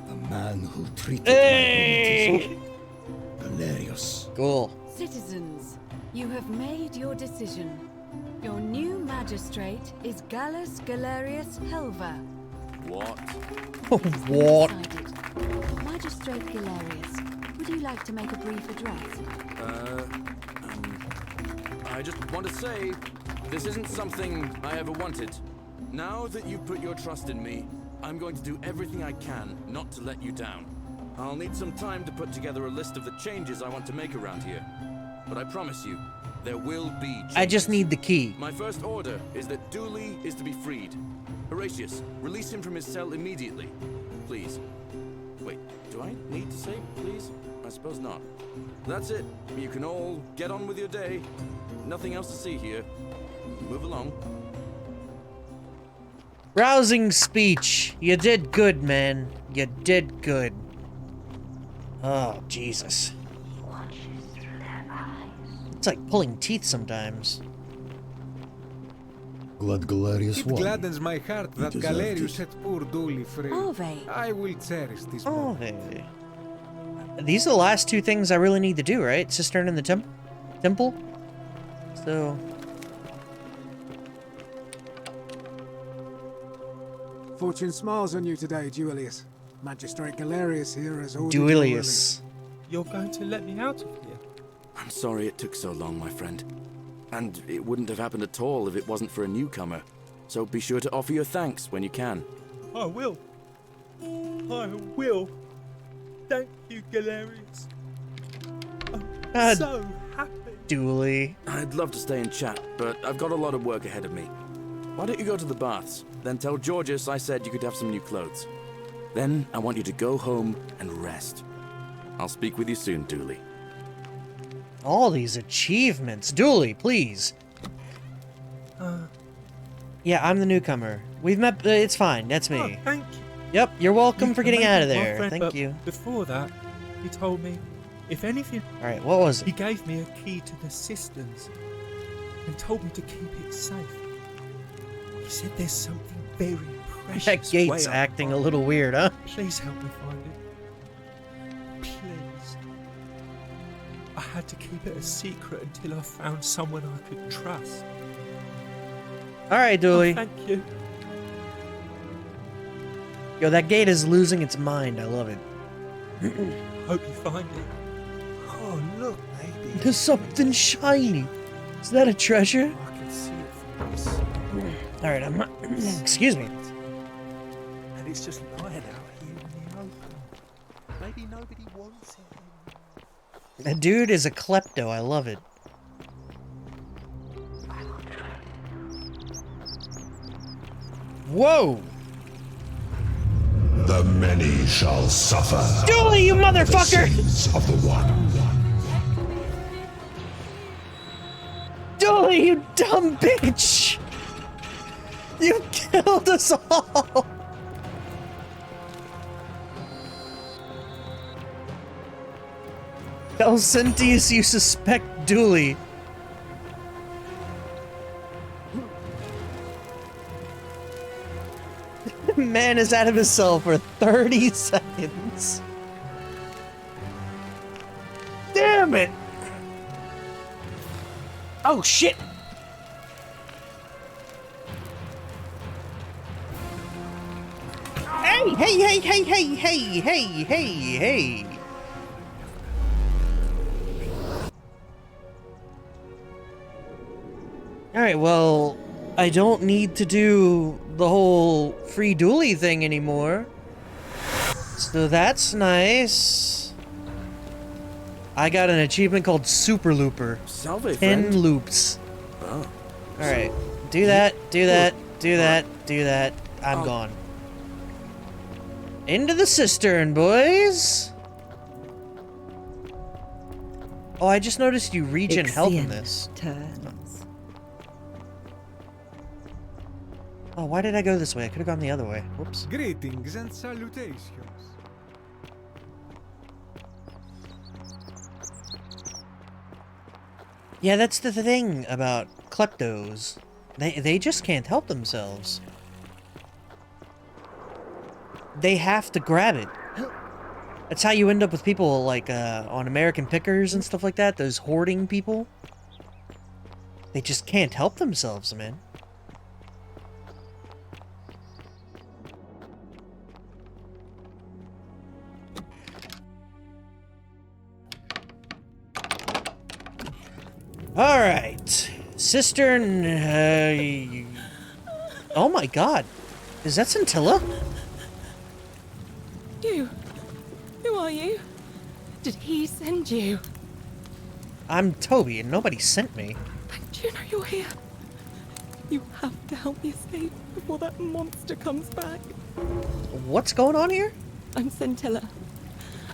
The man who treated
Hey!
my rheumatism. Galerius.
Cool.
Citizens, you have made your decision. Your new magistrate is Gallus Galerius Helva.
What?
What?
Magistrate Galerius, would you like to make a brief address?
I just want to say, this isn't something I ever wanted. Now that you've put your trust in me, I'm going to do everything I can not to let you down. I'll need some time to put together a list of the changes I want to make around here. But I promise you, there will be changes.
I just need the key.
My first order is that Dooley is to be freed. Horatius, release him from his cell immediately. Please. Wait, do I need to say please? I suppose not. That's it. You can all get on with your day. Nothing else to see here. Move along.
Rousing speech. You did good, man. You did good. Oh, Jesus. It's like pulling teeth sometimes.
Glad Galerius
It
won.
gladdens my heart that
deserved
Galerius
it.
set poor Dooley free. I will cherish this moment.
These are the last two things I really need to do, right? Cistern in the temple? So...
Fortune smiles on you today, Duilius. Magistrate Galerius here has ordered
Duilius.
You're going to let me out of here?
I'm sorry it took so long, my friend. And it wouldn't have happened at all if it wasn't for a newcomer. So be sure to offer your thanks when you can.
I will. I will. Thank you, Galerius. I'm so happy.
Dooley.
I'd love to stay and chat, but I've got a lot of work ahead of me. Why don't you go to the baths? Then tell Georgius I said you could have some new clothes. Then I want you to go home and rest. I'll speak with you soon, Dooley.
All these achievements. Dooley, please. Yeah, I'm the newcomer. We've met. It's fine. That's me.
Oh, thank you.
Yep, you're welcome for getting out of
My
there.
friend,
Thank
but
you.
Before that, he told me, if anything...
Alright, what was it?
He gave me a key to the cisterns and told me to keep it safe. He said there's something very precious.
That gate's
way up
acting a
high.
little weird, huh?
Please help me find it. Please. I had to keep it a secret until I found someone I could trust.
Alright, Dooley.
Oh, thank you.
Yo, that gate is losing its mind. I love it.
Hope you find it. Oh, look, baby.
There's something shiny. Is that a treasure?
I can see it from this.
Alright, I'm not... Excuse me.
And it's just lying out here in the open. Maybe nobody wants it.
That dude is a klepto. I love it. Whoa!
The many shall suffer.
Dooley, you motherfucker!
The sins of the one.
Dooley, you dumb bitch! You killed us all! Sentius, you suspect Dooley. Man is out of his cell for 30 seconds. Damn it! Oh shit! Hey, hey, hey, hey, hey, hey, hey, hey, hey! Alright, well, I don't need to do the whole free Dooley thing anymore. So that's nice. I got an achievement called Super Looper.
Salve,
10
friend.
loops.
Oh.
Alright, do that, do that, do that, do that. I'm gone. Into the cistern, boys! Oh, I just noticed you regen health in this.
Turns.
Oh, why did I go this way? I could have gone the other way. Whoops.
Greetings and salutations.
Yeah, that's the thing about kleptos. They just can't help themselves. They have to grab it. That's how you end up with people like on American Pickers and stuff like that, those hoarding people. They just can't help themselves, man. Alright. Cistern, oh my god. Is that Scintilla?
You? Who are you? Did he send you?
I'm Toby, and nobody sent me.
Do you know you're here? You have to help me escape before that monster comes back.
What's going on here?
I'm Scintilla.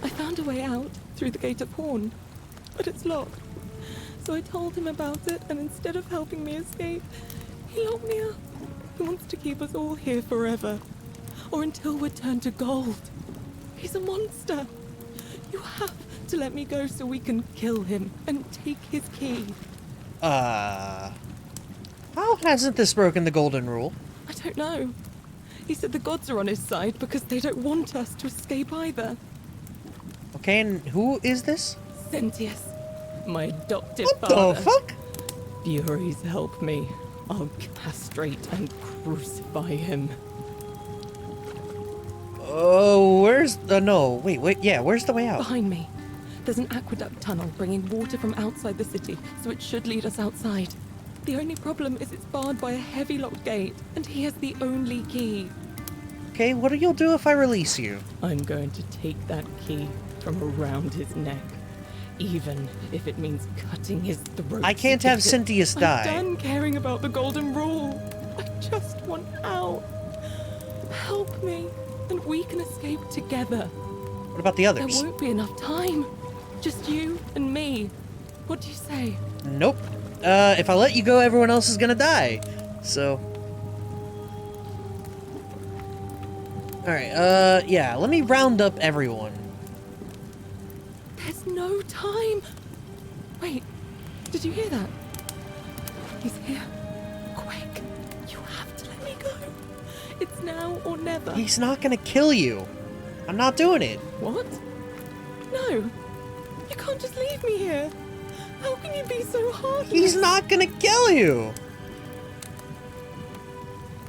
I found a way out through the Gate of Horn, but it's locked. So I told him about it, and instead of helping me escape, he locked me up. He wants to keep us all here forever, or until we're turned to gold. He's a monster. You have to let me go so we can kill him and take his key.
How hasn't this broken the golden rule?
I don't know. He said the gods are on his side because they don't want us to escape either.
Okay, and who is this?
Sentius, my adopted
What
father.
the fuck?
Furies, help me. I'll castrate and crucify him.
Oh, where's the... no, wait, yeah, where's the way out?
Behind me. There's an aqueduct tunnel bringing water from outside the city, so it should lead us outside. The only problem is it's barred by a heavy locked gate, and he has the only key.
Okay, what do you do if I release you?
I'm going to take that key from around his neck, even if it means cutting his throat.
I can't have Sentius die.
I'm done caring about the golden rule. I just want out. Help me, and we can escape together.
What about the others?
There won't be enough time. Just you and me. What do you say?
Nope. If I let you go, everyone else is gonna die. So... alright, yeah, let me round up everyone.
There's no time. Wait, did you hear that? He's here. Quick, you have to let me go. It's now or never.
He's not gonna kill you. I'm not doing it.
What? No, you can't just leave me here. How can you be so heartless?
He's not gonna kill you.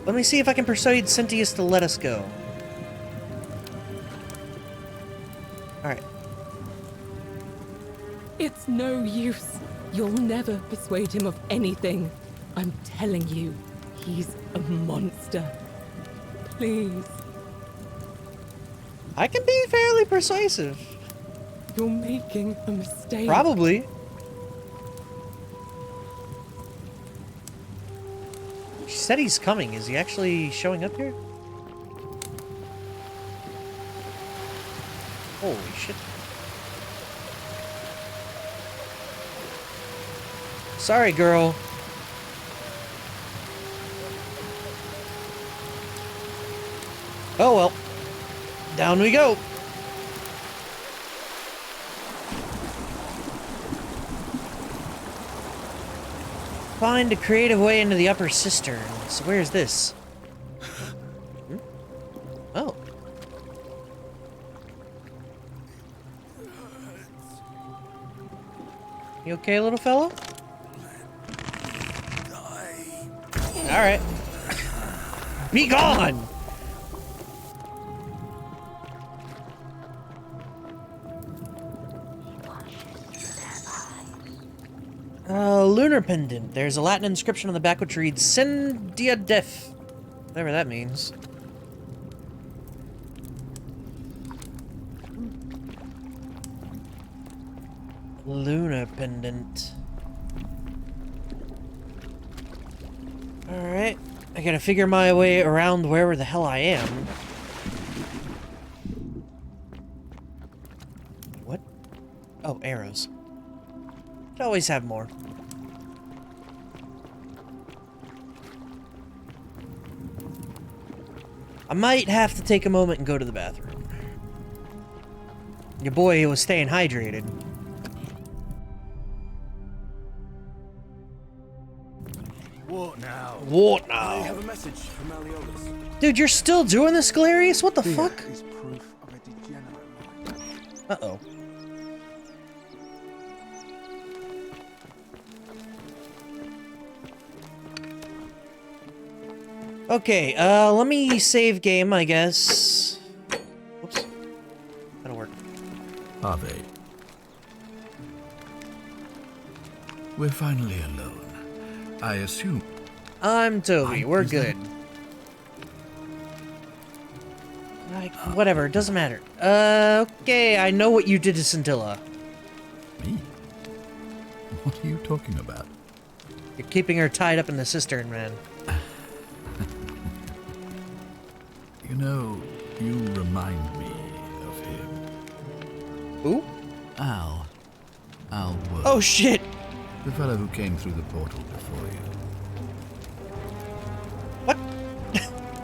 Let me see if I can persuade Sentius to let us go. Alright.
It's no use. You'll never persuade him of anything. I'm telling you, he's a monster. Please.
I can be fairly persuasive.
You're making a mistake.
Probably. She said he's coming. Is he actually showing up here? Holy shit. Sorry, girl. Oh well. Down we go. Find a creative way into the upper cistern. So where's this? Hmm? Oh. You okay, little fellow? Alright. Be gone! Lunar pendant. There's a Latin inscription on the back which reads Sendia Def. Whatever that means. Lunar pendant. Alright. I gotta figure my way around wherever the hell I am. What? Oh, arrows. Could always have more. I might have to take a moment and go to the bathroom. Your boy was staying hydrated.
What now?
What now?
I have a message from Malleolus.
Dude, you're still doing this, Galerius? What the fuck?
Is proof of a degenerate mind.
Uh-oh. Okay, let me save game, I guess. Whoops. That'll work.
Harvey. We're finally alone. I assume...
I'm Toby, we're good. Like, whatever, it doesn't matter. Okay, I know what you did to Scintilla.
Me? What are you talking about?
You're keeping her tied up in the cistern, man.
You know, you remind me of him.
Who?
Al. Al Wood.
Oh, shit!
The fellow who came through the portal before you.
What?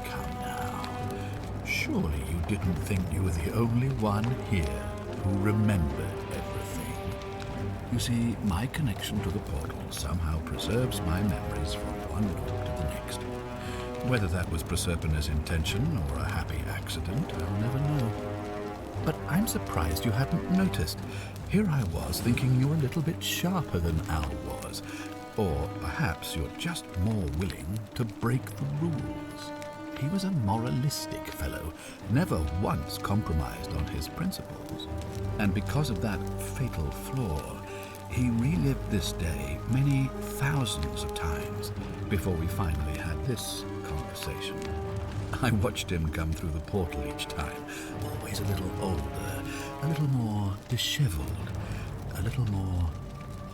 Come now. Surely you didn't think you were the only one here who remembered everything. You see, my connection to the portal somehow preserves my memories from one look to the next. Whether that was Proserpina's intention or a happy accident, I'll never know. But I'm surprised you hadn't noticed. Here I was thinking you were a little bit sharper than Al was. Or perhaps you're just more willing to break the rules. He was a moralistic fellow, never once compromised on his principles. And because of that fatal flaw, he relived this day many thousands of times before we finally had this conversation. I watched him come through the portal each time, always a little older, a little more disheveled, a little more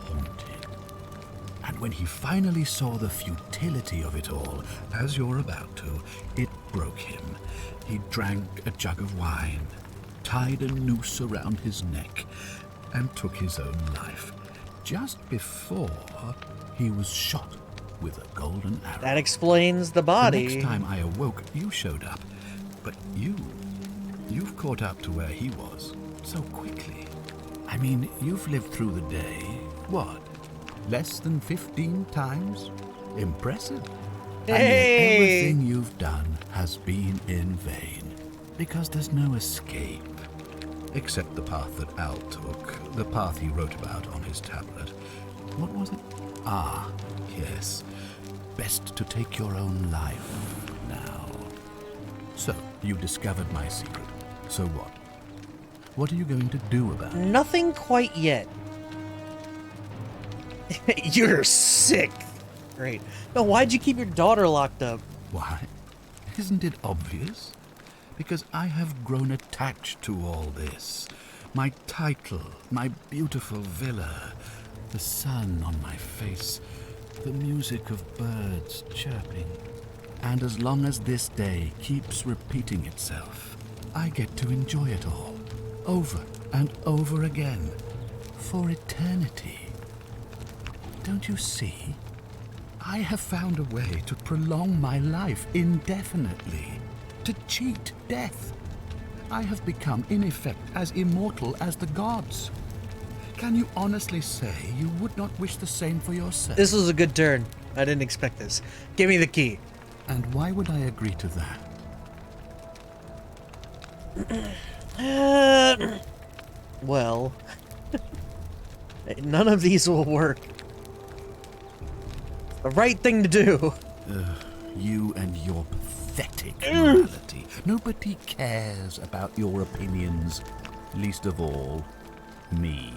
haunted. And when he finally saw the futility of it all, as you're about to, it broke him. He drank a jug of wine, tied a noose around his neck, and took his own life, just before he was shot with a golden arrow.
That explains the body.
The next time I awoke, you showed up. But you've caught up to where he was so quickly. I mean, you've lived through the day, what, less than 15 times? Impressive.
Hey!
And yet everything you've done has been in vain, because there's no escape. Except the path that Al took, the path he wrote about on his tablet. What was it? Ah, yes. Best to take your own life now. So, you discovered my secret. So what? What are you going to do about it?
Nothing quite yet. You're sick. Great. No, why'd you keep your daughter locked up?
Why? Isn't it obvious? Because I have grown attached to all this. My title, my beautiful villa, the sun on my face, the music of birds chirping. And as long as this day keeps repeating itself, I get to enjoy it all, over and over again, for eternity. Don't you see? I have found a way to prolong my life indefinitely, to cheat death. I have become, in effect, as immortal as the gods. Can you honestly say you would not wish the same for yourself?
This was a good turn. I didn't expect this. Give me the key.
And why would I agree to that?
Well, none of these will work. The right thing to do.
You and your pathetic morality. Nobody cares about your opinions, least of all, me.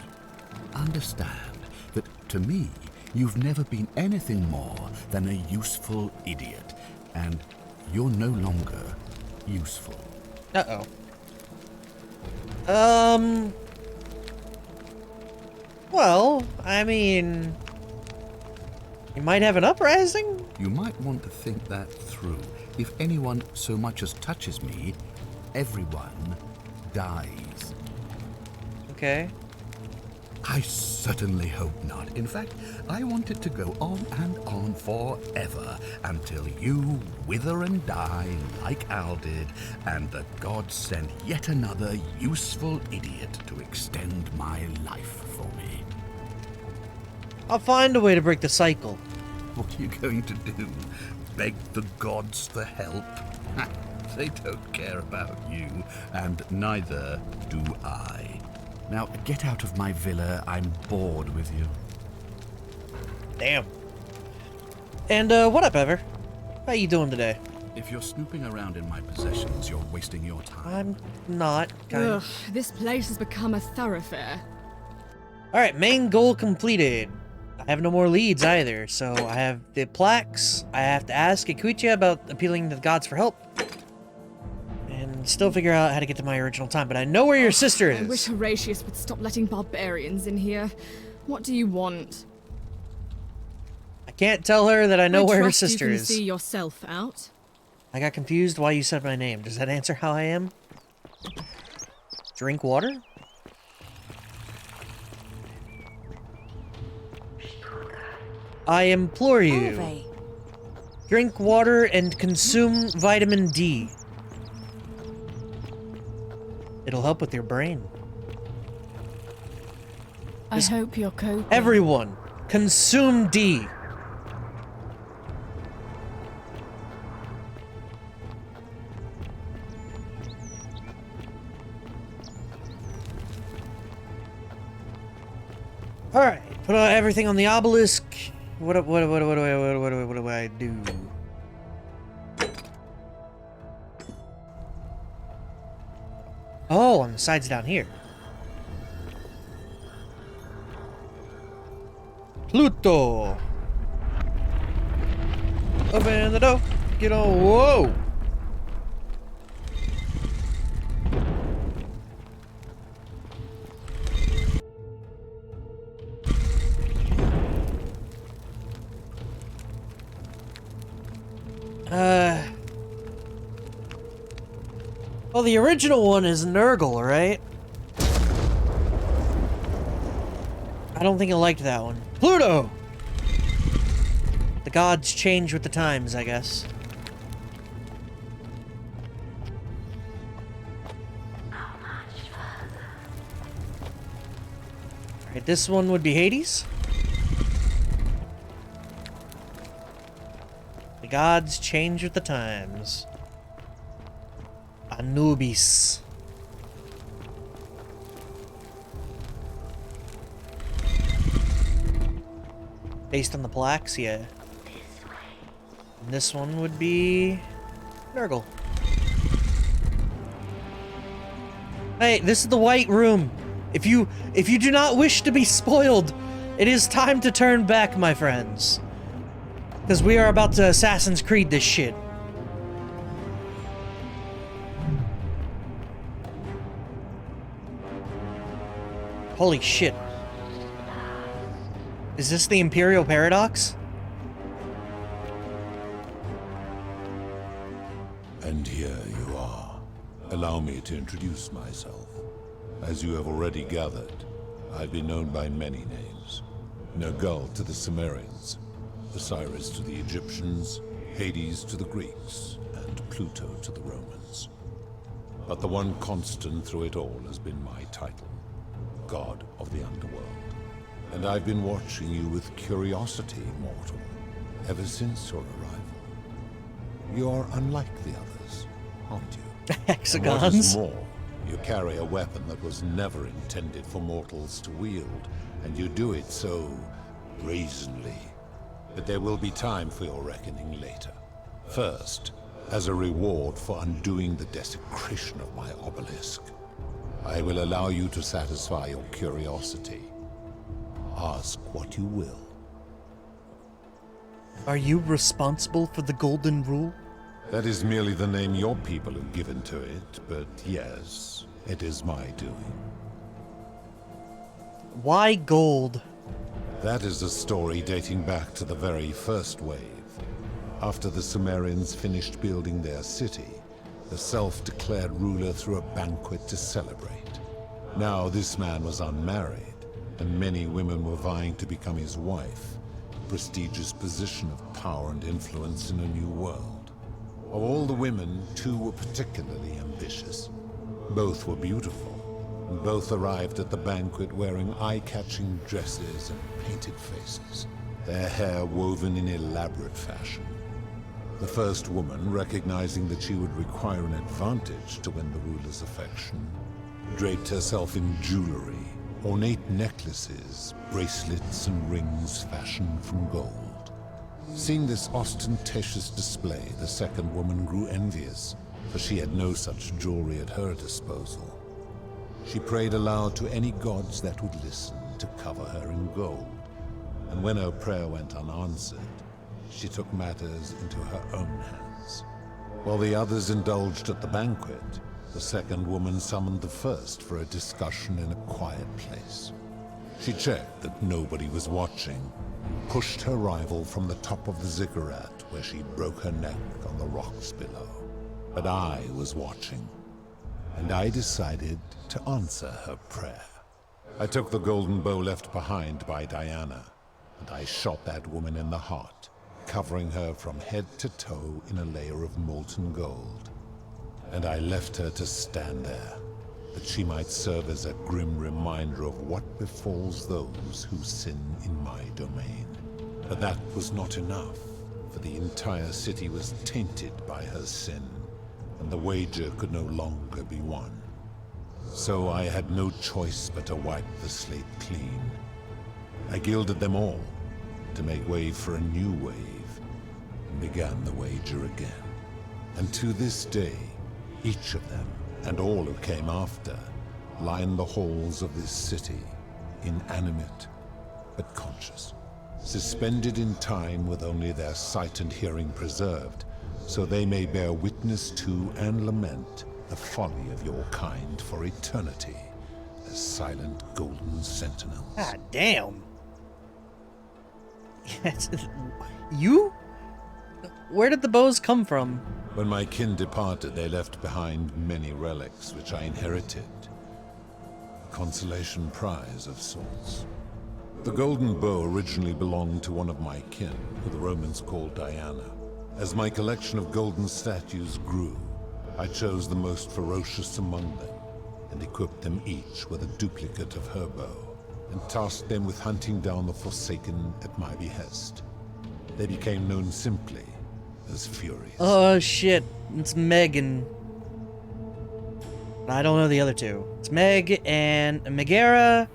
Understand that, to me, you've never been anything more than a useful idiot, and you're no longer useful.
Uh-oh. Well, I mean, you might have an uprising?
You might want to think that through. If anyone so much as touches me, everyone dies.
Okay.
I certainly hope not. In fact, I want it to go on and on forever until you wither and die like Al did, and the gods send yet another useful idiot to extend my life for me.
I'll find a way to break the cycle.
What are you going to do? Beg the gods for help? They don't care about you, and neither do I. Now, get out of my villa. I'm bored with you.
Damn. And, what up, Ever? How you doing today?
If you're snooping around in my possessions, you're wasting your time.
I'm not, kind
Ugh,
of.
this place has become a thoroughfare.
Alright, main goal completed. I have no more leads either, so I have the plaques. I have to ask Ikuicha about appealing to the gods for help. And still figure out how to get to my original time, but I know where your sister is.
I wish Horatius would stop letting barbarians in here. What do you want?
I can't tell her that I know where her
trust
sister
you can
is.
see yourself out.
I got confused why you said my name. Does that answer how I am? Drink water? I implore you. Drink water and consume vitamin D. It'll help with your brain.
I hope you're coping.
Everyone, consume D. All right, put everything on the obelisk. What do I do? Oh, on the sides down here. Pluto. Open the door. Get on. Whoa. Well, the original one is Nurgle, right? I don't think I liked that one. Pluto! The gods change with the times, I guess. Alright, this one would be Hades. The gods change with the times. Anubis. Based on the plaques, yeah. And this one would be Nurgle. Hey, this is the White Room. If you do not wish to be spoiled, it is time to turn back, my friends. Because we are about to Assassin's Creed this shit. Holy shit. Is this the Imperial Paradox?
And here you are. Allow me to introduce myself. As you have already gathered, I've been known by many names. Nergal to the Sumerians, Osiris to the Egyptians, Hades to the Greeks, and Pluto to the Romans. But the one constant through it all has been my title, God of the Underworld. And I've been watching you with curiosity, mortal, ever since your arrival. You are unlike the others, aren't you?
Hexagons.
And what is more, you carry a weapon that was never intended for mortals to wield, and you do it so brazenly. But there will be time for your reckoning later. First, as a reward for undoing the desecration of my obelisk, I will allow you to satisfy your curiosity. Ask what you will.
Are you responsible for the Golden Rule?
That is merely the name your people have given to it, but yes, it is my doing.
Why gold?
That is a story dating back to the very first wave. After the Sumerians finished building their city, the self-declared ruler threw a banquet to celebrate. Now this man was unmarried, and many women were vying to become his wife, a prestigious position of power and influence in a new world. Of all the women, 2 were particularly ambitious. Both were beautiful, and both arrived at the banquet wearing eye-catching dresses and painted faces, their hair woven in elaborate fashion. The first woman, recognizing that she would require an advantage to win the ruler's affection, draped herself in jewelry, ornate necklaces, bracelets, and rings fashioned from gold. Seeing this ostentatious display, the second woman grew envious, for she had no such jewelry at her disposal. She prayed aloud to any gods that would listen to cover her in gold, and when her prayer went unanswered, she took matters into her own hands. While the others indulged at the banquet, the second woman summoned the first for a discussion in a quiet place. She checked that nobody was watching, and pushed her rival from the top of the ziggurat, where she broke her neck on the rocks below. But I was watching, and I decided to answer her prayer. I took the golden bow left behind by Diana, and I shot that woman in the heart, covering her from head to toe in a layer of molten gold. And I left her to stand there, that she might serve as a grim reminder of what befalls those who sin in my domain. But that was not enough, for the entire city was tainted by her sin, and the wager could no longer be won. So I had no choice but to wipe the slate clean. I gilded them all, to make way for a new wave, and began the wager again. And to this day, each of them, and all who came after, line the halls of this city, inanimate but conscious, suspended in time with only their sight and hearing preserved, so they may bear witness to and lament the folly of your kind for eternity, as silent golden sentinels.
God damn. Yes. You? Where did the bows come from?
When my kin departed, they left behind many relics which I inherited. A consolation prize of sorts. The golden bow originally belonged to one of my kin, who the Romans called Diana. As my collection of golden statues grew, I chose the most ferocious among them, and equipped them each with a duplicate of her bow, and tasked them with hunting down the Forsaken at my behest. They became known simply as Furies.
Oh shit, it's Meg and... I don't know the other two. It's Meg and Megara.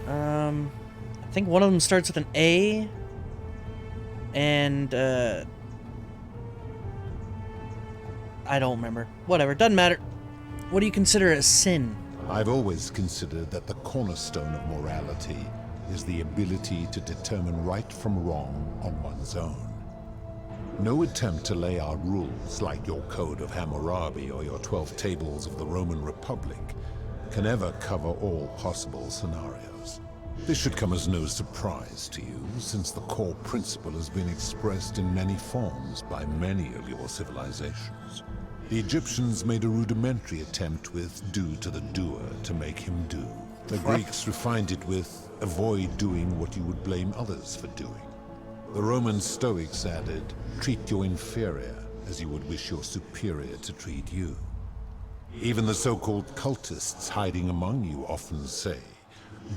I think one of them starts with an A. And, I don't remember. Whatever, doesn't matter. What do you consider a sin?
I've always considered that the cornerstone of morality is the ability to determine right from wrong on one's own. No attempt to lay out rules like your Code of Hammurabi or your 12 Tables of the Roman Republic can ever cover all possible scenarios. This should come as no surprise to you, since the core principle has been expressed in many forms by many of your civilizations. The Egyptians made a rudimentary attempt with "do to the doer" to make him do. The Greeks refined it with "avoid doing what you would blame others for doing." The Roman Stoics added, "treat your inferior as you would wish your superior to treat you." Even the so-called cultists hiding among you often say,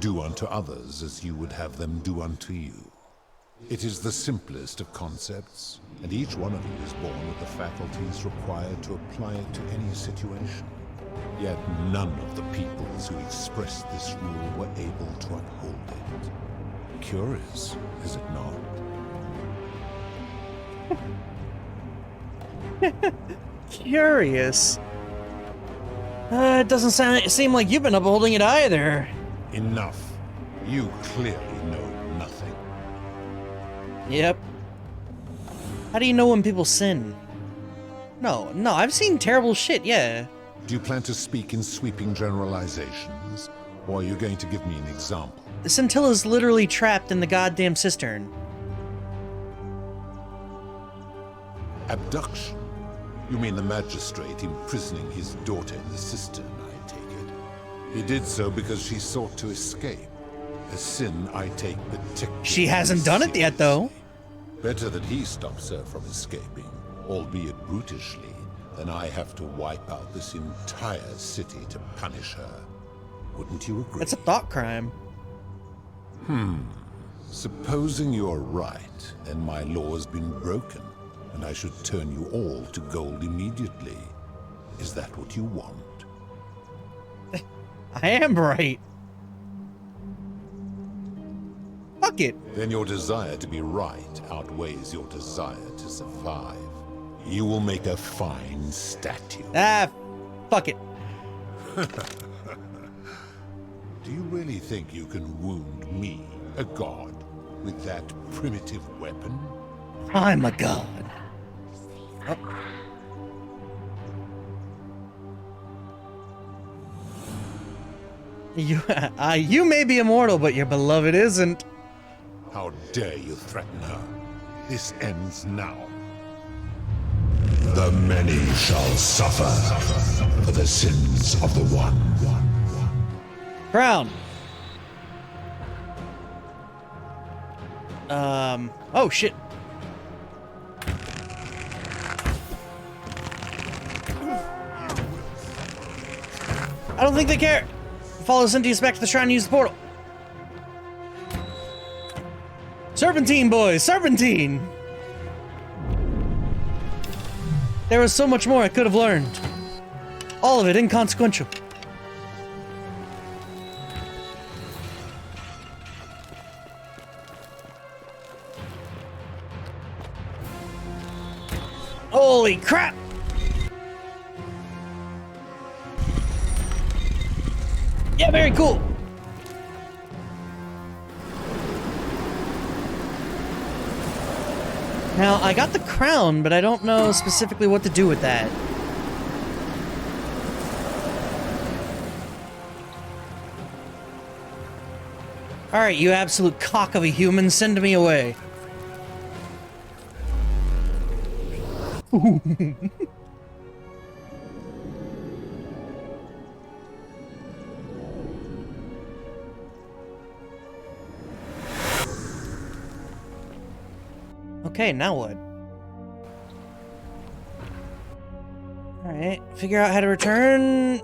"Do unto others as you would have them do unto you." It is the simplest of concepts, and each one of you is born with the faculties required to apply it to any situation. Yet none of the peoples who expressed this rule were able to uphold it. Curious, is it not?
Curious. It doesn't seem like you've been upholding it either.
Enough. You clearly know nothing.
Yep. How do you know when people sin? No, I've seen terrible shit, yeah.
Do you plan to speak in sweeping generalizations, or are you going to give me an example?
The Scintilla's literally trapped in the goddamn cistern.
Abduction? You mean the magistrate imprisoning his daughter in the cistern, I take it. He did so because she sought to escape. A sin I take particularly
She hasn't done it yet, though.
Better that he stops her from escaping, albeit brutishly, than I have to wipe out this entire city to punish her. Wouldn't you agree?
That's a thought crime.
Supposing you're right, then my law has been broken, and I should turn you all to gold immediately. Is that what you want?
I am right. Fuck it.
Then your desire to be right outweighs your desire to survive. You will make a fine statue.
Ah, fuck it.
Do you really think you can wound me, a god, with that primitive weapon?
I'm a god. Oh. You may be immortal, but your beloved isn't.
How dare you threaten her? This ends now. The many shall suffer for the sins of the one.
Crown. Oh shit. I don't think they care. Follow Cynthius back to the shrine and use the portal. Serpentine, boys! Serpentine! There was so much more I could have learned. All of it inconsequential. Holy crap! Yeah, very cool. Now, I got the crown, but I don't know specifically what to do with that. Alright, you absolute cock of a human, send me away. Okay, now what? Alright, figure out how to return.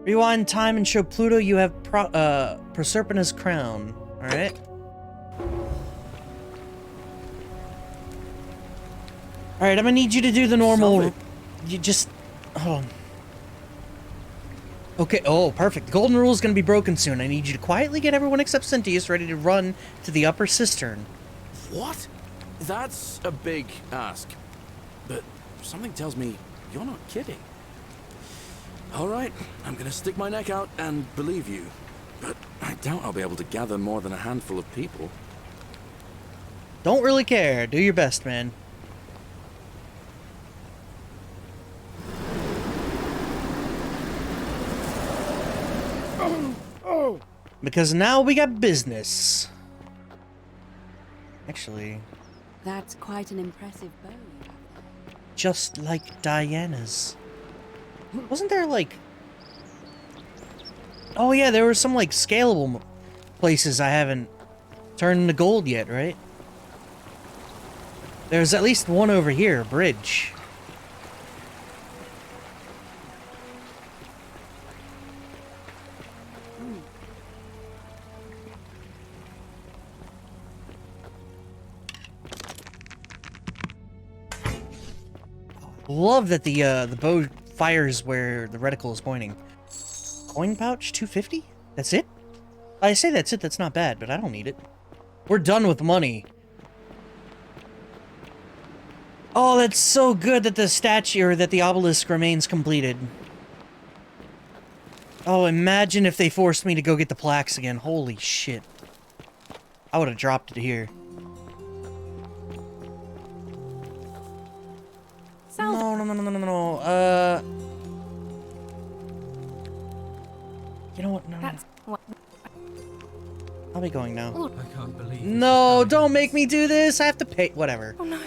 Rewind time and show Pluto you have Proserpina's crown. Alright. Alright, I'm gonna need you to do the normal... You just... Hold on. Okay, oh, perfect. The golden rule is gonna be broken soon. I need you to quietly get everyone except Cynthius ready to run to the upper cistern.
What? That's a big ask. But something tells me you're not kidding. All right, I'm gonna stick my neck out and believe you. But I doubt I'll be able to gather more than a handful of people.
Don't really care. Do your best, man. Because now we got business. Actually...
That's quite an impressive bow you have there.
Just like Diana's. Wasn't there, like... Oh yeah, there were some, like, scalable places I haven't turned into gold yet, right? There's at least one over here, a bridge. Love that the bow fires where the reticle is pointing. Coin pouch, 250? That's it? I say that's it, that's not bad, but I don't need it. We're done with money. Oh, that's so good that the statue, or that the obelisk remains completed. Oh, imagine if they forced me to go get the plaques again. Holy shit. I would have dropped it here. No. You know what? No.
That's what.
I'll be going now.
I can't believe.
No, don't make me do this. I have to pay. Whatever.
Oh no.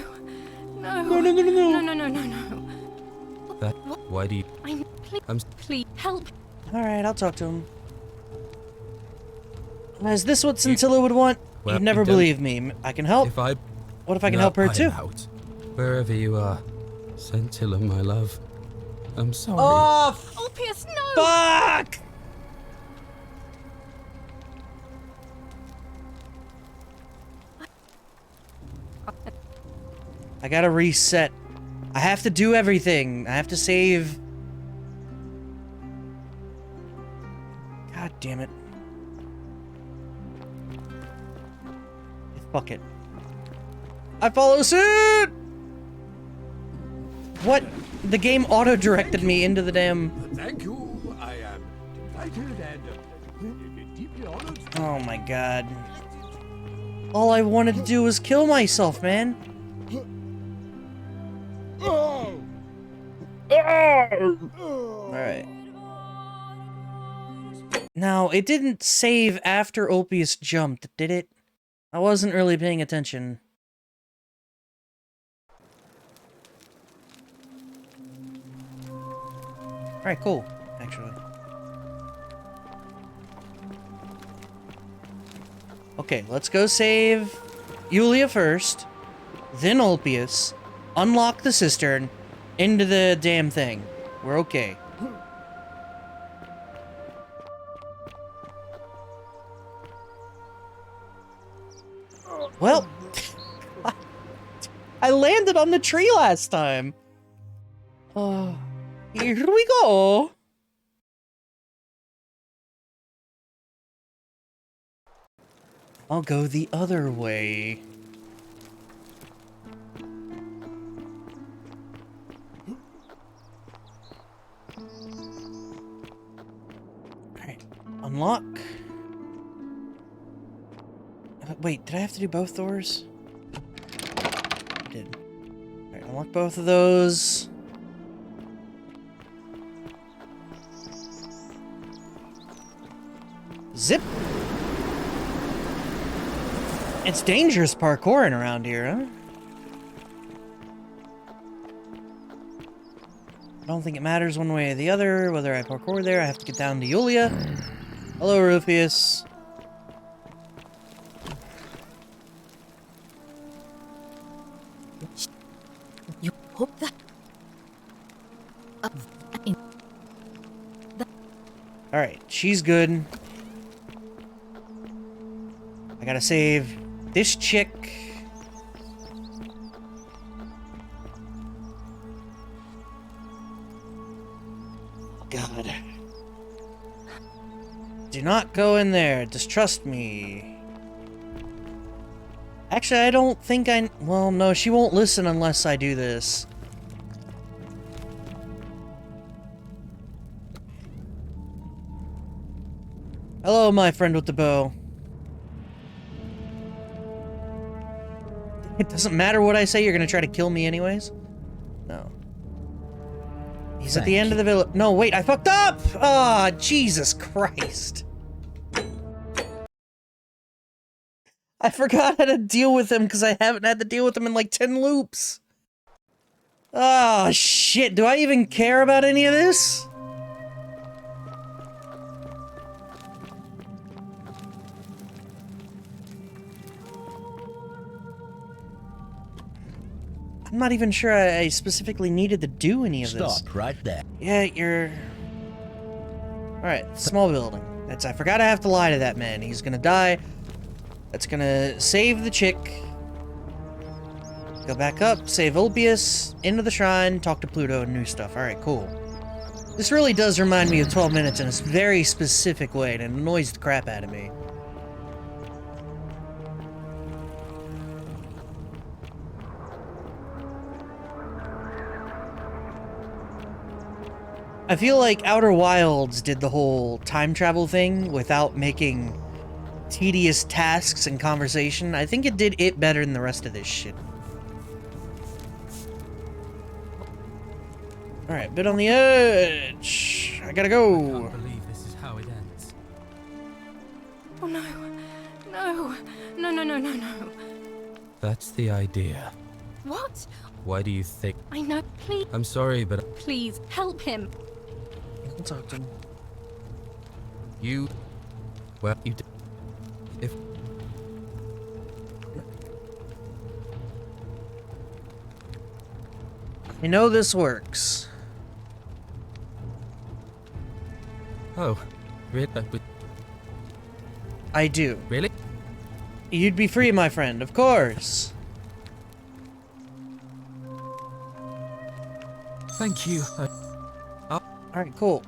No. No.
That. Why do you?
Please help.
All right, I'll talk to him. Is this what Scintilla would want?
Well,
You'd never believe me. I can help.
If I.
What if I can help her too?
Out. Wherever you are, Scintilla, my love. I'm sorry.
Oh,
Ulpius, no!
Fuck! I gotta reset. I have to do everything. I have to save. damn it. Fuck it. I follow suit! What? The game auto-directed me into the damn...
Thank you. I am delighted and deeply honored.
Oh my god. All I wanted to do was kill myself, man. Alright. Now, it didn't save after Ulpius jumped, did it? I wasn't really paying attention. Alright, cool, actually. Okay, let's go save Yulia first, then Ulpius, unlock the cistern, into the damn thing. We're okay. Well, I landed on the tree last time. Oh, here we go. I'll go the other way. Alright, unlock. Wait, did I have to do both doors? I did. Alright, unlock both of those. Zip! It's dangerous parkouring around here, huh? I don't think it matters one way or the other whether I parkour there. I have to get down to Yulia. Hello, Rufius.
You hope that...
Alright, she's good. I gotta save this chick. God. Do not go in there. Distrust me. Actually, I don't think I... Well, no, she won't listen unless I do this. Hello, my friend with the bow. It doesn't matter what I say, you're gonna try to kill me anyways? No. He's at the end of the village. No, wait, I fucked up! Ah, Jesus Christ. I forgot how to deal with him because I haven't had to deal with him in like 10 loops. Ah, shit, do I even care about any of this? I'm not even sure I specifically needed to do any of this.
Stop right there.
Yeah, you're... Alright, small building. I forgot I have to lie to that man. He's gonna die. That's gonna save the chick. Go back up, save Ulpius, into the shrine, talk to Pluto and new stuff. Alright, cool. This really does remind me of 12 minutes in a very specific way, and it annoys the crap out of me. I feel like Outer Wilds did the whole time travel thing without making tedious tasks and conversation. I think it did it better than the rest of this shit. Alright, bit on the edge. I gotta go.
I can't believe this is how it ends.
Oh no. No. No, no, no, no, no.
That's the idea.
What?
Why do you think...
I know. Please.
I'm sorry, but...
Please, help him.
I'll talk to him.
You... Well, you... If...
I know this works.
Oh, really?
I do.
Really?
You'd be free, my friend, of course.
Thank you.
Alright, cool.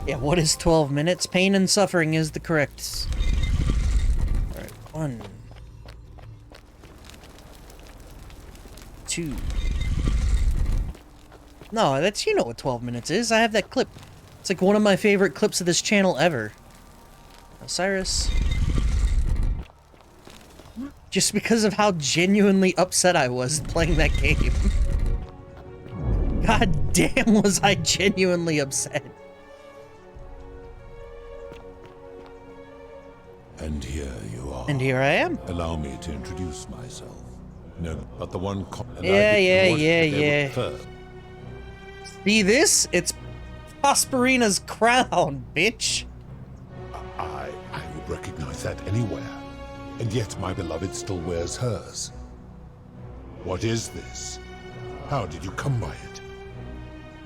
Yeah, what is 12 minutes? Pain and suffering is the correct. Alright, 1, 2. No, that's, you know what 12 minutes is. I have that clip. It's like one of my favorite clips of this channel ever. Osiris. Just because of how genuinely upset I was playing that game. God damn, was I genuinely upset.
And here you are.
And here I am.
Allow me to introduce myself. No, but the one...
Yeah. See this? It's Prosperina's crown, bitch.
I would recognize that anywhere. And yet my beloved still wears hers. What is this? How did you come by it?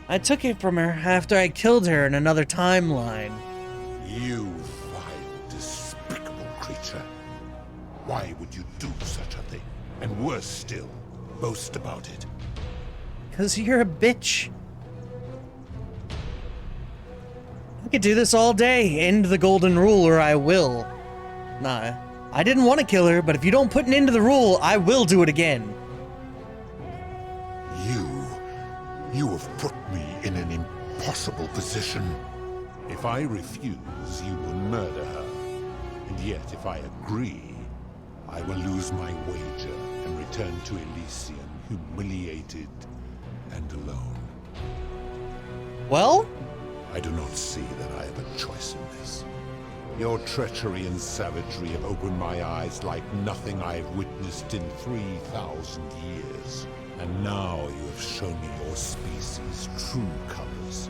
I took it from her after I killed her in another timeline.
You vile, despicable creature. Why would you do such a thing? And worse still, boast about it.
'Cause you're a bitch. I could do this all day. End the golden rule or I will. Nah, I didn't want to kill her, but if you don't put an end to the rule, I will do it again.
You have put me in an impossible position. If I refuse, you will murder her. And yet, if I agree, I will lose my wager and return to Elysium humiliated and alone.
Well?
I do not see that I have a choice in this. Your treachery and savagery have opened my eyes like nothing I have witnessed in 3,000 years. And now you have shown me your species' true colors.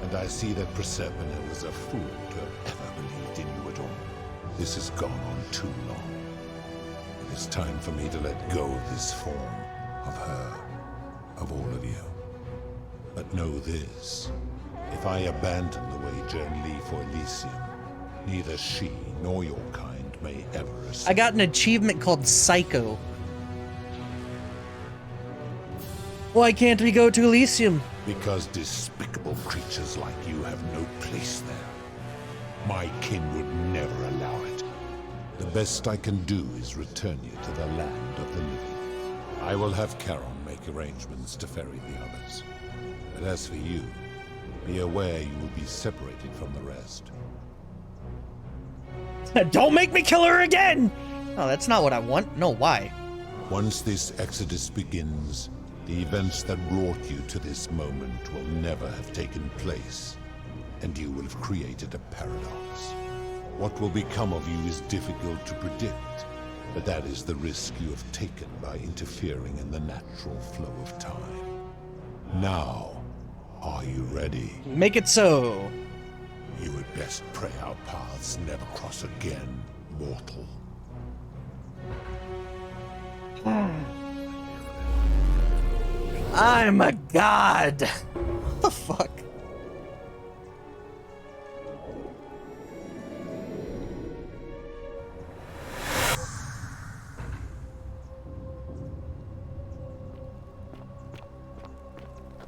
And I see that Proserpina was a fool to have ever believed in you at all. This has gone on too long. It is time for me to let go of this form, of her, of all of you. But know this, if I abandon the wager and leave for Elysium, neither she nor your kind may ever escape.
I got an achievement called Psycho. Why can't we go to Elysium?
Because despicable creatures like you have no place there. My kin would never allow it. The best I can do is return you to the land of the living. I will have Charon make arrangements to ferry the others. But as for you, be aware you will be separated from the rest.
Don't make me kill her again! No, that's not what I want. No, why?
Once this exodus begins, the events that brought you to this moment will never have taken place, and you will have created a paradox. What will become of you is difficult to predict, but that is the risk you have taken by interfering in the natural flow of time. Now, are you ready?
Make it so.
You had best pray our paths never cross again, mortal.
I'm a god. What the fuck?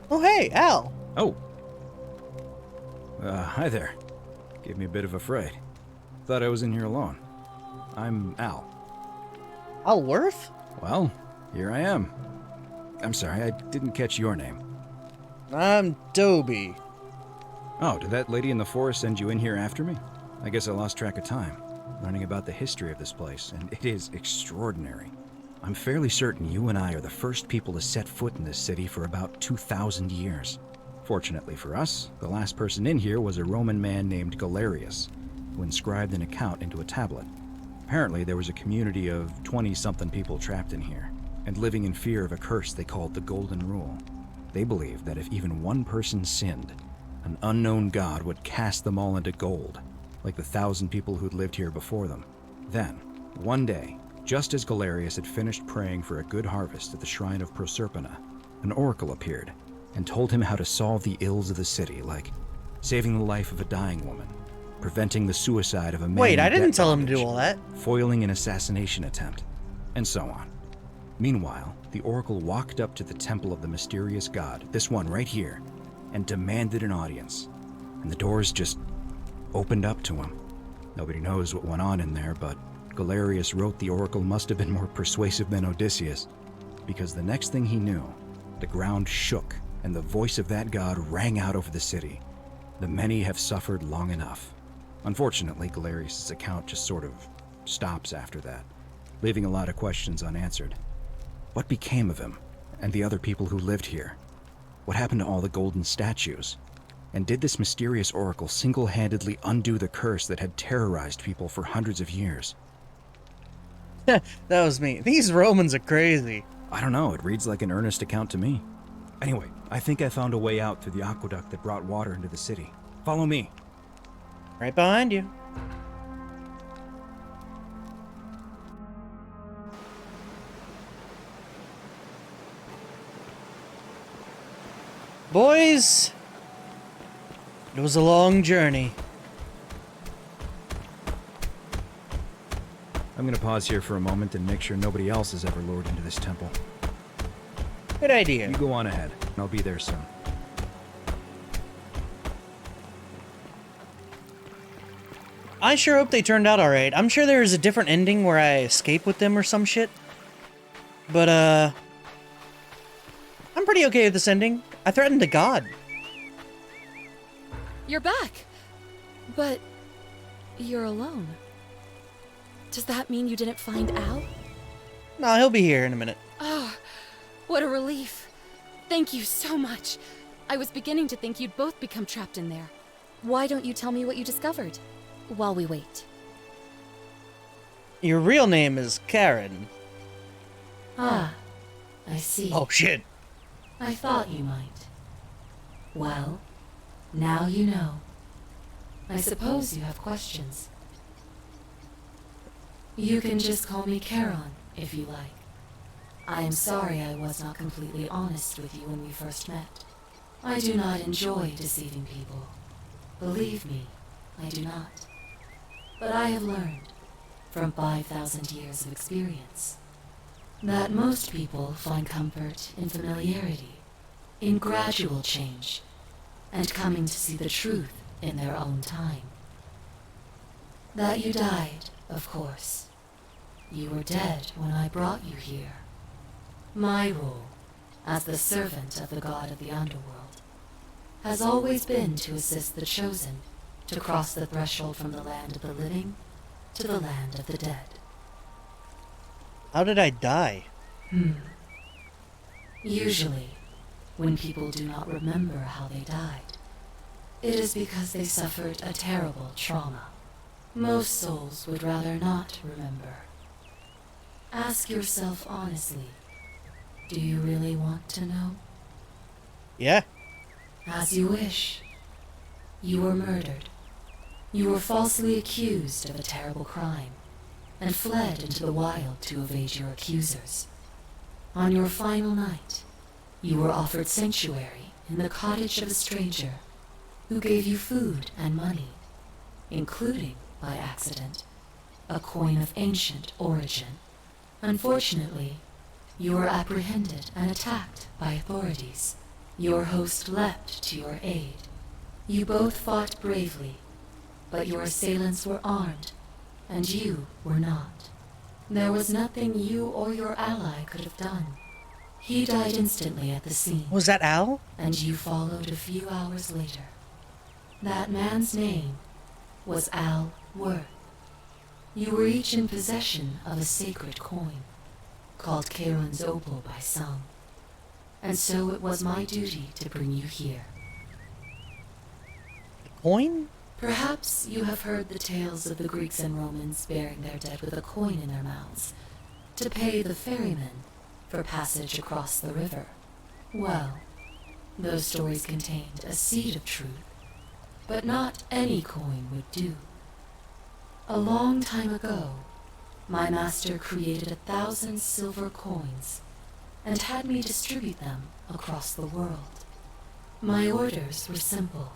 Oh, hey, Al.
Oh. Hi there. Gave me a bit of a fright. Thought I was in here alone. I'm Al.
Al Worth?
Well, here I am. I'm sorry, I didn't catch your name.
I'm Dobie.
Oh, did that lady in the forest send you in here after me? I guess I lost track of time, learning about the history of this place, and it is extraordinary. I'm fairly certain you and I are the first people to set foot in this city for about 2,000 years. Fortunately for us, the last person in here was a Roman man named Galerius, who inscribed an account into a tablet. Apparently, there was a community of 20-something people trapped in here, and living in fear of a curse they called the Golden Rule. They believed that if even one person sinned, an unknown god would cast them all into gold, like the 1,000 people who'd lived here before them. Then, one day, just as Galerius had finished praying for a good harvest at the shrine of Proserpina, an oracle appeared and told him how to solve the ills of the city, like saving the life of a dying woman, preventing the suicide of a man.
Wait, I
in
didn't
debt
tell him to
bondage,
do all that.
foiling an assassination attempt, and so on. Meanwhile, the oracle walked up to the temple of the mysterious god, this one right here, and demanded an audience. and the doors just opened up to him. Nobody knows what went on in there, but Galerius wrote the oracle must have been more persuasive than Odysseus, because the next thing he knew, the ground shook and the voice of that god rang out over the city. The many have suffered long enough. Unfortunately, Galerius' account just sort of stops after that, leaving a lot of questions unanswered. What became of him and the other people who lived here? What happened to all the golden statues? And did this mysterious oracle single-handedly undo the curse that had terrorized people for hundreds of years?
That was me. These Romans are crazy.
I don't know, it reads like an earnest account to me. Anyway, I think I found a way out through the aqueduct that brought water into the city. Follow me.
Right behind you. Boys, it was a long journey.
I'm gonna pause here for a moment and make sure nobody else has ever lured into this temple.
Good idea.
You go on ahead. I'll be there soon.
I sure hope they turned out alright. I'm sure there is a different ending where I escape with them or some shit. But, I'm pretty okay with this ending. I threatened a god.
You're back! But you're alone. Does that mean you didn't find Al?
No, he'll be here in a minute.
Oh, what a relief. Thank you so much. I was beginning to think you'd both become trapped in there. Why don't you tell me what you discovered while we wait?
Your real name is Karen.
Ah, I see.
Oh, shit.
I thought you might. Well, now you know. I suppose you have questions. You can just call me Charon, if you like. I am sorry I was not completely honest with you when we first met. I do not enjoy deceiving people. Believe me, I do not. But I have learned, from 5,000 years of experience, that most people find comfort in familiarity, in gradual change, and coming to see the truth in their own time. That you died, of course. You were dead when I brought you here. My role, as the servant of the god of the underworld, has always been to assist the chosen to cross the threshold from the land of the living to the land of the dead.
How did I die?
Usually, when people do not remember how they died, it is because they suffered a terrible trauma. Most souls would rather not remember. Ask yourself honestly, do you really want to know?
Yeah.
As you wish. You were murdered. You were falsely accused of a terrible crime, and fled into the wild to evade your accusers. On your final night, you were offered sanctuary in the cottage of a stranger who gave you food and money, including, by accident, a coin of ancient origin. Unfortunately, you were apprehended and attacked by authorities. Your host leapt to your aid. You both fought bravely, but your assailants were armed, and you were not. There was nothing you or your ally could have done. He died instantly at the scene.
Was that Al?
And you followed a few hours later. That man's name was Al Worth. You were each in possession of a sacred coin, called Charon's Opal by some, and so it was my duty to bring you here.
Coin?
Perhaps you have heard the tales of the Greeks and Romans burying their dead with a coin in their mouths, to pay the ferryman for passage across the river. Well, those stories contained a seed of truth, but not any coin would do. A long time ago, my master created 1,000 silver coins and had me distribute them across the world. My orders were simple.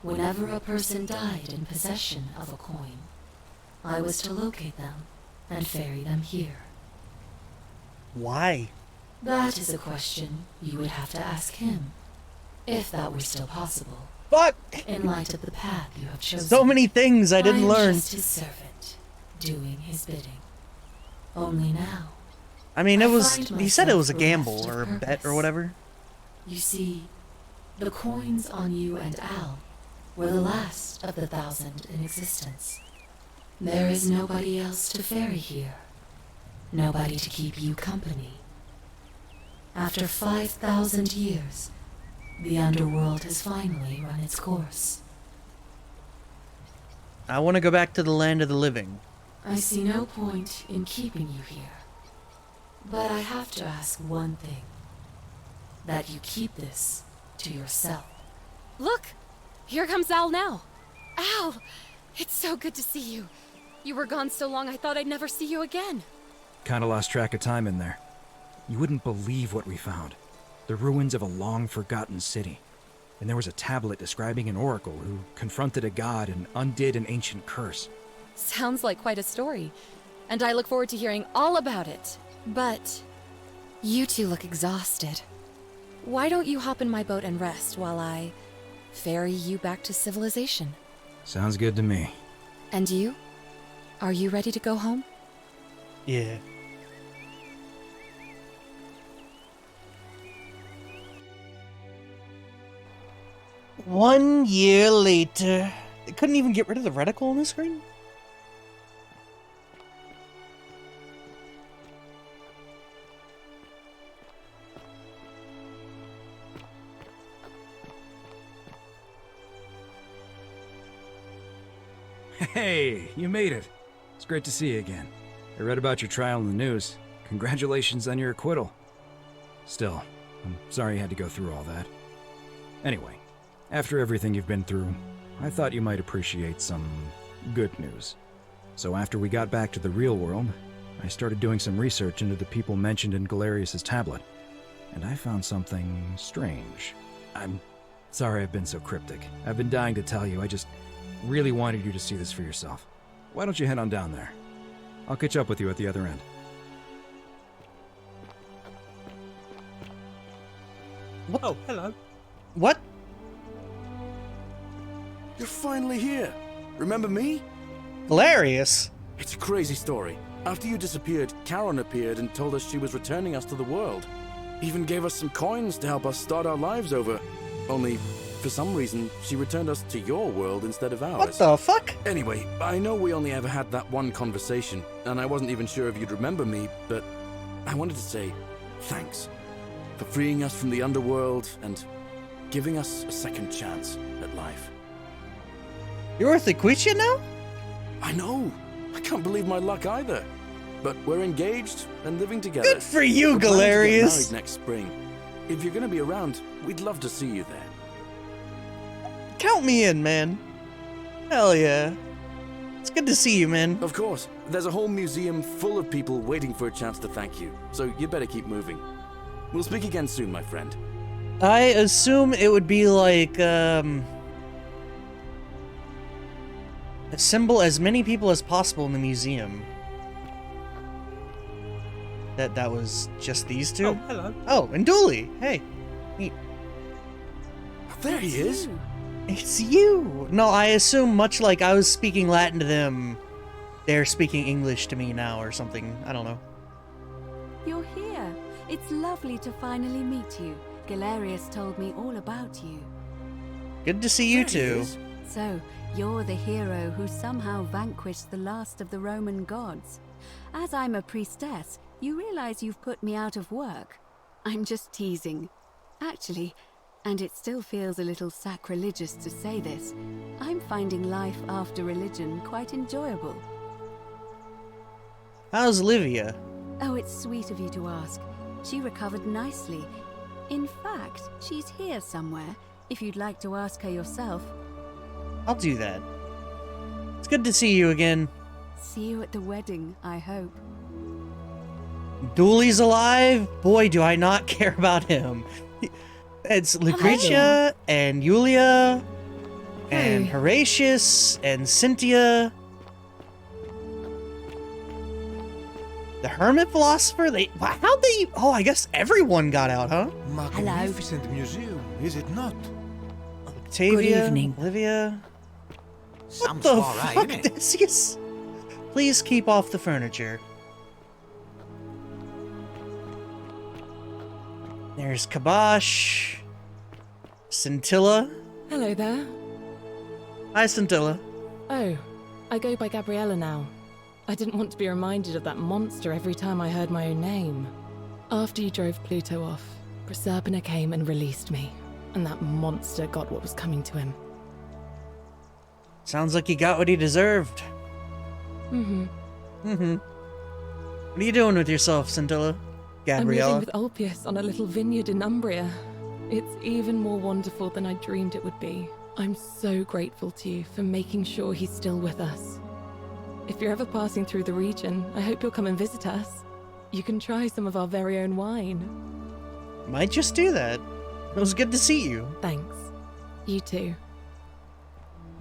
Whenever a person died in possession of a coin, I was to locate them and ferry them here.
Why?
That is a question you would have to ask him, if that were still possible.
Fuck!
In light of the path you have chosen.
So many things I didn't learn.
am just his servant, doing his bidding. Only now.
I mean, it was.
find
He said it was a
myself
gamble
bereft
or a
of
bet or
purpose.
whatever.
You see, the coins on you and Al were the last of the 1,000 in existence. There is nobody else to ferry here. Nobody to keep you company. After 5,000 years, the underworld has finally run its course.
I want to go back to the land of the living.
I see no point in keeping you here. But I have to ask one thing. That you keep this to yourself. Look! Here comes Al now. Al! It's so good to see you. You were gone so long I thought I'd never see you again.
Kinda lost track of time in there. You wouldn't believe what we found. The ruins of a long-forgotten city. And there was a tablet describing an oracle who confronted a god and undid an ancient curse.
Sounds like quite a story. And I look forward to hearing all about it. But you two look exhausted. Why don't you hop in my boat and rest while I ferry you back to civilization?
Sounds good to me.
And you? Are you ready to go home?
Yeah. One year later. They couldn't even get rid of the reticle on the screen?
Hey, you made it. It's great to see you again. I read about your trial in the news. Congratulations on your acquittal. Still, I'm sorry you had to go through all that. Anyway, after everything you've been through, I thought you might appreciate some good news. So after we got back to the real world, I started doing some research into the people mentioned in Galerius's tablet, and I found something strange. I'm sorry I've been so cryptic. I've been dying to tell you, I just really wanted you to see this for yourself. Why don't you head on down there? I'll catch up with you at the other end.
What?
Oh, hello.
What?
You're finally here. Remember me?
Hilarious.
It's a crazy story. After you disappeared, Karen appeared and told us she was returning us to the world. Even gave us some coins to help us start our lives over. Only, for some reason, she returned us to your world instead of ours.
What the fuck?
Anyway, I know we only ever had that one conversation, and I wasn't even sure if you'd remember me, but I wanted to say thanks for freeing us from the underworld and giving us a second chance at life.
You're with Equitia now?
I know. I can't believe my luck either. But we're engaged and living together.
Good for you,
We're planning to get
Galerius.
married next spring. If you're going to be around, we'd love to see you there.
Count me in, man. Hell yeah. It's good to see you, man.
Of course. There's a whole museum full of people waiting for a chance to thank you. So you better keep moving. We'll speak again soon, my friend.
I assume it would be like, assemble as many people as possible in the museum. That was just these two?
Oh, hello.
Oh, and Dooley. Hey. Neat.
There he is.
It's you. No, I assume much like I was speaking Latin to them, they're speaking English to me now or something. I don't know.
You're here. It's lovely to finally meet you. Galerius told me all about you.
Good to see you too.
So, you're the hero who somehow vanquished the last of the Roman gods. As I'm a priestess, you realize you've put me out of work. I'm just teasing. Actually, and it still feels a little sacrilegious to say this, I'm finding life after religion quite enjoyable.
How's Livia?
Oh, it's sweet of you to ask. She recovered nicely. In fact, she's here somewhere, if you'd like to ask her yourself.
I'll do that. It's good to see you again.
See you at the wedding, I hope.
Dooley's alive? Boy, do I not care about him. It's Lucretia and Yulia and Horatius and Cynthia. The hermit philosopher? How'd they... Oh, I guess everyone got out, huh?
Magnificent museum, is it not?
Octavia,
Good evening.
Olivia.
Sounds
What the
far right,
fuck,
innit?
Decius? Please keep off the furniture. There's Kabosh. Scintilla.
Hello there.
Hi, Scintilla.
Oh, I go by Gabriella now. I didn't want to be reminded of that monster every time I heard my own name. After you drove Pluto off, Proserpina came and released me, and that monster got what was coming to him.
Sounds like he got what he deserved. What are you doing with yourself, Scintilla? Gabriella?
I'm living with Ulpius on a little vineyard in Umbria. It's even more wonderful than I dreamed it would be. I'm so grateful to you for making sure he's still with us. If you're ever passing through the region, I hope you'll come and visit us. You can try some of our very own wine.
Might just do that. It was good to see you.
Thanks. You too.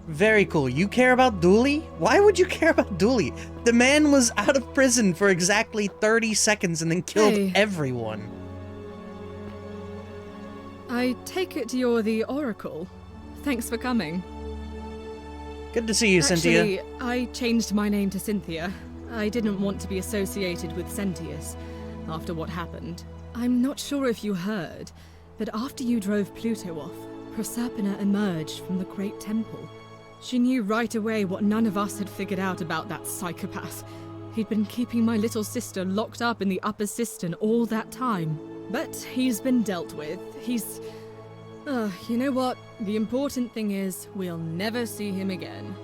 Very cool. You care about Dooley? Why would you care about Dooley? The man was out of prison for exactly 30 seconds and then killed everyone.
I take it you're the Oracle. Thanks for coming.
Good to see you, Cynthia.
Actually, I changed my name to Cynthia. I didn't want to be associated with Sentius after what happened. I'm not sure if you heard, but after you drove Pluto off, Proserpina emerged from the Great Temple. She knew right away what none of us had figured out about that psychopath. He'd been keeping my little sister locked up in the upper cistern all that time. But he's been dealt with. He's... you know what? The important thing is, we'll never see him again.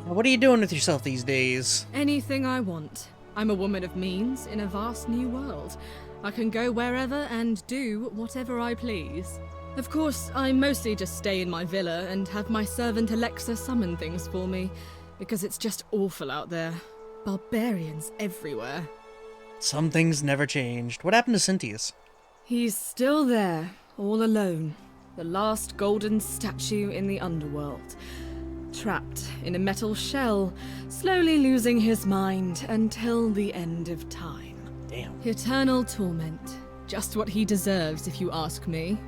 What are you doing with yourself these days?
Anything I want. I'm a woman of means in a vast new world. I can go wherever and do whatever I please. Of course, I mostly just stay in my villa and have my servant Alexa summon things for me, because it's just awful out there. Barbarians everywhere.
Some things never changed. What happened to Cynthius?
He's still there, all alone. The last golden statue in the underworld. Trapped in a metal shell, slowly losing his mind until the end of time.
Damn.
Eternal torment. Just what he deserves, if you ask me.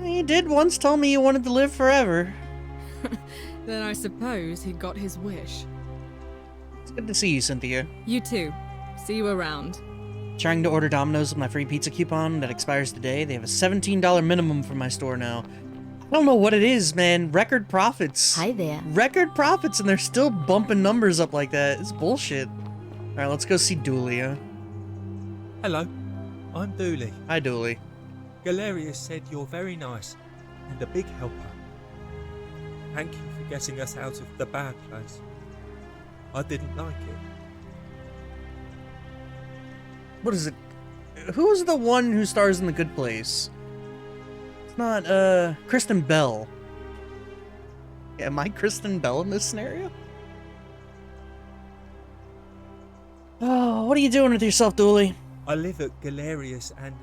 You did once tell me you wanted to live forever.
Then I suppose he got his wish.
It's good to see you, Cynthia.
You too. See you around.
Trying to order Domino's with my free pizza coupon that expires today. They have a $17 minimum for my store now. I don't know what it is, man. Record profits.
Hi there.
Record profits, and they're still bumping numbers up like that. It's bullshit. Alright, let's go see Dooley, huh?
Hello, I'm Dooley.
Hi, Dooley.
Galerius said you're very nice and a big helper. Thank you for getting us out of the bad place. I didn't like it.
What is it? Who's the one who stars in The Good Place? It's not, Kristen Bell. Yeah, am I Kristen Bell in this scenario? Oh, what are you doing with yourself, Dooley?
I live at Galerius and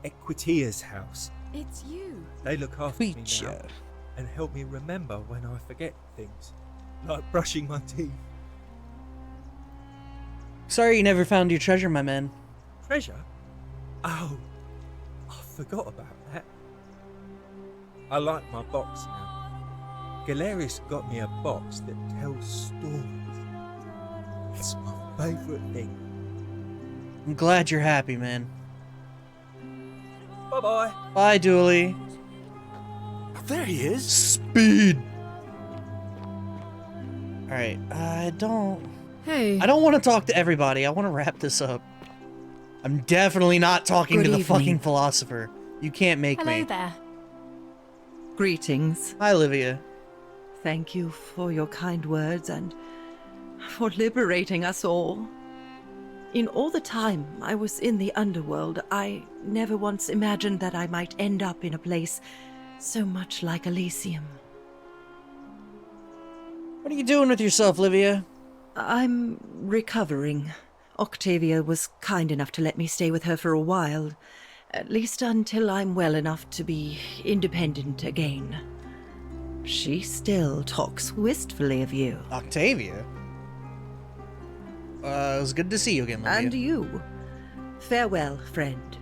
Equitia's house.
It's you.
They look after me now and help me remember when I forget things, like brushing my teeth.
Sorry you never found your treasure, my man.
Treasure? Oh, I forgot about that. I like my box now. Galerius got me a box that tells stories. It's my favourite thing.
I'm glad you're happy, man.
Bye-bye.
Bye, Dooley.
There he is.
Speed. Alright, I don't want to talk to everybody. I want to wrap this up. I'm definitely not talking
Good
to the
evening.
fucking philosopher. You can't make me.
Hello there.
Greetings.
Hi, Olivia.
Thank you for your kind words and for liberating us all. In all the time I was in the underworld, I never once imagined that I might end up in a place so much like Elysium.
What are you doing with yourself, Livia?
I'm recovering. Octavia was kind enough to let me stay with her for a while, at least until I'm well enough to be independent again. She still talks wistfully of you.
Octavia? It was good to see you again, Livia.
And you. Farewell, friend.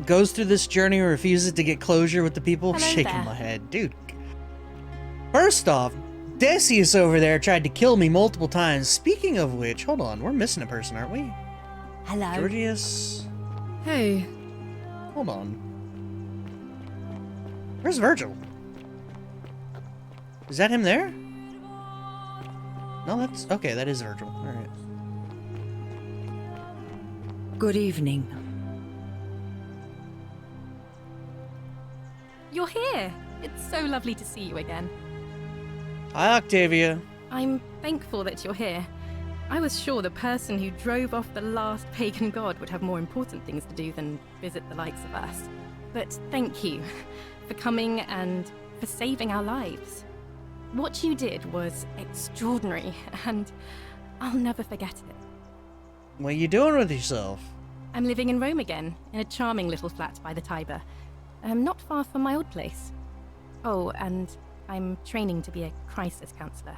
goes through this journey and refuses to get closure with the people?
Hello
Shaking
there.
my head. Dude. First off, Decius over there tried to kill me multiple times. Speaking of which, hold on, we're missing a person, aren't we?
Hello.
Georgius.
Hey.
Hold on. Where's Virgil? Is that him there? No, that's... Okay, that is Virgil. Alright.
Good evening.
You're here. It's so lovely to see you again.
Hi, Octavia.
I'm thankful that you're here. I was sure the person who drove off the last pagan god would have more important things to do than visit the likes of us. But thank you for coming and for saving our lives. What you did was extraordinary, and I'll never forget it.
What are you doing with yourself?
I'm living in Rome again, in a charming little flat by the Tiber. Not far from my old place. Oh, and I'm training to be a crisis counselor.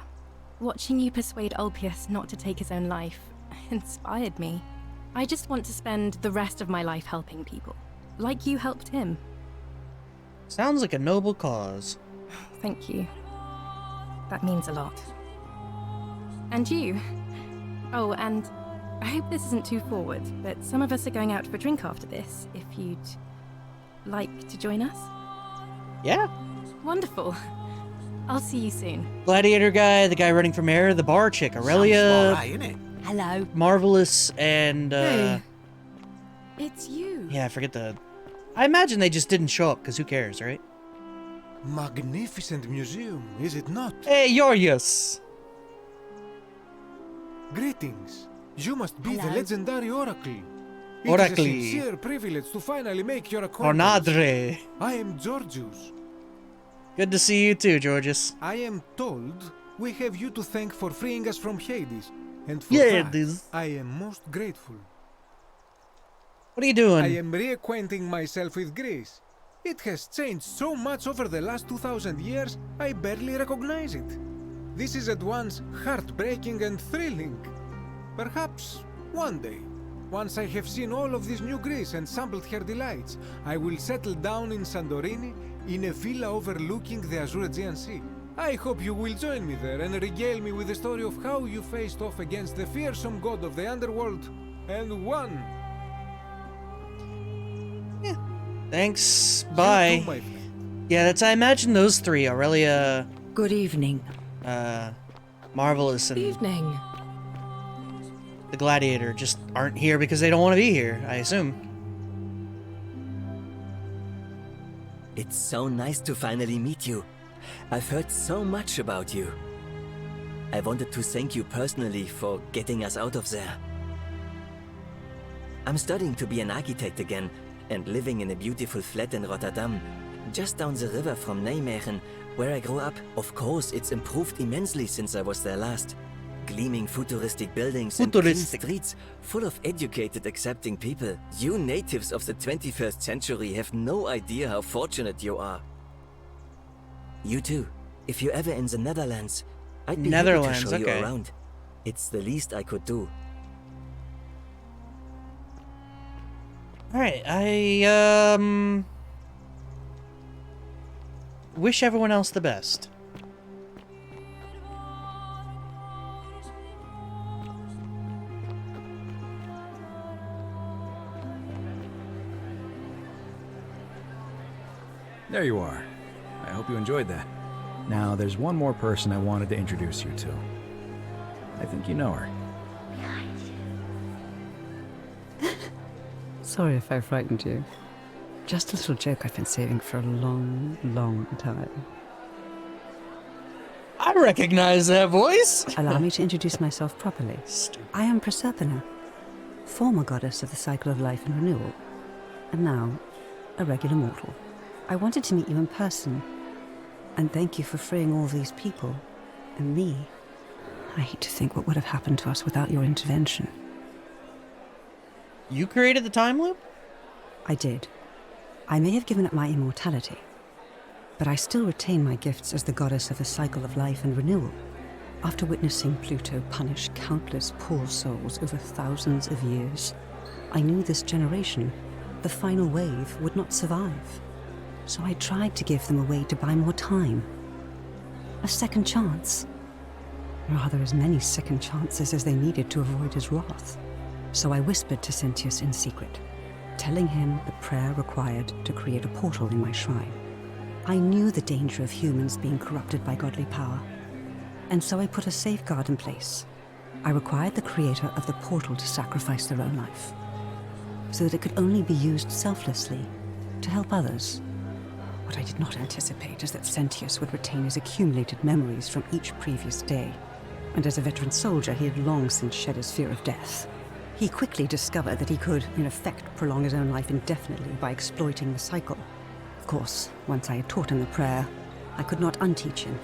Watching you persuade Ulpius not to take his own life inspired me. I just want to spend the rest of my life helping people, like you helped him.
Sounds like a noble cause.
Thank you. That means a lot. And you. Oh, and I hope this isn't too forward, but some of us are going out for a drink after this, if you'd like to join us.
Yeah.
Wonderful. I'll see you soon.
Gladiator guy, the guy running from air, the bar chick, Aurelia,
Hello.
Marvelous, and
Hey. It's you.
yeah, I forget the... I imagine they just didn't show up, because who cares, right?
Magnificent museum, is it not?
Hey, Georgius!
Greetings. You must be the
Hello.
legendary Oracle. It
Oracle.
is a sincere privilege to finally make your acquaintance.
Ornadre.
I am Georgius.
Good to see you too, Georgius.
I am told we have you to thank for freeing us from Hades, and for
Hades.
that I am most grateful.
What are you doing?
I am reacquainting myself with Greece. It has changed so much over the last 2,000 years, I barely recognize it. This is at once heartbreaking and thrilling. Perhaps one day, once I have seen all of this new Greece and sampled her delights, I will settle down in Santorini in a villa overlooking the Azure Aegean Sea. I hope you will join me there and regale me with the story of how you faced off against the fearsome god of the underworld and won.
Thanks.
You
Bye.
too, my friend.
Yeah, that's... I imagine those three, Aurelia,
Good evening.
Marvelous, and
Evening.
the Gladiator just aren't here because they don't want to be here, I assume.
It's so nice to finally meet you. I've heard so much about you. I wanted to thank you personally for getting us out of there. I'm studying to be an architect again and living in a beautiful flat in Rotterdam, just down the river from Nijmegen, where I grew up. Of course, it's improved immensely since I was there last. Gleaming futuristic buildings and clean streets full of educated, accepting people. You natives of the 21st century have no idea how fortunate you are. You too. If you're ever in the Netherlands, I'd be happy to show you
okay.
around. It's the least I could do.
Alright, I, wish everyone else the best.
There you are. I hope you enjoyed that. Now, there's one more person I wanted to introduce you to. I think you know her.
Sorry if I frightened you. Just a little joke I've been saving for a long, long time.
I recognize that voice!
Allow me to introduce myself properly. I am Proserpina, former goddess of the cycle of life and renewal, and now a regular mortal. I wanted to meet you in person, and thank you for freeing all these people, and me. I hate to think what would have happened to us without your intervention.
You created the time loop?
I did. I may have given up my immortality, but I still retain my gifts as the goddess of the cycle of life and renewal. After witnessing Pluto punish countless poor souls over thousands of years, I knew this generation the final wave would not survive. So I tried to give them a way to buy more time. A second chance. Rather, as many second chances as they needed to avoid his wrath. So I whispered to Sentius in secret, telling him the prayer required to create a portal in my shrine. I knew the danger of humans being corrupted by godly power, and so I put a safeguard in place. I required the creator of the portal to sacrifice their own life, so that it could only be used selflessly to help others. What I did not anticipate is that Sentius would retain his accumulated memories from each previous day, and as a veteran soldier, he had long since shed his fear of death. He quickly discovered that he could, in effect, prolong his own life indefinitely by exploiting the cycle. Of course, once I had taught him the prayer, I could not unteach him,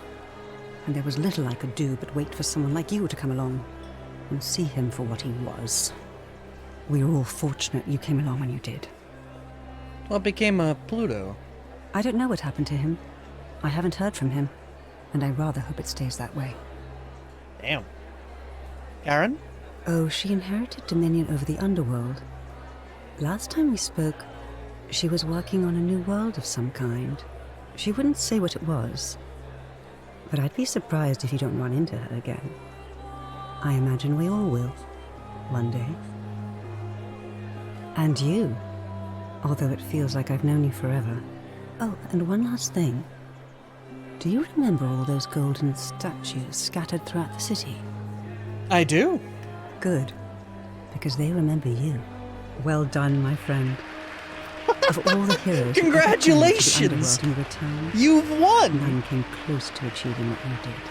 and there was little I could do but wait for someone like you to come along and see him for what he was. We were all fortunate you came along when you did.
What became of Pluto?
I don't know what happened to him. I haven't heard from him, and I rather hope it stays that way.
Damn. Karen?
Oh, she inherited dominion over the underworld. Last time we spoke, she was working on a new world of some kind. She wouldn't say what it was, but I'd be surprised if you don't run into her again. I imagine we all will, one day. And you, although it feels like I've known you forever. Oh, and one last thing. Do you remember all those golden statues scattered throughout the city?
I do.
Good, because they remember you. Well done, my friend. Of all the heroes,
congratulations!
In return,
you've won.
None came close to achieving what you did.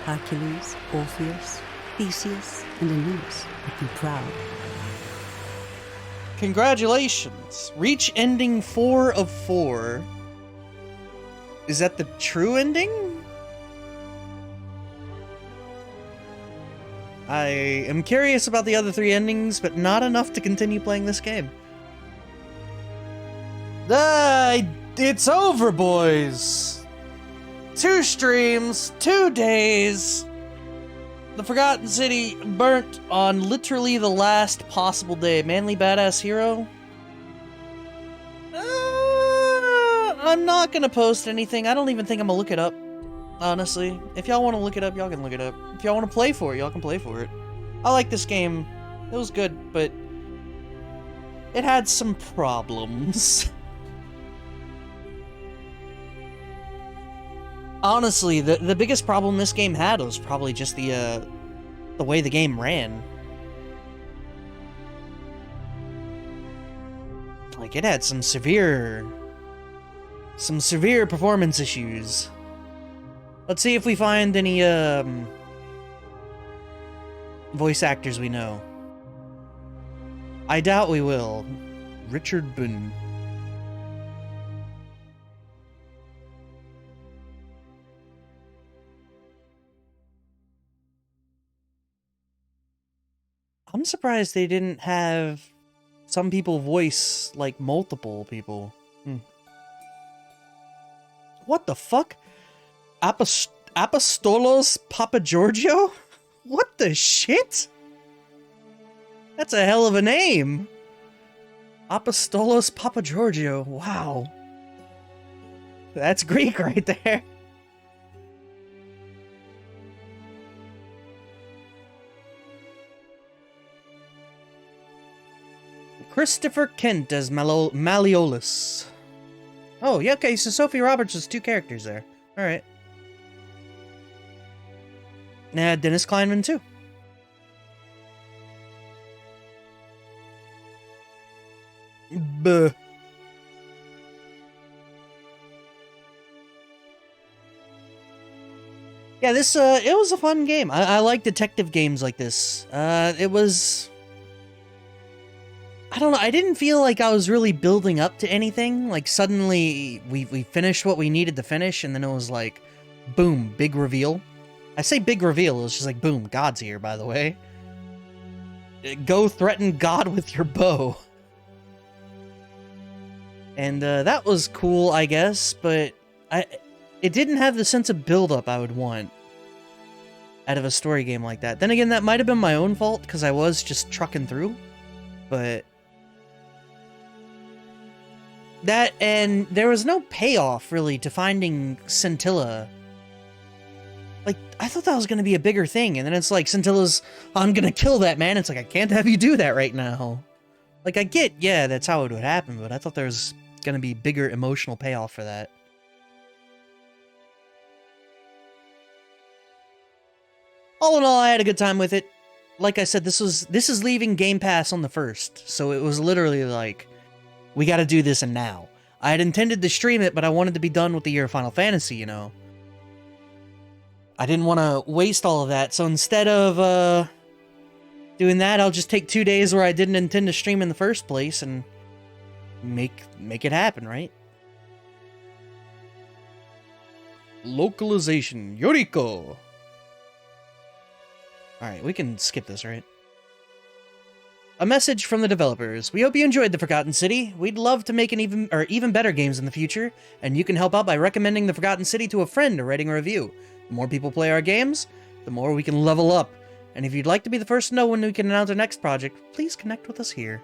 Hercules, Orpheus, Theseus, and Aeneas would be proud.
Congratulations. Reach ending 4 of 4. Is that the true ending? I am curious about the other 3 endings, but not enough to continue playing this game. It's over, boys. 2 streams, 2 days. The Forgotten City burnt on literally the last possible day. Manly Badass Hero? I'm not gonna post anything. I don't even think I'm gonna look it up. Honestly. If y'all want to look it up, y'all can look it up. If y'all want to play for it, y'all can play for it. I like this game. It was good, but it had some problems. Honestly, the biggest problem this game had was probably just the way the game ran. Like, it had some severe performance issues. Let's see if we find any voice actors we know. I doubt we will. Richard Boone. I'm surprised they didn't have some people voice, like, multiple people. What the fuck? Apostolos Papagiorgio? What the shit? That's a hell of a name. Apostolos Papagiorgio. Wow. That's Greek right there. Christopher Kent as Malleolus. Oh, yeah, okay, so Sophie Roberts was 2 characters there. Alright. Dennis Kleinman, too. Buh. Yeah, this, it was a fun game. I like detective games like this. It was... I don't know, I didn't feel like I was really building up to anything. Like, suddenly, we finished what we needed to finish, and then it was like, boom, big reveal. I say big reveal, it was just like, boom, God's here, by the way. Go threaten God with your bow. And, that was cool, I guess, but it didn't have the sense of build-up I would want out of a story game like that. Then again, that might have been my own fault, because I was just trucking through, but... That, and there was no payoff, really, to finding Scintilla. Like, I thought that was going to be a bigger thing, and then it's like, Scintilla's, I'm going to kill that man. It's like, I can't have you do that right now. Like, I get, yeah, that's how it would happen, but I thought there was going to be bigger emotional payoff for that. All in all, I had a good time with it. Like I said, this is leaving Game Pass on the 1st, so it was literally like, we gotta do this and now. I had intended to stream it, but I wanted to be done with the year of Final Fantasy, you know? I didn't want to waste all of that, so instead of, doing that, I'll just take 2 days where I didn't intend to stream in the first place and make it happen, right? Localization, Yoriko! Alright, we can skip this, right? A message from the developers. We hope you enjoyed The Forgotten City. We'd love to make an even better games in the future, and you can help out by recommending The Forgotten City to a friend or writing a review. The more people play our games, the more we can level up. And if you'd like to be the first to know when we can announce our next project, please connect with us here.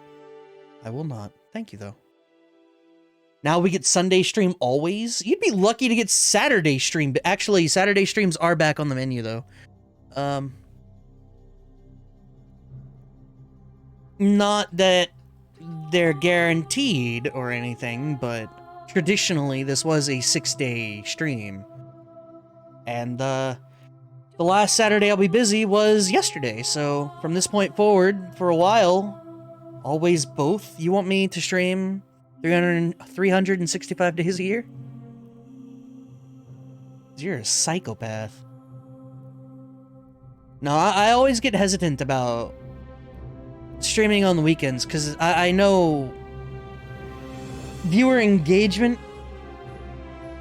I will not. Thank you, though. Now we get Sunday stream always? You'd be lucky to get Saturday stream, but actually, Saturday streams are back on the menu, though. Not that they're guaranteed or anything, but traditionally this was a 6-day stream. And the last Saturday I'll be busy was yesterday, so from this point forward, for a while, always both. You want me to stream 365 days a year? You're a psychopath. No, I always get hesitant about streaming on the weekends, because I know viewer engagement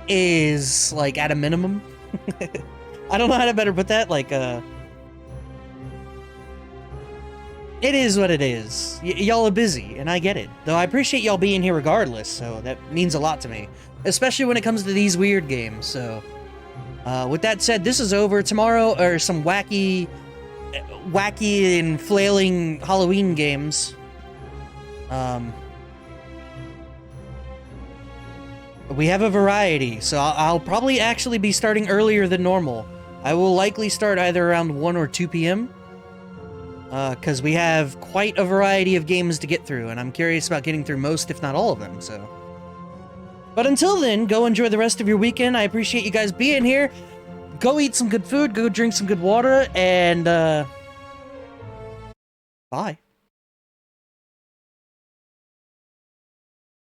is, like, at a minimum. I don't know how to better put that, like, it is what it is. Y'all are busy, and I get it. Though I appreciate y'all being here regardless, so that means a lot to me. Especially when it comes to these weird games, so... with that said, this is over. Tomorrow are some wacky and flailing Halloween games. We have a variety, so I'll probably actually be starting earlier than normal. I will likely start either around 1 or 2 p.m. Because we have quite a variety of games to get through, and I'm curious about getting through most, if not all of them, so... But until then, go enjoy the rest of your weekend. I appreciate you guys being here. Go eat some good food, go drink some good water, and, bye.